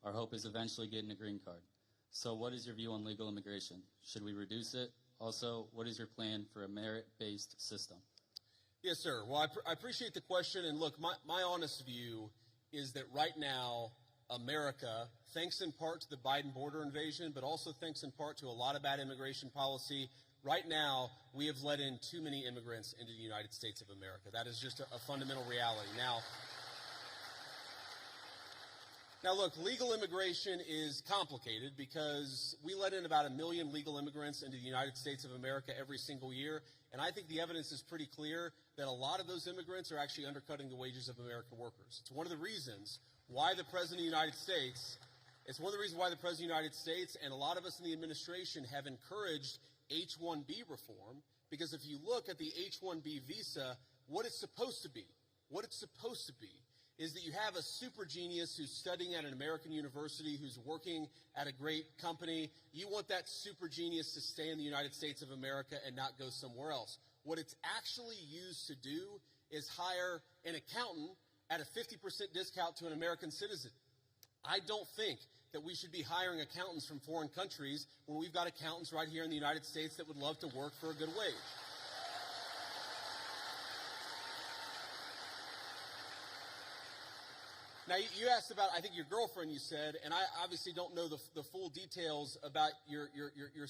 Our hope is eventually getting a green card. So what is your view on legal immigration? Should we reduce it? Also, what is your plan for a merit-based system? Yes, sir. Well, I appreciate the question. And look, my honest view is that right now, America, thanks in part to the Biden border invasion, but also thanks in part to a lot of bad immigration policy, right now we have let in too many immigrants into the United States of America. That is just a fundamental reality. Now, look, legal immigration is complicated because we let in about 1 million legal immigrants into the United States of America every single year, and I think the evidence is pretty clear that a lot of those immigrants are actually undercutting the wages of American workers. It's one of the reasons why the President of the United States, and a lot of us in the administration have encouraged H-1B reform, because if you look at the H-1B visa, what it's supposed to be is that you have a super genius who's studying at an American university, who's working at a great company. You want that super genius to stay in the United States of America and not go somewhere else. What it's actually used to do is hire an accountant at a 50% discount to an American citizen. I don't think that we should be hiring accountants from foreign countries when we've got accountants right here in the United States that would love to work for a good wage. Now, you asked about, I think, your girlfriend, you said, and I obviously don't know the full details about your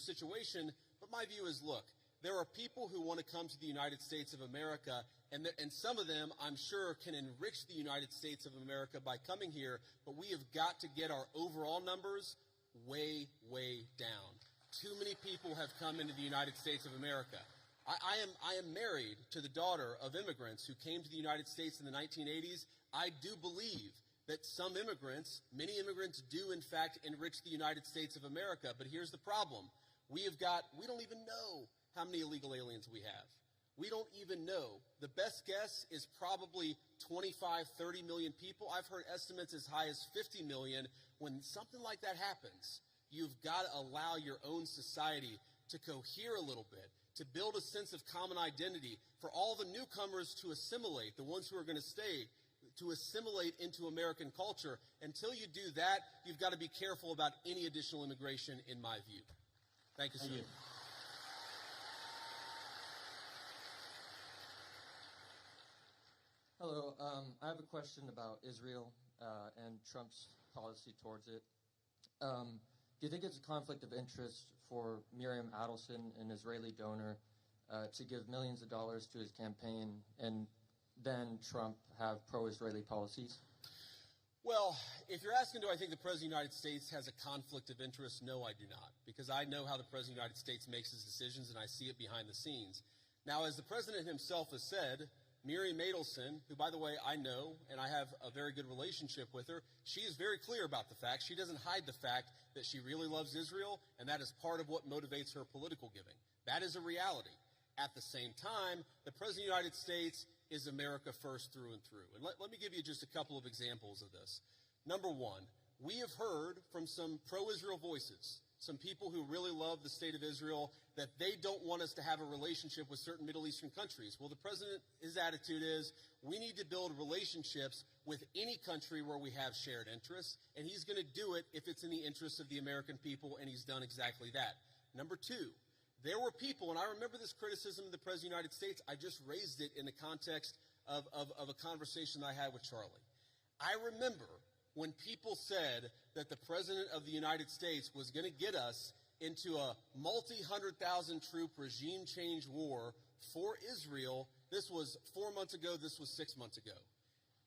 situation, but my view is, look, there are people who want to come to the United States of America, and some of them, I'm sure, can enrich the United States of America by coming here, but we have got to get our overall numbers way, way down. Too many people have come into the United States of America. I am married to the daughter of immigrants who came to the United States in the 1980s. I do believe that some immigrants, many immigrants do in fact enrich the United States of America, but here's the problem. We don't even know how many illegal aliens we have. We don't even know. The best guess is probably 25, 30 million people. I've heard estimates as high as 50 million. When something like that happens, you've got to allow your own society to cohere a little bit, to build a sense of common identity, for all the newcomers to assimilate, the ones who are going to stay, to assimilate into American culture. Until you do that, you've got to be careful about any additional immigration, in my view. Thank you, sir. Thank you. Hello. I have a question about Israel and Trump's policy towards it. Do you think it's a conflict of interest for Miriam Adelson, an Israeli donor, to give millions of dollars to his campaign and then Trump have pro-Israeli policies? Well, if you're asking, do I think the President of the United States has a conflict of interest? No, I do not, because I know how the President of the United States makes his decisions, and I see it behind the scenes. Now, as the President himself has said, Miriam Adelson, who, by the way, I know, and I have a very good relationship with her, she is very clear about the fact. She doesn't hide the fact that she really loves Israel, and that is part of what motivates her political giving. That is a reality. At the same time, the President of the United States is America first through and through. And let me give you just a couple of examples of this. Number one, we have heard from some pro-Israel voices, some people who really love the state of Israel, that they don't want us to have a relationship with certain Middle Eastern countries. Well, the president, his attitude is, we need to build relationships with any country where we have shared interests, and he's going to do it if it's in the interest of the American people, and he's done exactly that. Number two, there were people, and I remember this criticism of the President of the United States, I just raised it in the context of a conversation I had with Charlie. I remember when people said that the President of the United States was going to get us into a multi-100,000 troop regime change war for Israel. This was 4 months ago. This was 6 months ago.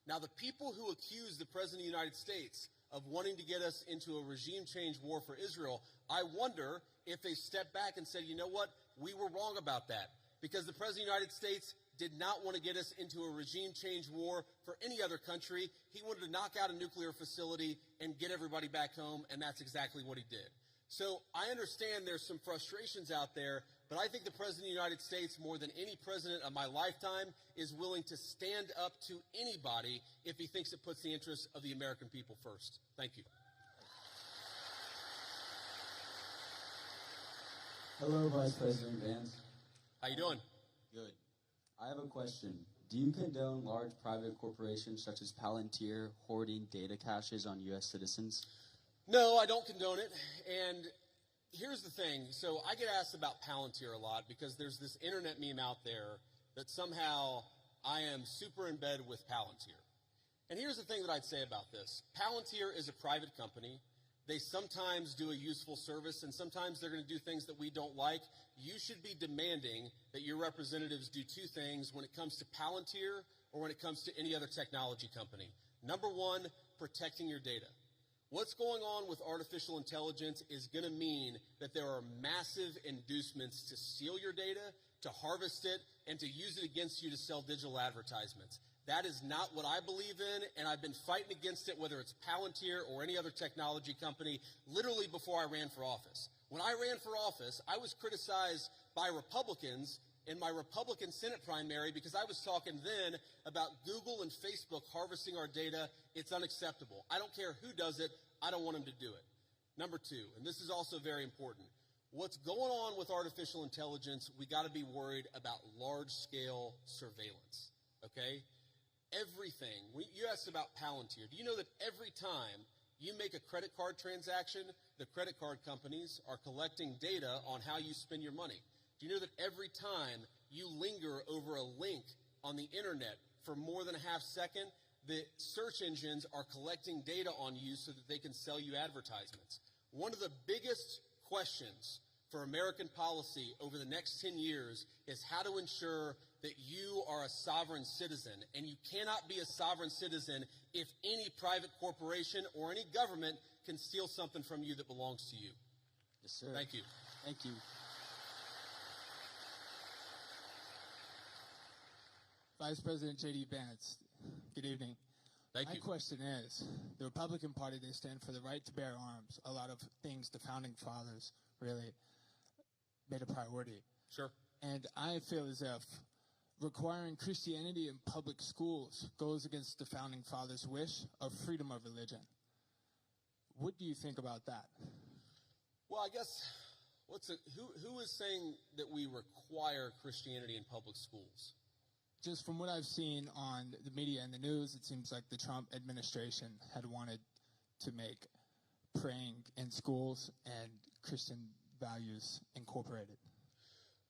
Now, the people who accuse the President of the United States of wanting to get us into a regime change war for Israel, I wonder if they stepped back and said, you know what, we were wrong about that, because the President of the United States did not want to get us into a regime change war for any other country. He wanted to knock out a nuclear facility and get everybody back home, and that's exactly what he did. So I understand there's some frustrations out there, but I think the President of the United States, more than any president of my lifetime, is willing to stand up to anybody if he thinks it puts the interests of the American people first. Thank you. Hello, Vice President Vance. How you doing? Good. I have a question. Do you condone large private corporations such as Palantir hoarding data caches on U.S. citizens? No, I don't condone it. And here's the thing. So I get asked about Palantir a lot because there's this internet meme out there that somehow I am super in bed with Palantir. And here's the thing that I'd say about this. Palantir is a private company. They sometimes do a useful service, and sometimes they're going to do things that we don't like. You should be demanding that your representatives do two things when it comes to Palantir or when it comes to any other technology company. Number one, protecting your data. What's going on with artificial intelligence is going to mean that there are massive inducements to steal your data, to harvest it, and to use it against you to sell digital advertisements. That is not what I believe in, and I've been fighting against it, whether it's Palantir or any other technology company, literally before I ran for office. When I ran for office, I was criticized by Republicans in my Republican Senate primary because I was talking then about Google and Facebook harvesting our data. It's unacceptable. I don't care who does it. I don't want them to do it. Number two, and this is also very important, what's going on with artificial intelligence, we got to be worried about large-scale surveillance, okay? Everything. You asked about Palantir. Do you know that every time you make a credit card transaction, the credit card companies are collecting data on how you spend your money? Do you know that every time you linger over a link on the internet for more than a half second, the search engines are collecting data on you so that they can sell you advertisements? One of the biggest questions for American policy over the next 10 years is how to ensure that you are a sovereign citizen. And you cannot be a sovereign citizen if any private corporation or any government can steal something from you that belongs to you. Yes, sir. Thank you. Thank you. Vice President J.D. Vance, good evening. Thank My you. question is, the Republican Party, they stand for the right to bear arms. A lot of things the founding fathers really made a priority. Sure. And I feel as if requiring Christianity in public schools goes against the founding fathers' wish of freedom of religion. What do you think about that? Well, I guess, who is saying that we require Christianity in public schools? Just from what I've seen on the media and the news, it seems like the Trump administration had wanted to make praying in schools and Christian values incorporated.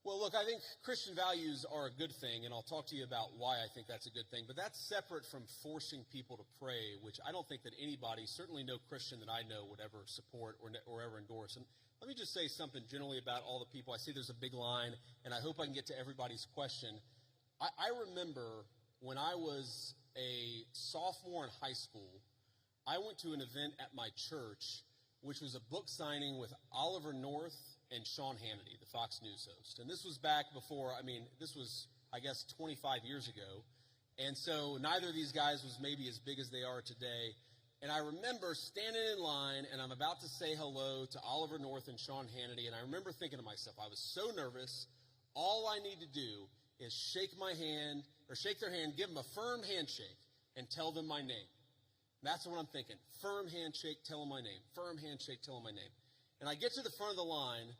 Well, look, I think Christian values are a good thing, and I'll talk to you about why I think that's a good thing. But that's separate from forcing people to pray, which I don't think that anybody, certainly no Christian that I know, would ever support or ever endorse. And let me just say something generally about all the people. I see there's a big line, and I hope I can get to everybody's question. I remember when I was a sophomore in high school, I went to an event at my church, which was a book signing with Oliver North and Sean Hannity, the Fox News host. And this was back before, this was, I guess, 25 years ago. And so neither of these guys was maybe as big as they are today. And I remember standing in line, and I'm about to say hello to Oliver North and Sean Hannity, and I remember thinking to myself, I was so nervous. All I need to do is shake my hand, or shake their hand, give them a firm handshake, and tell them my name. That's what I'm thinking. Firm handshake, tell them my name. Firm handshake, tell them my name. And I get to the front of the line,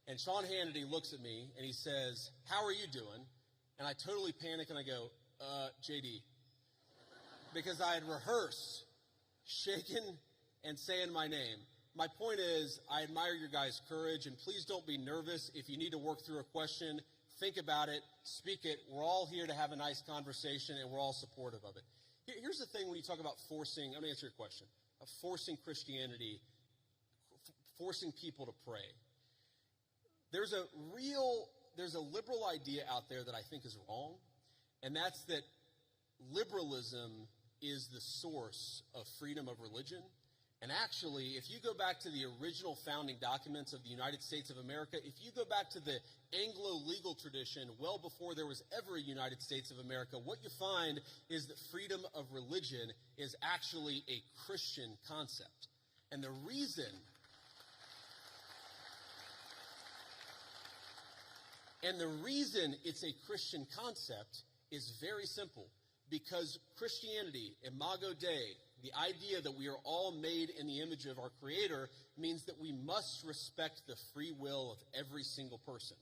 and Sean Hannity looks at me, and he says, "How are you doing?" And I totally panic, and I go, JD. Because I had rehearsed shaking and saying my name. My point is, I admire your guys' courage, and please don't be nervous. If you need to work through a question, think about it, speak it. We're all here to have a nice conversation, and we're all supportive of it. Here's the thing when you talk about forcing, I'm going to answer your question, of forcing Christianity, forcing people to pray. There's a liberal idea out there that I think is wrong, and that's that liberalism is the source of freedom of religion. And actually, if you go back to the original founding documents of the United States of America, if you go back to the Anglo-legal tradition well before there was ever a United States of America, what you find is that freedom of religion is actually a Christian concept. And the reason it's a Christian concept is very simple. Because Christianity, Imago Dei, the idea that we are all made in the image of our Creator, means that we must respect the free will of every single person.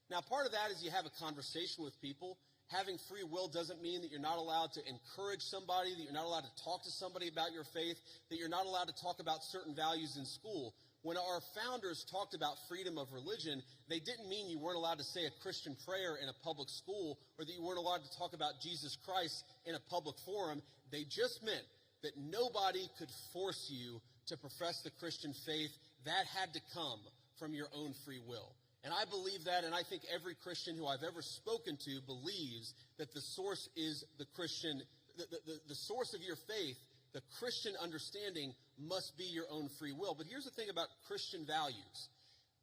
Now, part of that is you have a conversation with people. Having free will doesn't mean that you're not allowed to encourage somebody, that you're not allowed to talk to somebody about your faith, that you're not allowed to talk about certain values in school. When our founders talked about freedom of religion, they didn't mean you weren't allowed to say a Christian prayer in a public school or that you weren't allowed to talk about Jesus Christ in a public forum. They just meant that nobody could force you to profess the Christian faith. That had to come from your own free will. And I believe that, and I think every Christian who I've ever spoken to believes that the source is the Christian, the source of your faith. The Christian understanding must be your own free will. But here's the thing about Christian values.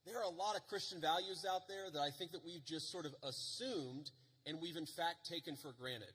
There are a lot of Christian values out there that I think that we've just sort of assumed and we've in fact taken for granted.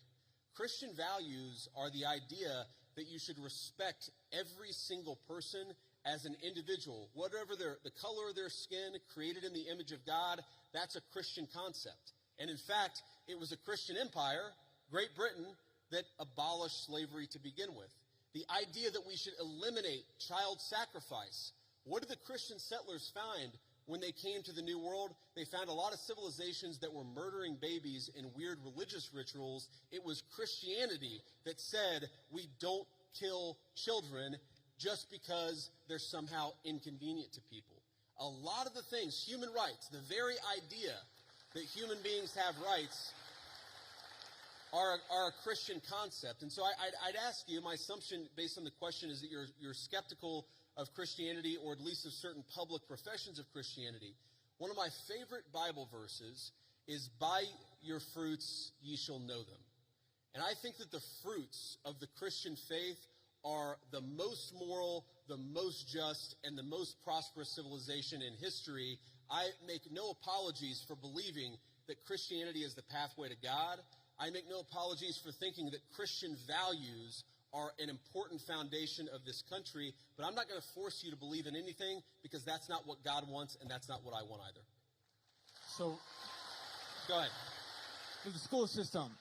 Christian values are the idea that you should respect every single person as an individual. Whatever the color of their skin, created in the image of God, that's a Christian concept. And in fact, it was a Christian empire, Great Britain, that abolished slavery to begin with. The idea that we should eliminate child sacrifice. What did the Christian settlers find when they came to the New World? They found a lot of civilizations that were murdering babies in weird religious rituals. It was Christianity that said we don't kill children just because they're somehow inconvenient to people. A lot of the things, human rights, the very idea that human beings have rights are a Christian concept. And so I'd ask you, my assumption based on the question is that you're skeptical of Christianity, or at least of certain public professions of Christianity. One of my favorite Bible verses is, "By your fruits ye shall know them." And I think that the fruits of the Christian faith are the most moral, the most just, and the most prosperous civilization in history. I make no apologies for believing that Christianity is the pathway to God. I make no apologies for thinking that Christian values are an important foundation of this country, but I'm not going to force you to believe in anything because that's not what God wants and that's not what I want either. So, go ahead. With the school system,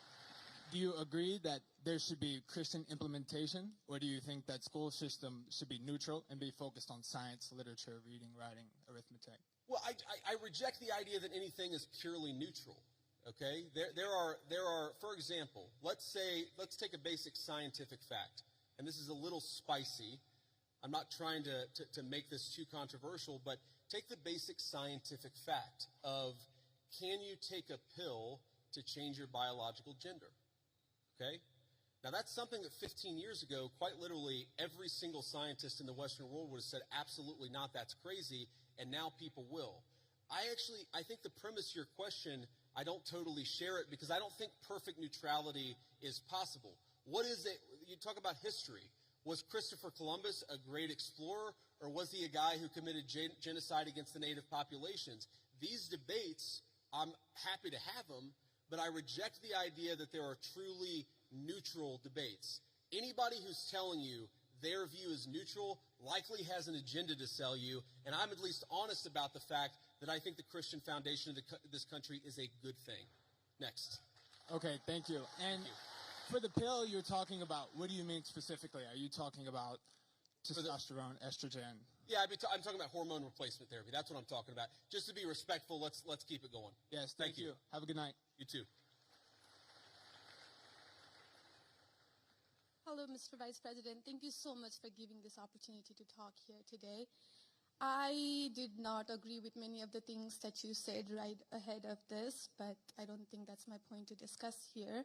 do you agree that there should be Christian implementation, or do you think that school system should be neutral and be focused on science, literature, reading, writing, arithmetic? Well, I reject the idea that anything is purely neutral. Okay, there are, for example, let's take a basic scientific fact, and this is a little spicy. I'm not trying to make this too controversial, but take the basic scientific fact of, can you take a pill to change your biological gender? Okay, now that's something that 15 years ago, quite literally, every single scientist in the Western world would have said, absolutely not, that's crazy, and now people will. I think the premise of your question, I don't totally share it because I don't think perfect neutrality is possible. What is it? You talk about history. Was Christopher Columbus a great explorer, or was he a guy who committed genocide against the native populations? These debates, I'm happy to have them, but I reject the idea that there are truly neutral debates. Anybody who's telling you their view is neutral likely has an agenda to sell you, and I'm at least honest about the fact that I think the Christian foundation of this country is a good thing. Next. Okay, thank you. And for the pill you're talking about, what do you mean specifically? Are you talking about testosterone, estrogen? Yeah, I'm talking about hormone replacement therapy. That's what I'm talking about. Just to be respectful, let's keep it going. Yes, thank you. Have a good night. You too. Hello, Mr. Vice President. Thank you so much for giving this opportunity to talk here today. I did not agree with many of the things that you said right ahead of this, but I don't think that's my point to discuss here.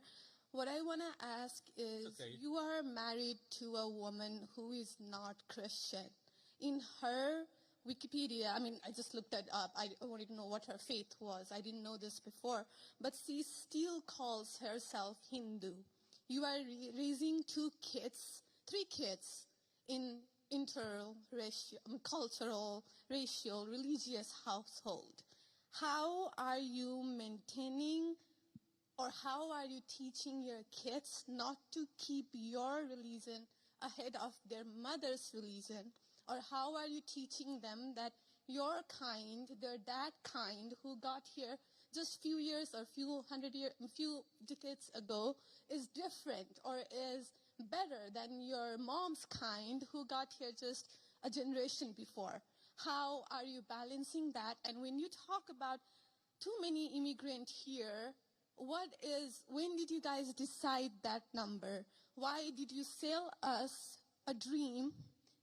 What I want to ask is, you are married to a woman who is not Christian. In her Wikipedia, I mean, I just looked that up. I wanted to know what her faith was. I didn't know this before. But she still calls herself Hindu. You are raising three kids in cultural, racial, religious household. How are you maintaining, or how are you teaching your kids not to keep your religion ahead of their mother's religion? Or how are you teaching them that your kind, they're that kind who got here just few years or few decades ago is different or is better than your mom's kind who got here just a generation before? How are you balancing that? And when you talk about too many immigrants here, when did you guys decide that number? Why did you sell us a dream?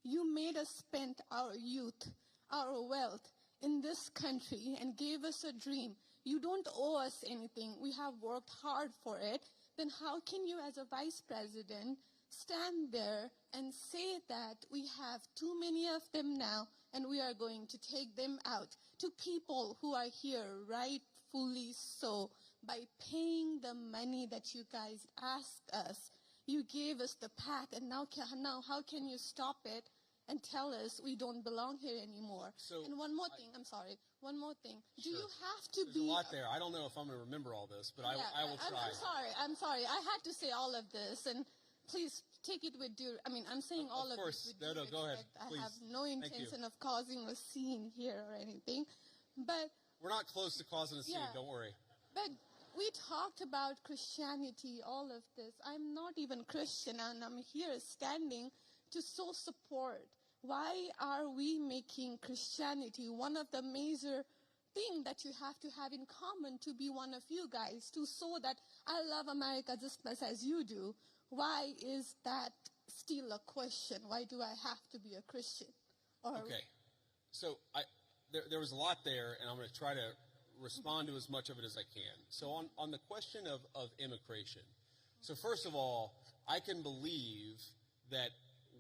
You made us spend our youth, our wealth in this country and gave us a dream. You don't owe us anything. We have worked hard for it. Then how can you, as a vice president, stand there and say that we have too many of them now and we are going to take them out to people who are here rightfully so by paying the money that you guys asked us? You gave us the pack, and now how can you stop it and tell us we don't belong here anymore? And one more thing. Do you have to There's a lot there. I don't know if I'm going to remember all this, but I will try. I'm sorry. I had to say all of this, and please take it with due. I mean, I'm saying all of this with due respect. Go ahead. Please. I have no intention of causing a scene here or anything, but we're not close to causing a scene. Don't worry. But we talked about Christianity, all of this. I'm not even Christian, and I'm here standing to show support. Why are we making Christianity one of the major things that you have to have in common to be one of you guys, to show that I love America just as you do? Why is that still a question? Why do I have to be a Christian? Okay. So there was a lot there, and I'm going to try to respond to as much of it as I can. So on the question of immigration, so first of all, I can believe that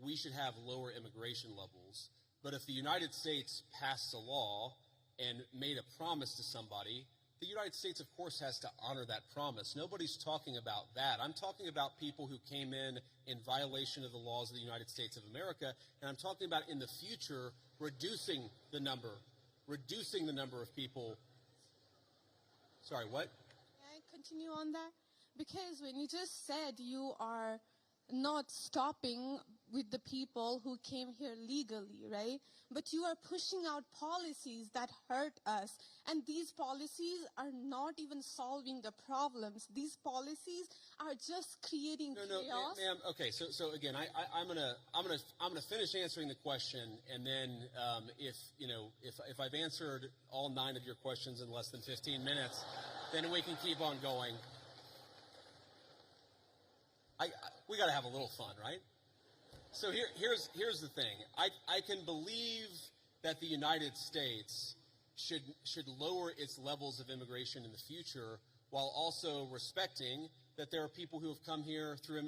we should have lower immigration levels, but if the United States passed a law and made a promise to somebody, the United States, of course, has to honor that promise. Nobody's talking about that. I'm talking about people who came in violation of the laws of the United States of America, and I'm talking about in the future reducing the number of people. Sorry, what? Can I continue on that? Because when you just said you are not stopping with the people who came here legally, right? But you are pushing out policies that hurt us. And these policies are not even solving the problems. These policies are just creating chaos. No, ma'am. Okay, so again, I'm gonna finish answering the question, and then if I've answered all 9 of your questions in less than 15 minutes, then we can keep on going. We got to have a little fun, right? So here's the thing. I can believe that the United States should lower its levels of immigration in the future, while also respecting that there are people who have come here through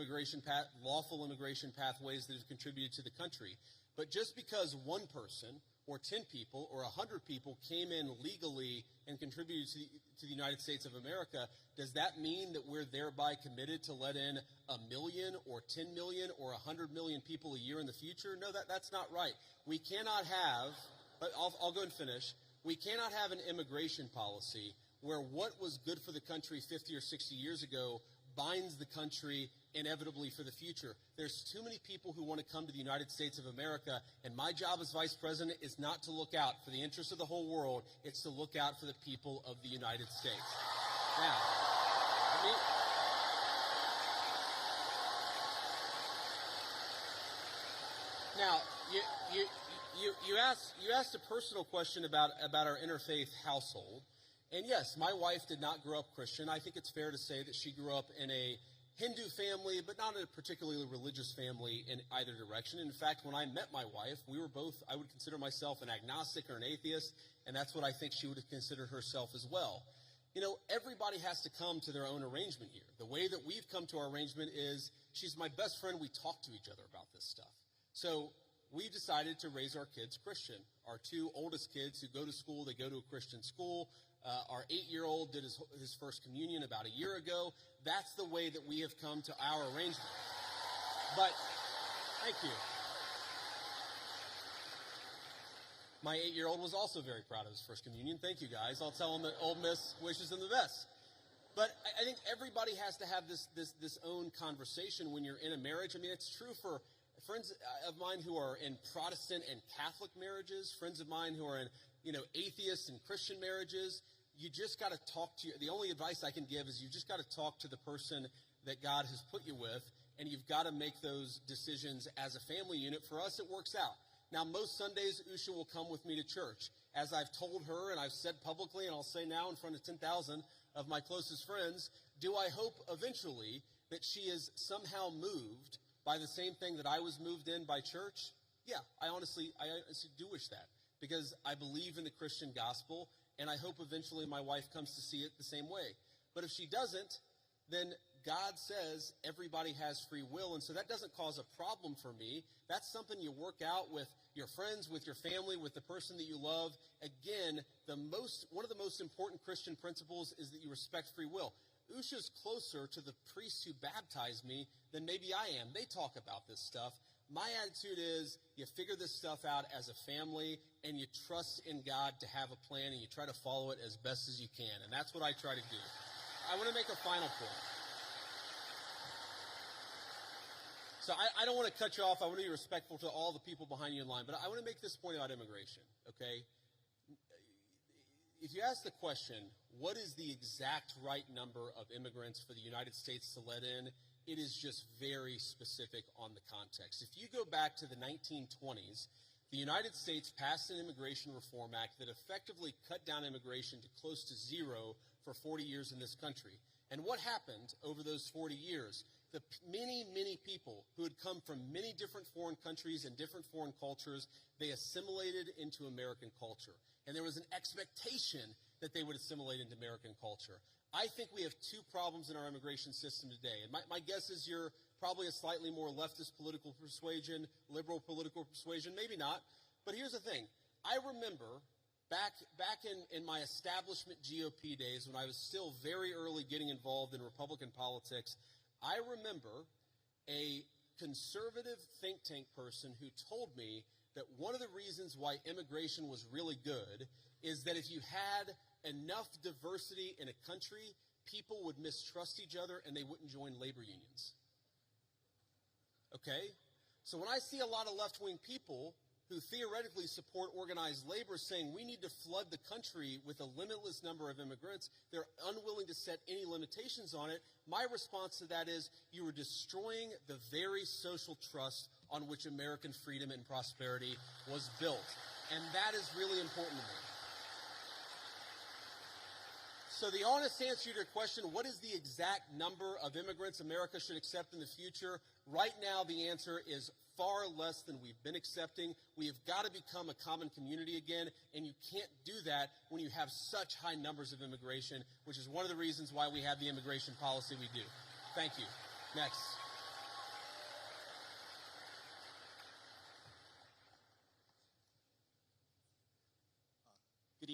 lawful immigration pathways that have contributed to the country. But just because one person or 10 people or 100 people came in legally and contributed to the United States of America, does that mean that we're thereby committed to let in 1 million or 10 million or 100 million people a year in the future? No, that's not right. We cannot have, but I'll go and finish. We cannot have an immigration policy where what was good for the country 50 or 60 years ago binds the country inevitably for the future. There's too many people who want to come to the United States of America, and my job as vice president is not to look out for the interests of the whole world. It's to look out for the people of the United States. Now, you asked a personal question about our interfaith household. And yes, my wife did not grow up Christian. I think it's fair to say that she grew up in a Hindu family, but not in a particularly religious family in either direction. In fact, when I met my wife, we were both, I would consider myself an agnostic or an atheist, and that's what I think she would have considered herself as well. You know, everybody has to come to their own arrangement here. The way that we've come to our arrangement is she's my best friend. We talk to each other about this stuff. So we decided to raise our kids Christian. Our two oldest kids who go to school, they go to a Christian school. Our 8-year-old did his first communion about a year ago. That's the way that we have come to our arrangement. But, thank you. My 8-year-old was also very proud of his first communion. Thank you, guys. I'll tell him that Ole Miss wishes him the best. But I think everybody has to have this own conversation when you're in a marriage. I mean, it's true for friends of mine who are in Protestant and Catholic marriages, friends of mine who are in, atheist and Christian marriages. You just got to talk to the only advice I can give is you just got to talk to the person that God has put you with, and you've got to make those decisions as a family unit. For us, it works out. Now, most Sundays, Usha will come with me to church. As I've told her, and I've said publicly, and I'll say now in front of 10,000 of my closest friends, do I hope eventually that she is somehow moved by the same thing that I was moved in by church? Yeah, I honestly do wish that, because I believe in the Christian gospel, and I hope eventually my wife comes to see it the same way. But if she doesn't, then God says everybody has free will, and so that doesn't cause a problem for me. That's something you work out with your friends, with your family, with the person that you love. Again, one of the most important Christian principles is that you respect free will. Usha's closer to the priests who baptized me than maybe I am. They talk about this stuff. My attitude is you figure this stuff out as a family, and you trust in God to have a plan, and you try to follow it as best as you can. And that's what I try to do. I want to make a final point. So I don't want to cut you off. I want to be respectful to all the people behind you in line. But I want to make this point about immigration, okay? If you ask the question, what is the exact right number of immigrants for the United States to let in, it is just very specific on the context. If you go back to the 1920s, the United States passed an Immigration Reform Act that effectively cut down immigration to close to zero for 40 years in this country. And what happened over those 40 years? The many, many people who had come from many different foreign countries and different foreign cultures, they assimilated into American culture. And there was an expectation that they would assimilate into American culture. I think we have two problems in our immigration system today. And my guess is you're probably a slightly more leftist political persuasion, liberal political persuasion, maybe not. But here's the thing. I remember back in my establishment GOP days when I was still very early getting involved in Republican politics, I remember a conservative think tank person who told me that one of the reasons why immigration was really good is that if you had enough diversity in a country, people would mistrust each other and they wouldn't join labor unions. Okay? So when I see a lot of left-wing people who theoretically support organized labor saying we need to flood the country with a limitless number of immigrants, they're unwilling to set any limitations on it. My response to that is you are destroying the very social trust on which American freedom and prosperity was built. And that is really important to me. So the honest answer to your question, what is the exact number of immigrants America should accept in the future? Right now, the answer is far less than we've been accepting. We have got to become a common community again, and you can't do that when you have such high numbers of immigration, which is one of the reasons why we have the immigration policy we do. Thank you. Next.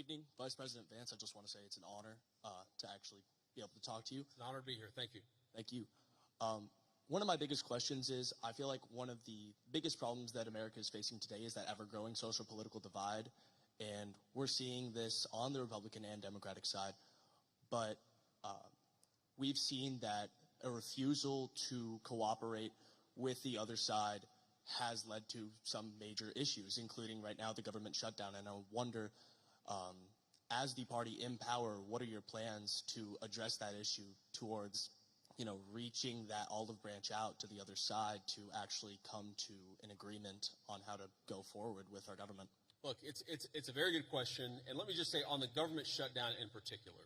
evening, Vice President Vance. I just want to say it's an honor to actually be able to talk to you. It's an honor to be here. Thank you. Thank you. One of my biggest questions is, I feel like one of the biggest problems that America is facing today is that ever-growing social political divide, and we're seeing this on the Republican and Democratic side, but we've seen that a refusal to cooperate with the other side has led to some major issues, including right now the government shutdown. And I wonder, as the party in power, what are your plans to address that issue towards, reaching that olive branch out to the other side to actually come to an agreement on how to go forward with our government? Look, it's a very good question. And let me just say, on the government shutdown in particular,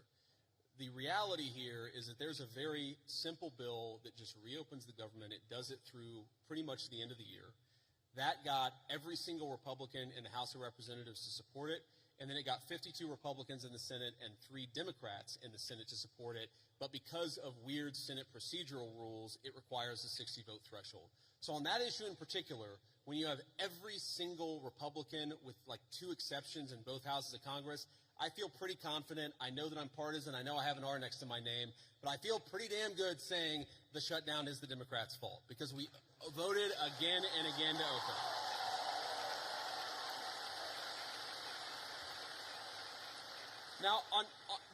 the reality here is that there's a very simple bill that just reopens the government. It does it through pretty much the end of the year. That got every single Republican in the House of Representatives to support it, and then it got 52 Republicans in the Senate and 3 Democrats in the Senate to support it. But because of weird Senate procedural rules, it requires a 60-vote threshold. So on that issue in particular, when you have every single Republican with like 2 exceptions in both houses of Congress, I feel pretty confident. I know that I'm partisan. I know I have an R next to my name, but I feel pretty damn good saying the shutdown is the Democrats' fault because we voted again and again to open. Now,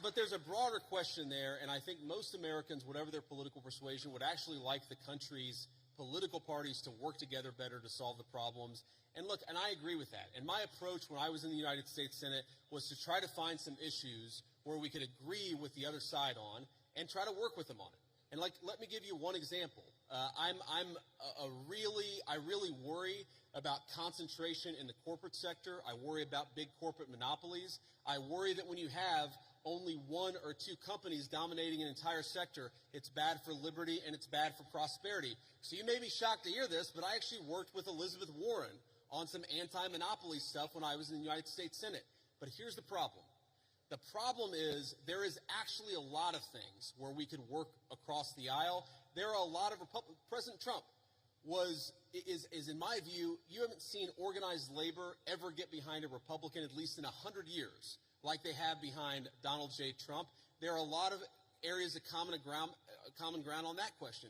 but there's a broader question there, and I think most Americans, whatever their political persuasion, would actually like the country's political parties to work together better to solve the problems. And look, and I agree with that. And my approach when I was in the United States Senate was to try to find some issues where we could agree with the other side on and try to work with them on it. And let me give you one example. I really worry about concentration in the corporate sector. I worry about big corporate monopolies. I worry that when you have only 1 or 2 companies dominating an entire sector, it's bad for liberty and it's bad for prosperity. So you may be shocked to hear this, but I actually worked with Elizabeth Warren on some anti-monopoly stuff when I was in the United States Senate. But here's the problem. The problem is there is actually a lot of things where we could work across the aisle. There are a lot of President Trump is in my view, you haven't seen organized labor ever get behind a Republican at least in 100 years like they have behind Donald J. Trump. There are a lot of areas of common ground on that question.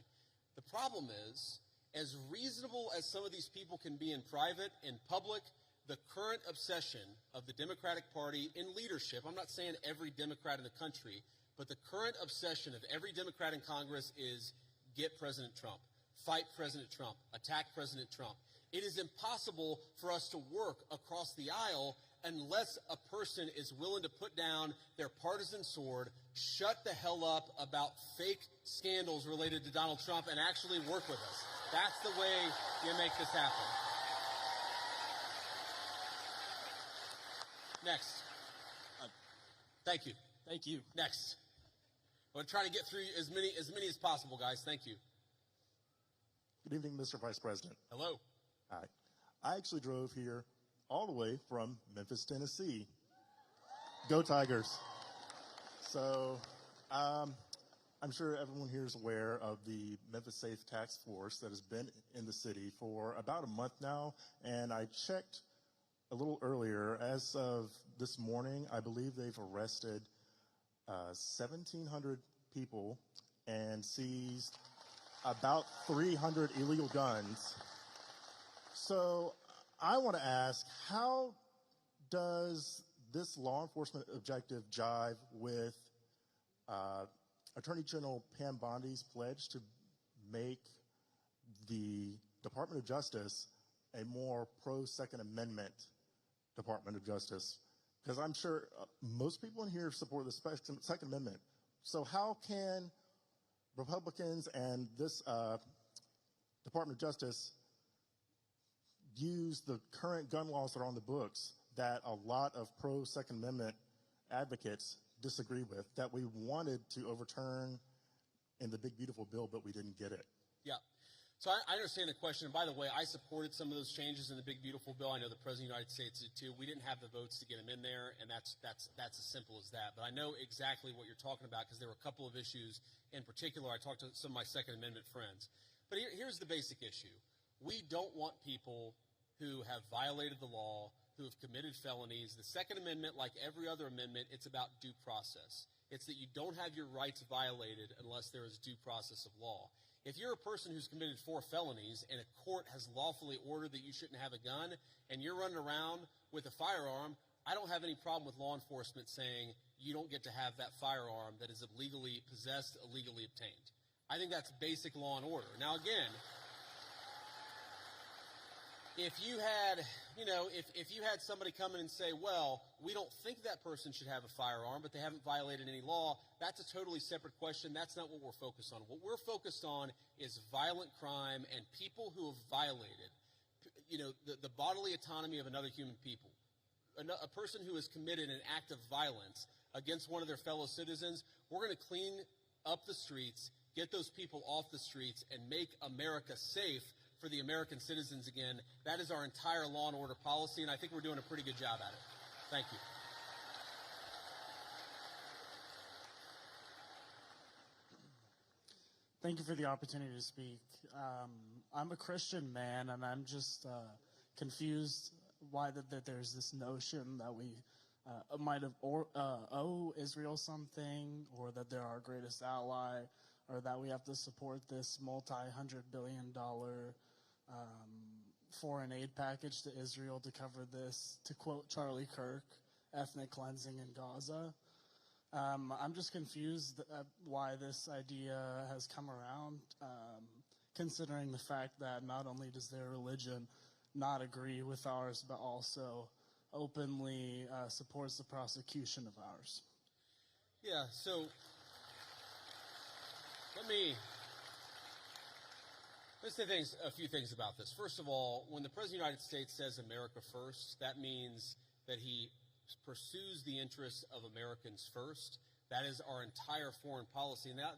The problem is, as reasonable as some of these people can be in private, in public, the current obsession of the Democratic Party in leadership, I'm not saying every Democrat in the country, but the current obsession of every Democrat in Congress is get President Trump, fight President Trump, attack President Trump. It is impossible for us to work across the aisle unless a person is willing to put down their partisan sword, shut the hell up about fake scandals related to Donald Trump, and actually work with us. That's the way you make this happen. Next. Thank you. Thank you. Next. I'm going to try to get through as many as possible, guys. Thank you. Good evening, Mr. Vice President. Hello. Hi. I actually drove here all the way from Memphis, Tennessee. Go Tigers. So I'm sure everyone here is aware of the Memphis Safe Task Force that has been in the city for about a month now, and I checked a little earlier. As of this morning, I believe they've arrested 1,700 people and seized about 300 illegal guns. So I want to ask, how does this law enforcement objective jive with Attorney General Pam Bondi's pledge to make the Department of Justice a more pro-Second Amendment Department of Justice? Because I'm sure most people in here support the Second Amendment. So how can Republicans and this Department of Justice use the current gun laws that are on the books that a lot of pro-Second Amendment advocates disagree with, that we wanted to overturn in the big, beautiful bill, but we didn't get it? Yeah. So I understand the question. And by the way, I supported some of those changes in the big, beautiful bill. I know the President of the United States did too. We didn't have the votes to get them in there, and that's as simple as that. But I know exactly what you're talking about because there were a couple of issues in particular. I talked to some of my Second Amendment friends. But here's the basic issue. We don't want people who have violated the law who have committed felonies. The Second Amendment, like every other amendment, it's about due process. It's that you don't have your rights violated unless there is due process of law. If you're a person who's committed 4 felonies and a court has lawfully ordered that you shouldn't have a gun and you're running around with a firearm, I don't have any problem with law enforcement saying you don't get to have that firearm that is illegally possessed, illegally obtained. I think that's basic law and order. Now, again, if you had, if you had somebody come in and say, well, we don't think that person should have a firearm, but they haven't violated any law, that's a totally separate question. That's not what we're focused on. What we're focused on is violent crime and people who have violated, the bodily autonomy of another human people. A person who has committed an act of violence against one of their fellow citizens, we're going to clean up the streets, get those people off the streets, and make America safe for the American citizens again. That is our entire law and order policy, and I think we're doing a pretty good job at it. Thank you. Thank you for the opportunity to speak. I'm a Christian man, and I'm just confused why that there's this notion that we might have owe Israel something, or that they're our greatest ally, or that we have to support this multi-hundred-billion-dollar foreign aid package to Israel to cover this, to quote Charlie Kirk, ethnic cleansing in Gaza. I'm just confused why this idea has come around, considering the fact that not only does their religion not agree with ours, but also openly supports the prosecution of ours. Yeah, so let's say a few things about this. First of all, when the President of the United States says America first, that means that he pursues the interests of Americans first. That is our entire foreign policy. And that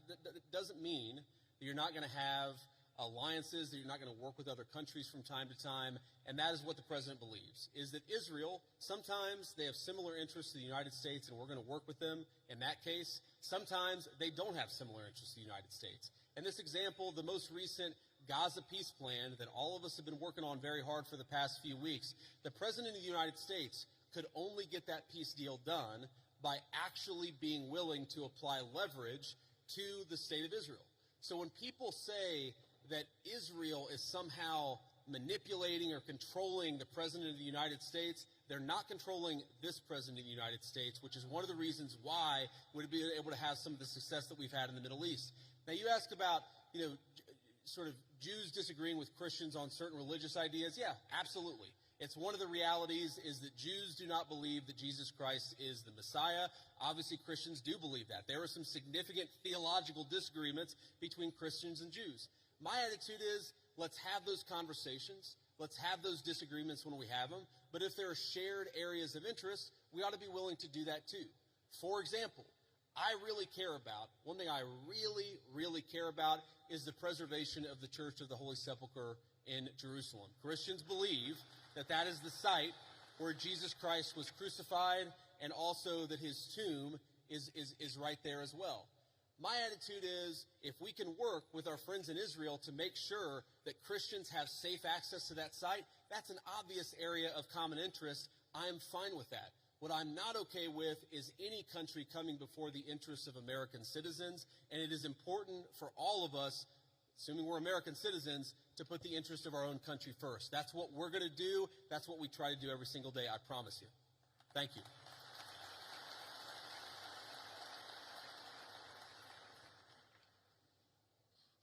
doesn't mean that you're not going to have alliances, that you're not going to work with other countries from time to time. And that is what the President believes, is that Israel, sometimes they have similar interests to the United States, and we're going to work with them in that case. Sometimes they don't have similar interests to the United States. And this example, the most recent Gaza peace plan that all of us have been working on very hard for the past few weeks, the President of the United States could only get that peace deal done by actually being willing to apply leverage to the state of Israel. So when people say that Israel is somehow manipulating or controlling the President of the United States, they're not controlling this President of the United States, which is one of the reasons why we'd be able to have some of the success that we've had in the Middle East. Now, you ask about, sort of Jews disagreeing with Christians on certain religious ideas. Yeah, absolutely. It's one of the realities is that Jews do not believe that Jesus Christ is the Messiah. Obviously, Christians do believe that. There are some significant theological disagreements between Christians and Jews. My attitude is, let's have those conversations. Let's have those disagreements when we have them. But if there are shared areas of interest, we ought to be willing to do that too. For example, one thing I really, really care about is the preservation of the Church of the Holy Sepulchre in Jerusalem. Christians believe that that is the site where Jesus Christ was crucified, and also that his tomb is right there as well. My attitude is, if we can work with our friends in Israel to make sure that Christians have safe access to that site, that's an obvious area of common interest. I'm fine with that. What I'm not okay with is any country coming before the interests of American citizens, and it is important for all of us, assuming we're American citizens, to put the interest of our own country first. That's what we're going to do. That's what we try to do every single day, I promise you. Thank you.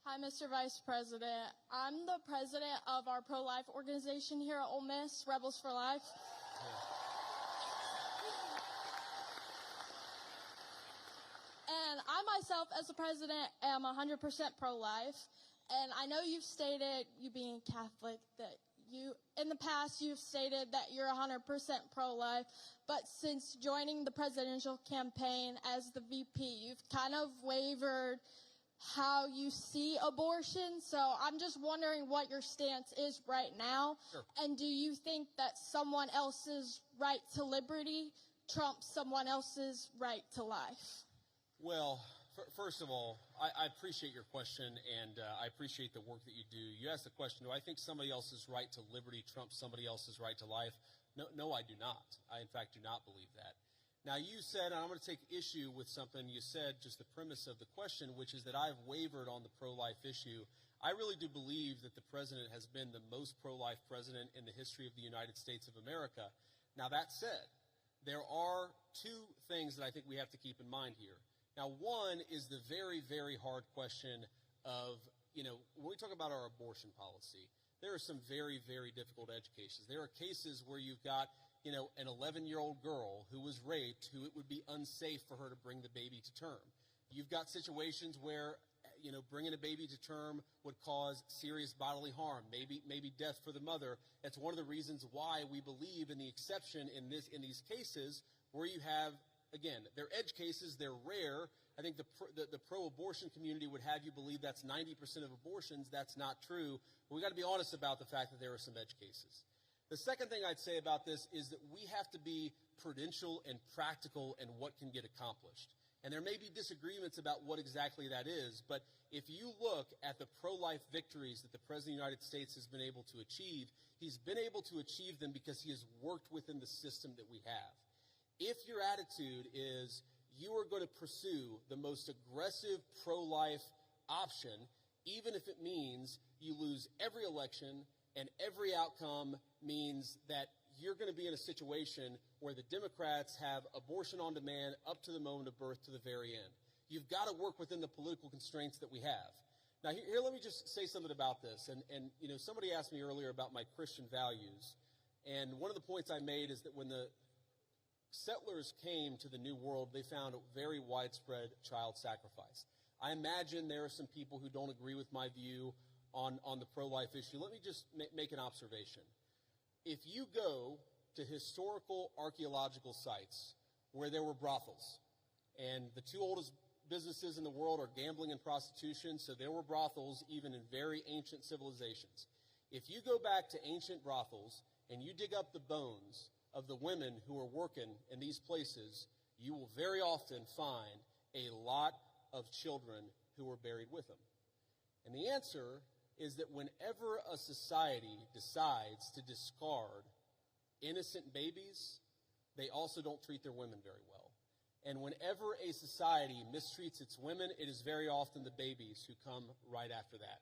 Hi, Mr. Vice President. I'm the president of our pro-life organization here at Ole Miss, Rebels for Life. And I myself, as the president, am 100% pro-life. And I know you've stated, you being Catholic, that in the past, you've stated that you're 100% pro-life. But since joining the presidential campaign as the VP, you've kind of wavered how you see abortion. So I'm just wondering what your stance is right now. Sure. And do you think that someone else's right to liberty trumps someone else's right to life? Well, first of all, I appreciate your question, and I appreciate the work that you do. You asked the question, do I think somebody else's right to liberty trumps somebody else's right to life? No, I do not. I, in fact, do not believe that. Now, you said, and I'm going to take issue with something you said, just the premise of the question, which is that I've wavered on the pro-life issue. I really do believe that the president has been the most pro-life president in the history of the United States of America. Now, that said, there are two things that I think we have to keep in mind here. Now, one is the very, very hard question of, when we talk about our abortion policy, there are some very, very difficult edge cases. There are cases where you've got, an 11-year-old girl who was raped, who it would be unsafe for her to bring the baby to term. You've got situations where, bringing a baby to term would cause serious bodily harm, maybe death for the mother. That's one of the reasons why we believe in the exception in these cases where you have, again, they're edge cases, they're rare. I think the pro-abortion community would have you believe that's 90% of abortions. That's not true. But we got to be honest about the fact that there are some edge cases. The second thing I'd say about this is that we have to be prudential and practical in what can get accomplished. And there may be disagreements about what exactly that is, but if you look at the pro-life victories that the President of the United States has been able to achieve, he's been able to achieve them because he has worked within the system that we have. If your attitude is you are going to pursue the most aggressive pro-life option, even if it means you lose every election and every outcome means that you're going to be in a situation where the Democrats have abortion on demand up to the moment of birth to the very end. You've got to work within the political constraints that we have. Now, here let me just say something about this. And somebody asked me earlier about my Christian values. And one of the points I made is that when the settlers came to the New World, they found a very widespread child sacrifice. I imagine there are some people who don't agree with my view on the pro-life issue. Let me just make an observation. If you go to historical archaeological sites where there were brothels, and the two oldest businesses in the world are gambling and prostitution, so there were brothels even in very ancient civilizations. If you go back to ancient brothels and you dig up the bones of the women who are working in these places, you will very often find a lot of children who were buried with them. And the answer is that whenever a society decides to discard innocent babies, they also don't treat their women very well. And whenever a society mistreats its women, it is very often the babies who come right after that.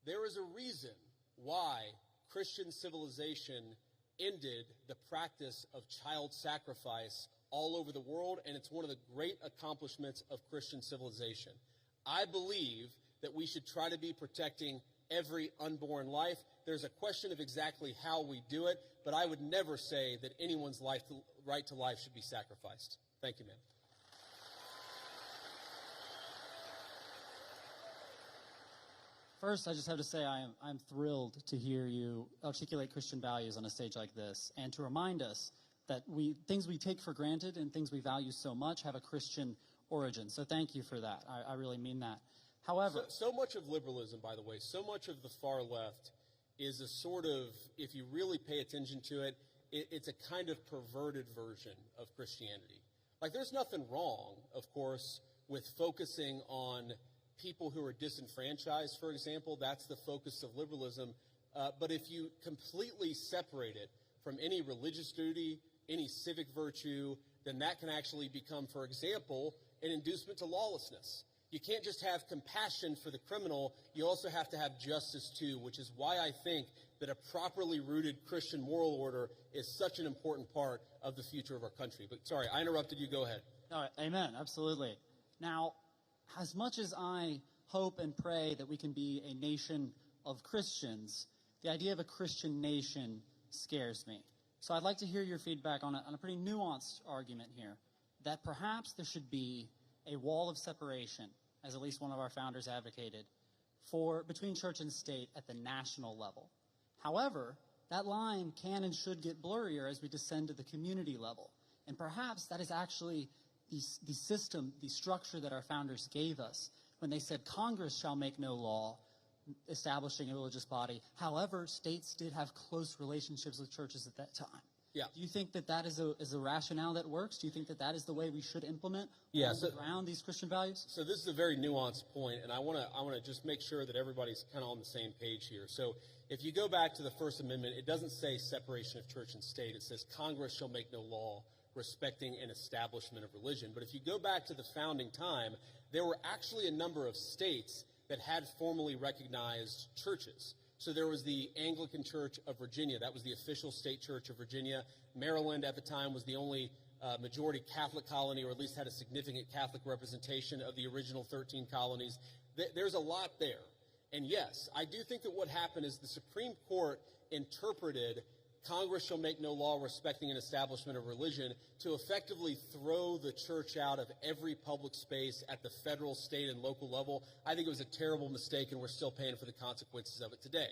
There is a reason why Christian civilization ended the practice of child sacrifice all over the world, and it's one of the great accomplishments of Christian civilization. I believe that we should try to be protecting every unborn life. There's a question of exactly how we do it, but I would never say that anyone's right to life should be sacrificed. Thank you, ma'am. First, I just have to say I'm thrilled to hear you articulate Christian values on a stage like this and to remind us that things we take for granted and things we value so much have a Christian origin. So thank you for that. I really mean that. However, so much of liberalism, by the way, so much of the far left is a sort of, if you really pay attention to it, it's a kind of perverted version of Christianity. Like, there's nothing wrong, of course, with focusing on people who are disenfranchised, for example. That's the focus of liberalism. But if you completely separate it from any religious duty, any civic virtue, then that can actually become, for example, an inducement to lawlessness. You can't just have compassion for the criminal. You also have to have justice, too, which is why I think that a properly rooted Christian moral order is such an important part of the future of our country. But sorry, I interrupted you. Go ahead. All right, amen. Absolutely. Now, as much as I hope and pray that we can be a nation of Christians, the idea of a Christian nation scares me. So I'd like to hear your feedback on a pretty nuanced argument here, that perhaps there should be a wall of separation, as at least one of our founders advocated, between church and state at the national level. However, that line can and should get blurrier as we descend to the community level. And perhaps that is actually the system, the structure that our founders gave us when they said Congress shall make no law establishing a religious body. However, states did have close relationships with churches at that time. Yeah. Do you think that is a rationale that works? Do you think that is the way we should implement around these Christian values? So this is a very nuanced point, and I want to just make sure that everybody's kind of on the same page here. So if you go back to the First Amendment, it doesn't say separation of church and state. It says Congress shall make no law respecting an establishment of religion. But if you go back to the founding time, there were actually a number of states that had formally recognized churches. So there was the Anglican Church of Virginia. That was the official state church of Virginia. Maryland at the time was the only majority Catholic colony, or at least had a significant Catholic representation of the original 13 colonies. There's a lot there. And yes, I do think that what happened is the Supreme Court interpreted Congress shall make no law respecting an establishment of religion to effectively throw the church out of every public space at the federal, state, and local level. I think it was a terrible mistake, and we're still paying for the consequences of it today.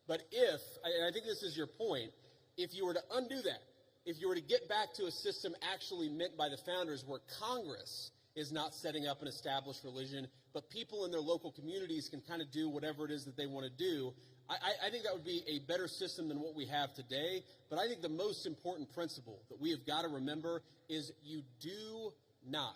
But and I think this is your point, if you were to undo that, if you were to get back to a system actually meant by the founders where Congress is not setting up an established religion, but people in their local communities can kind of do whatever it is that they want to do, I think that would be a better system than what we have today. But I think the most important principle that we have got to remember is you do not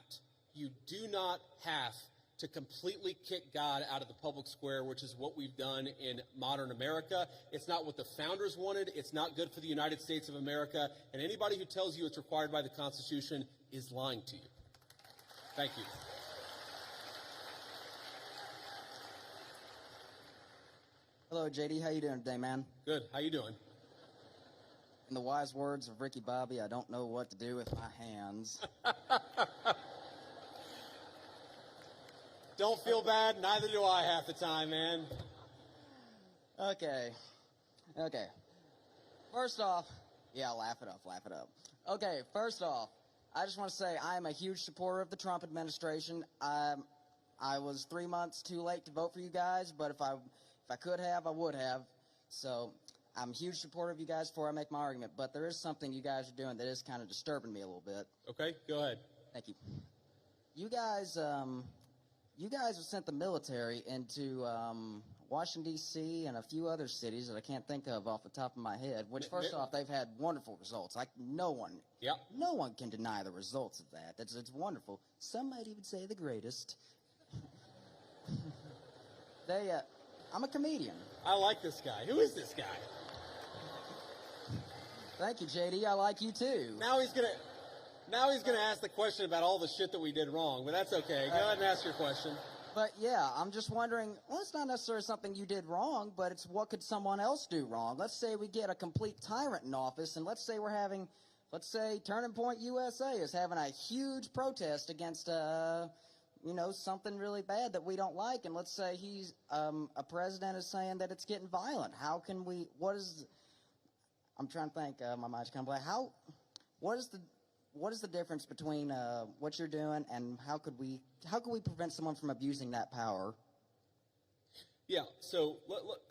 have to completely kick God out of the public square, which is what we've done in modern America. It's not what the founders wanted. It's not good for the United States of America. And anybody who tells you it's required by the Constitution is lying to you. Thank you. Hello, JD. How you doing today, man? Good. How you doing? In the wise words of Ricky Bobby, I don't know what to do with my hands. Don't feel bad. Neither do I half the time, man. Okay. First off, yeah, laugh it up. Okay, first off, I just want to say I am a huge supporter of the Trump administration. I was 3 months too late to vote for you guys, but if I could have, I would have. So I'm a huge supporter of you guys before I make my argument. But there is something you guys are doing that is kind of disturbing me a little bit. Okay, go ahead. Thank you. You guys have sent the military into Washington, D.C. and a few other cities that I can't think of off the top of my head, which, first off, they've had wonderful results. Like, no one can deny the results of that. It's wonderful. Some might even say the greatest. I'm a comedian. I like this guy. Who is this guy? Thank you, JD. I like you too. Now he's gonna ask the question about all the shit that we did wrong, but that's okay. Go ahead and ask your question. But yeah, I'm just wondering, well, it's not necessarily something you did wrong, but it's what could someone else do wrong? Let's say we get a complete tyrant in office, and let's say Turning Point USA is having a huge protest against something really bad that we don't like, and let's say he's a president is saying that it's getting violent. How can we? I'm trying to think. My mind's kind of blank. What is the difference between what you're doing and how could we prevent someone from abusing that power? Yeah. So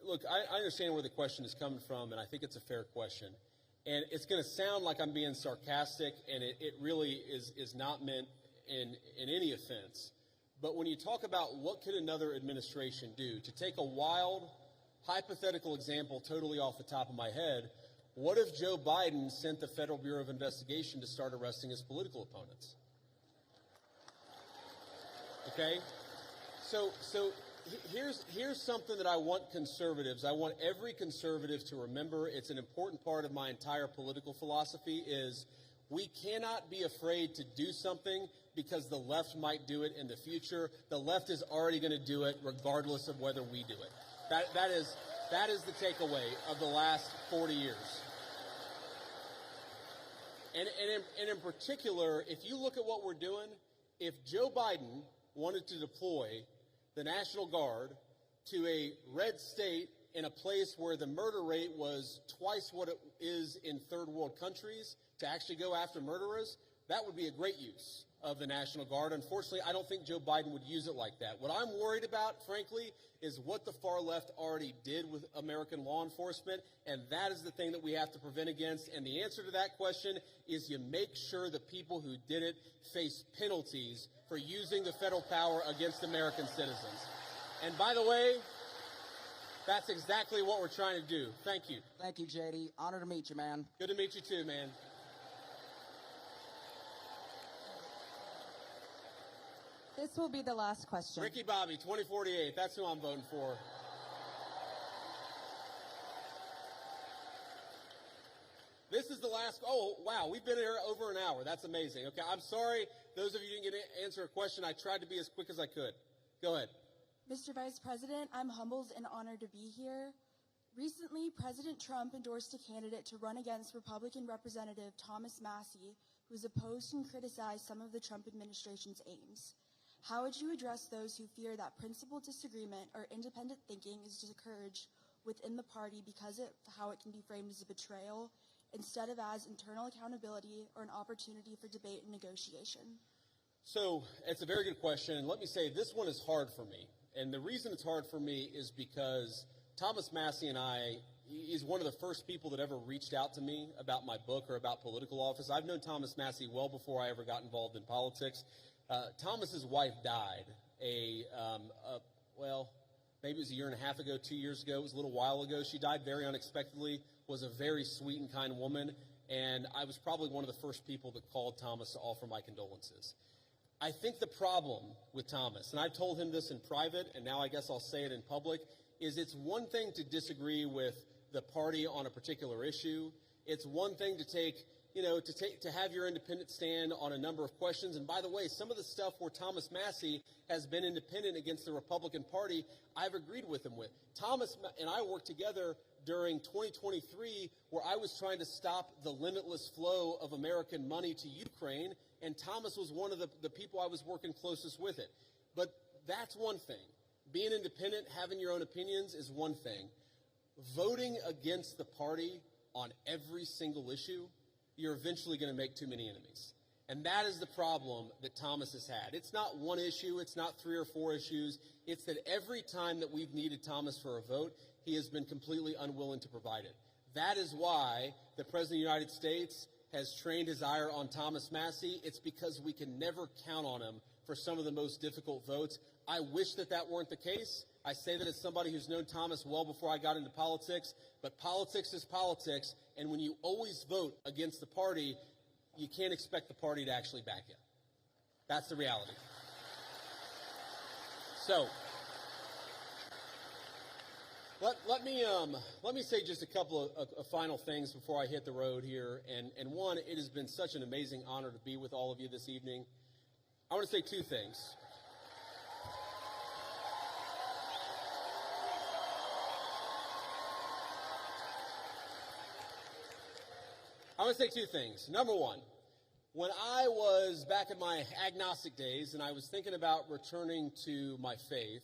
look, I understand where the question is coming from, and I think it's a fair question. And it's going to sound like I'm being sarcastic, and it really is not meant in any offense. But when you talk about what could another administration do, to take a wild, hypothetical example totally off the top of my head, what if Joe Biden sent the Federal Bureau of Investigation to start arresting his political opponents? Okay? So here's something that I want conservatives, I want every conservative to remember. It's an important part of my entire political philosophy is we cannot be afraid to do something because the left might do it in the future. The left is already going to do it regardless of whether we do it. That is the takeaway of the last 40 years. And in particular, if you look at what we're doing, if Joe Biden wanted to deploy the National Guard to a red state in a place where the murder rate was twice what it is in third world countries to actually go after murderers, that would be a great use of the National Guard. Unfortunately, I don't think Joe Biden would use it like that. What I'm worried about, frankly, is what the far left already did with American law enforcement, and that is the thing that we have to prevent against. And the answer to that question is you make sure the people who did it face penalties for using the federal power against American citizens. And by the way, That's exactly what we're trying to do. Thank you. Thank you, JD. Honor to meet you, man. Good to meet you too, man. This will be the last question. Ricky Bobby, 2048. That's who I'm voting for. This is the last. Oh, wow. We've been here over an hour. That's amazing. Okay, I'm sorry. Those of you who didn't get to answer a question, I tried to be as quick as I could. Go ahead. Mr. Vice President, I'm humbled and honored to be here. Recently, President Trump endorsed a candidate to run against Republican Representative Thomas Massie, who has opposed and criticized some of the Trump administration's aims. How would you address those who fear that principled disagreement or independent thinking is discouraged within the party because of how it can be framed as a betrayal, instead of as internal accountability or an opportunity for debate and negotiation? So it's a very good question. And let me say, this one is hard for me. And the reason it's hard for me is because Thomas Massie and I, he's one of the first people that ever reached out to me about my book or about political office. I've known Thomas Massie well before I ever got involved in politics. Thomas's wife died well, maybe it was a year and a half ago, 2 years ago. It was a little while ago. She died very unexpectedly, was a very sweet and kind woman, and I was probably one of the first people that called Thomas to offer my condolences. I think the problem with Thomas, and I've told him this in private, and now I guess I'll say it in public, is it's one thing to disagree with the party on a particular issue. It's one thing to to have your independent stand on a number of questions. And by the way, some of the stuff where Thomas Massie has been independent against the Republican Party, I've agreed with him with. Thomas and I worked together during 2023, where I was trying to stop the limitless flow of American money to Ukraine, and Thomas was one of the people I was working closest with it. But that's one thing. Being independent, having your own opinions is one thing. Voting against the party on every single issue, you're eventually going to make too many enemies. And that is the problem that Thomas has had. It's not one issue. It's not 3 or 4 issues. It's that every time that we've needed Thomas for a vote, he has been completely unwilling to provide it. That is why the President of the United States has trained his ire on Thomas Massie. It's because we can never count on him for some of the most difficult votes. I wish that that weren't the case. I say that as somebody who's known Thomas well before I got into politics, but politics is politics, and when you always vote against the party, you can't expect the party to actually back you. That's the reality. So, let me say just a couple of final things before I hit the road here. And one, it has been such an amazing honor to be with all of you this evening. I want to say 2 things. I want to say 2 things. Number one, when I was back in my agnostic days and I was thinking about returning to my faith,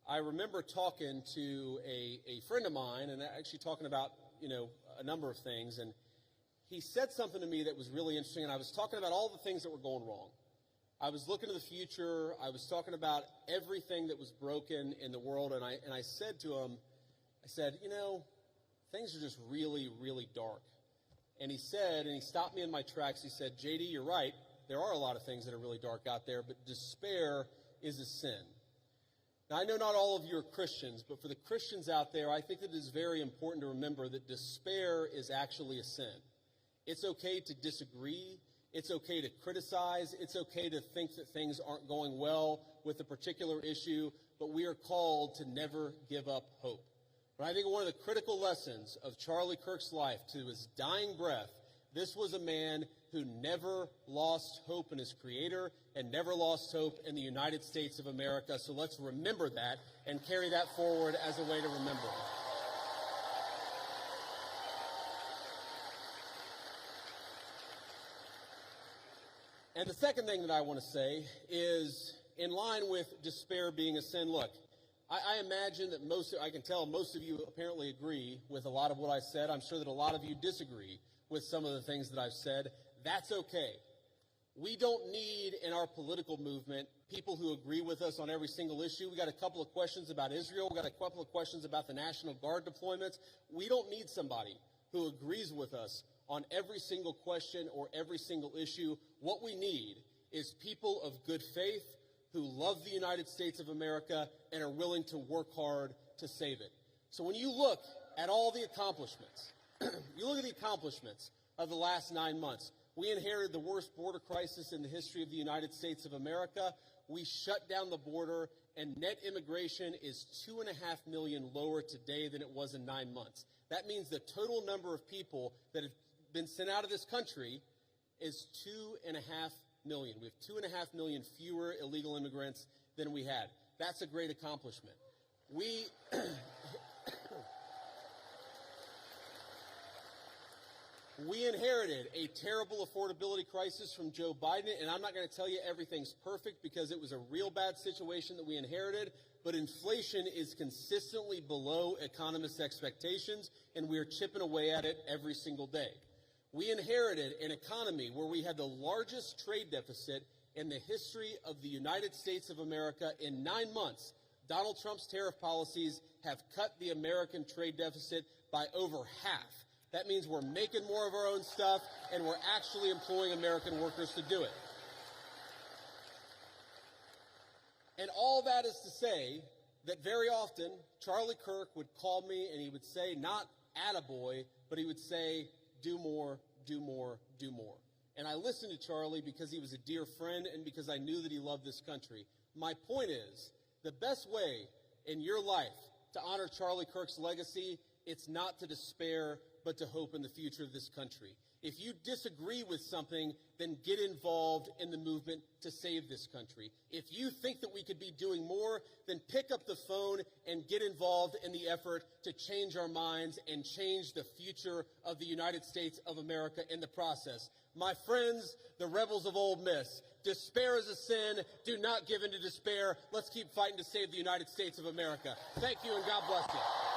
I remember talking to a friend of mine and actually talking about, a number of things. And he said something to me that was really interesting. And I was talking about all the things that were going wrong. I was looking to the future. I was talking about everything that was broken in the world. And I said to him, things are just really, really dark. And he stopped me in my tracks. He said, JD, you're right. There are a lot of things that are really dark out there, but despair is a sin. Now, I know not all of you are Christians, but for the Christians out there, I think that it is very important to remember that despair is actually a sin. It's okay to disagree. It's okay to criticize. It's okay to think that things aren't going well with a particular issue, but we are called to never give up hope. But I think one of the critical lessons of Charlie Kirk's life to his dying breath, this was a man who never lost hope in his Creator and never lost hope in the United States of America. So let's remember that and carry that forward as a way to remember it. And the second thing that I want to say is, in line with despair being a sin, look, I imagine that I can tell most of you apparently agree with a lot of what I said. I'm sure that a lot of you disagree with some of the things that I've said. That's okay. We don't need in our political movement people who agree with us on every single issue. We got a couple of questions about Israel. We got a couple of questions about the National Guard deployments. We don't need somebody who agrees with us on every single question or every single issue. What we need is people of good faith who love the United States of America and are willing to work hard to save it. So when you look at all the accomplishments, you look at the accomplishments of the last 9 months. We inherited the worst border crisis in the history of the United States of America. We shut down the border, and net immigration is 2.5 million lower today than it was in 9 months. That means the total number of people that have been sent out of this country is 2.5 million. We have 2.5 million fewer illegal immigrants than we had. That's a great accomplishment. We inherited a terrible affordability crisis from Joe Biden, and I'm not going to tell you everything's perfect because it was a real bad situation that we inherited, but inflation is consistently below economists' expectations, and we are chipping away at it every single day. We inherited an economy where we had the largest trade deficit in the history of the United States of America. In 9 months, Donald Trump's tariff policies have cut the American trade deficit by over half. That means we're making more of our own stuff, and we're actually employing American workers to do it. And all that is to say that very often Charlie Kirk would call me and he would say, not attaboy, but he would say, do more, do more, do more. And I listened to Charlie because he was a dear friend and because I knew that he loved this country. My point is, the best way in your life to honor Charlie Kirk's legacy, it's not to despair, but to hope in the future of this country. If you disagree with something, then get involved in the movement to save this country. If you think that we could be doing more, then pick up the phone and get involved in the effort to change our minds and change the future of the United States of America in the process. My friends, the rebels of Ole Miss, despair is a sin. Do not give in to despair. Let's keep fighting to save the United States of America. Thank you, and God bless you.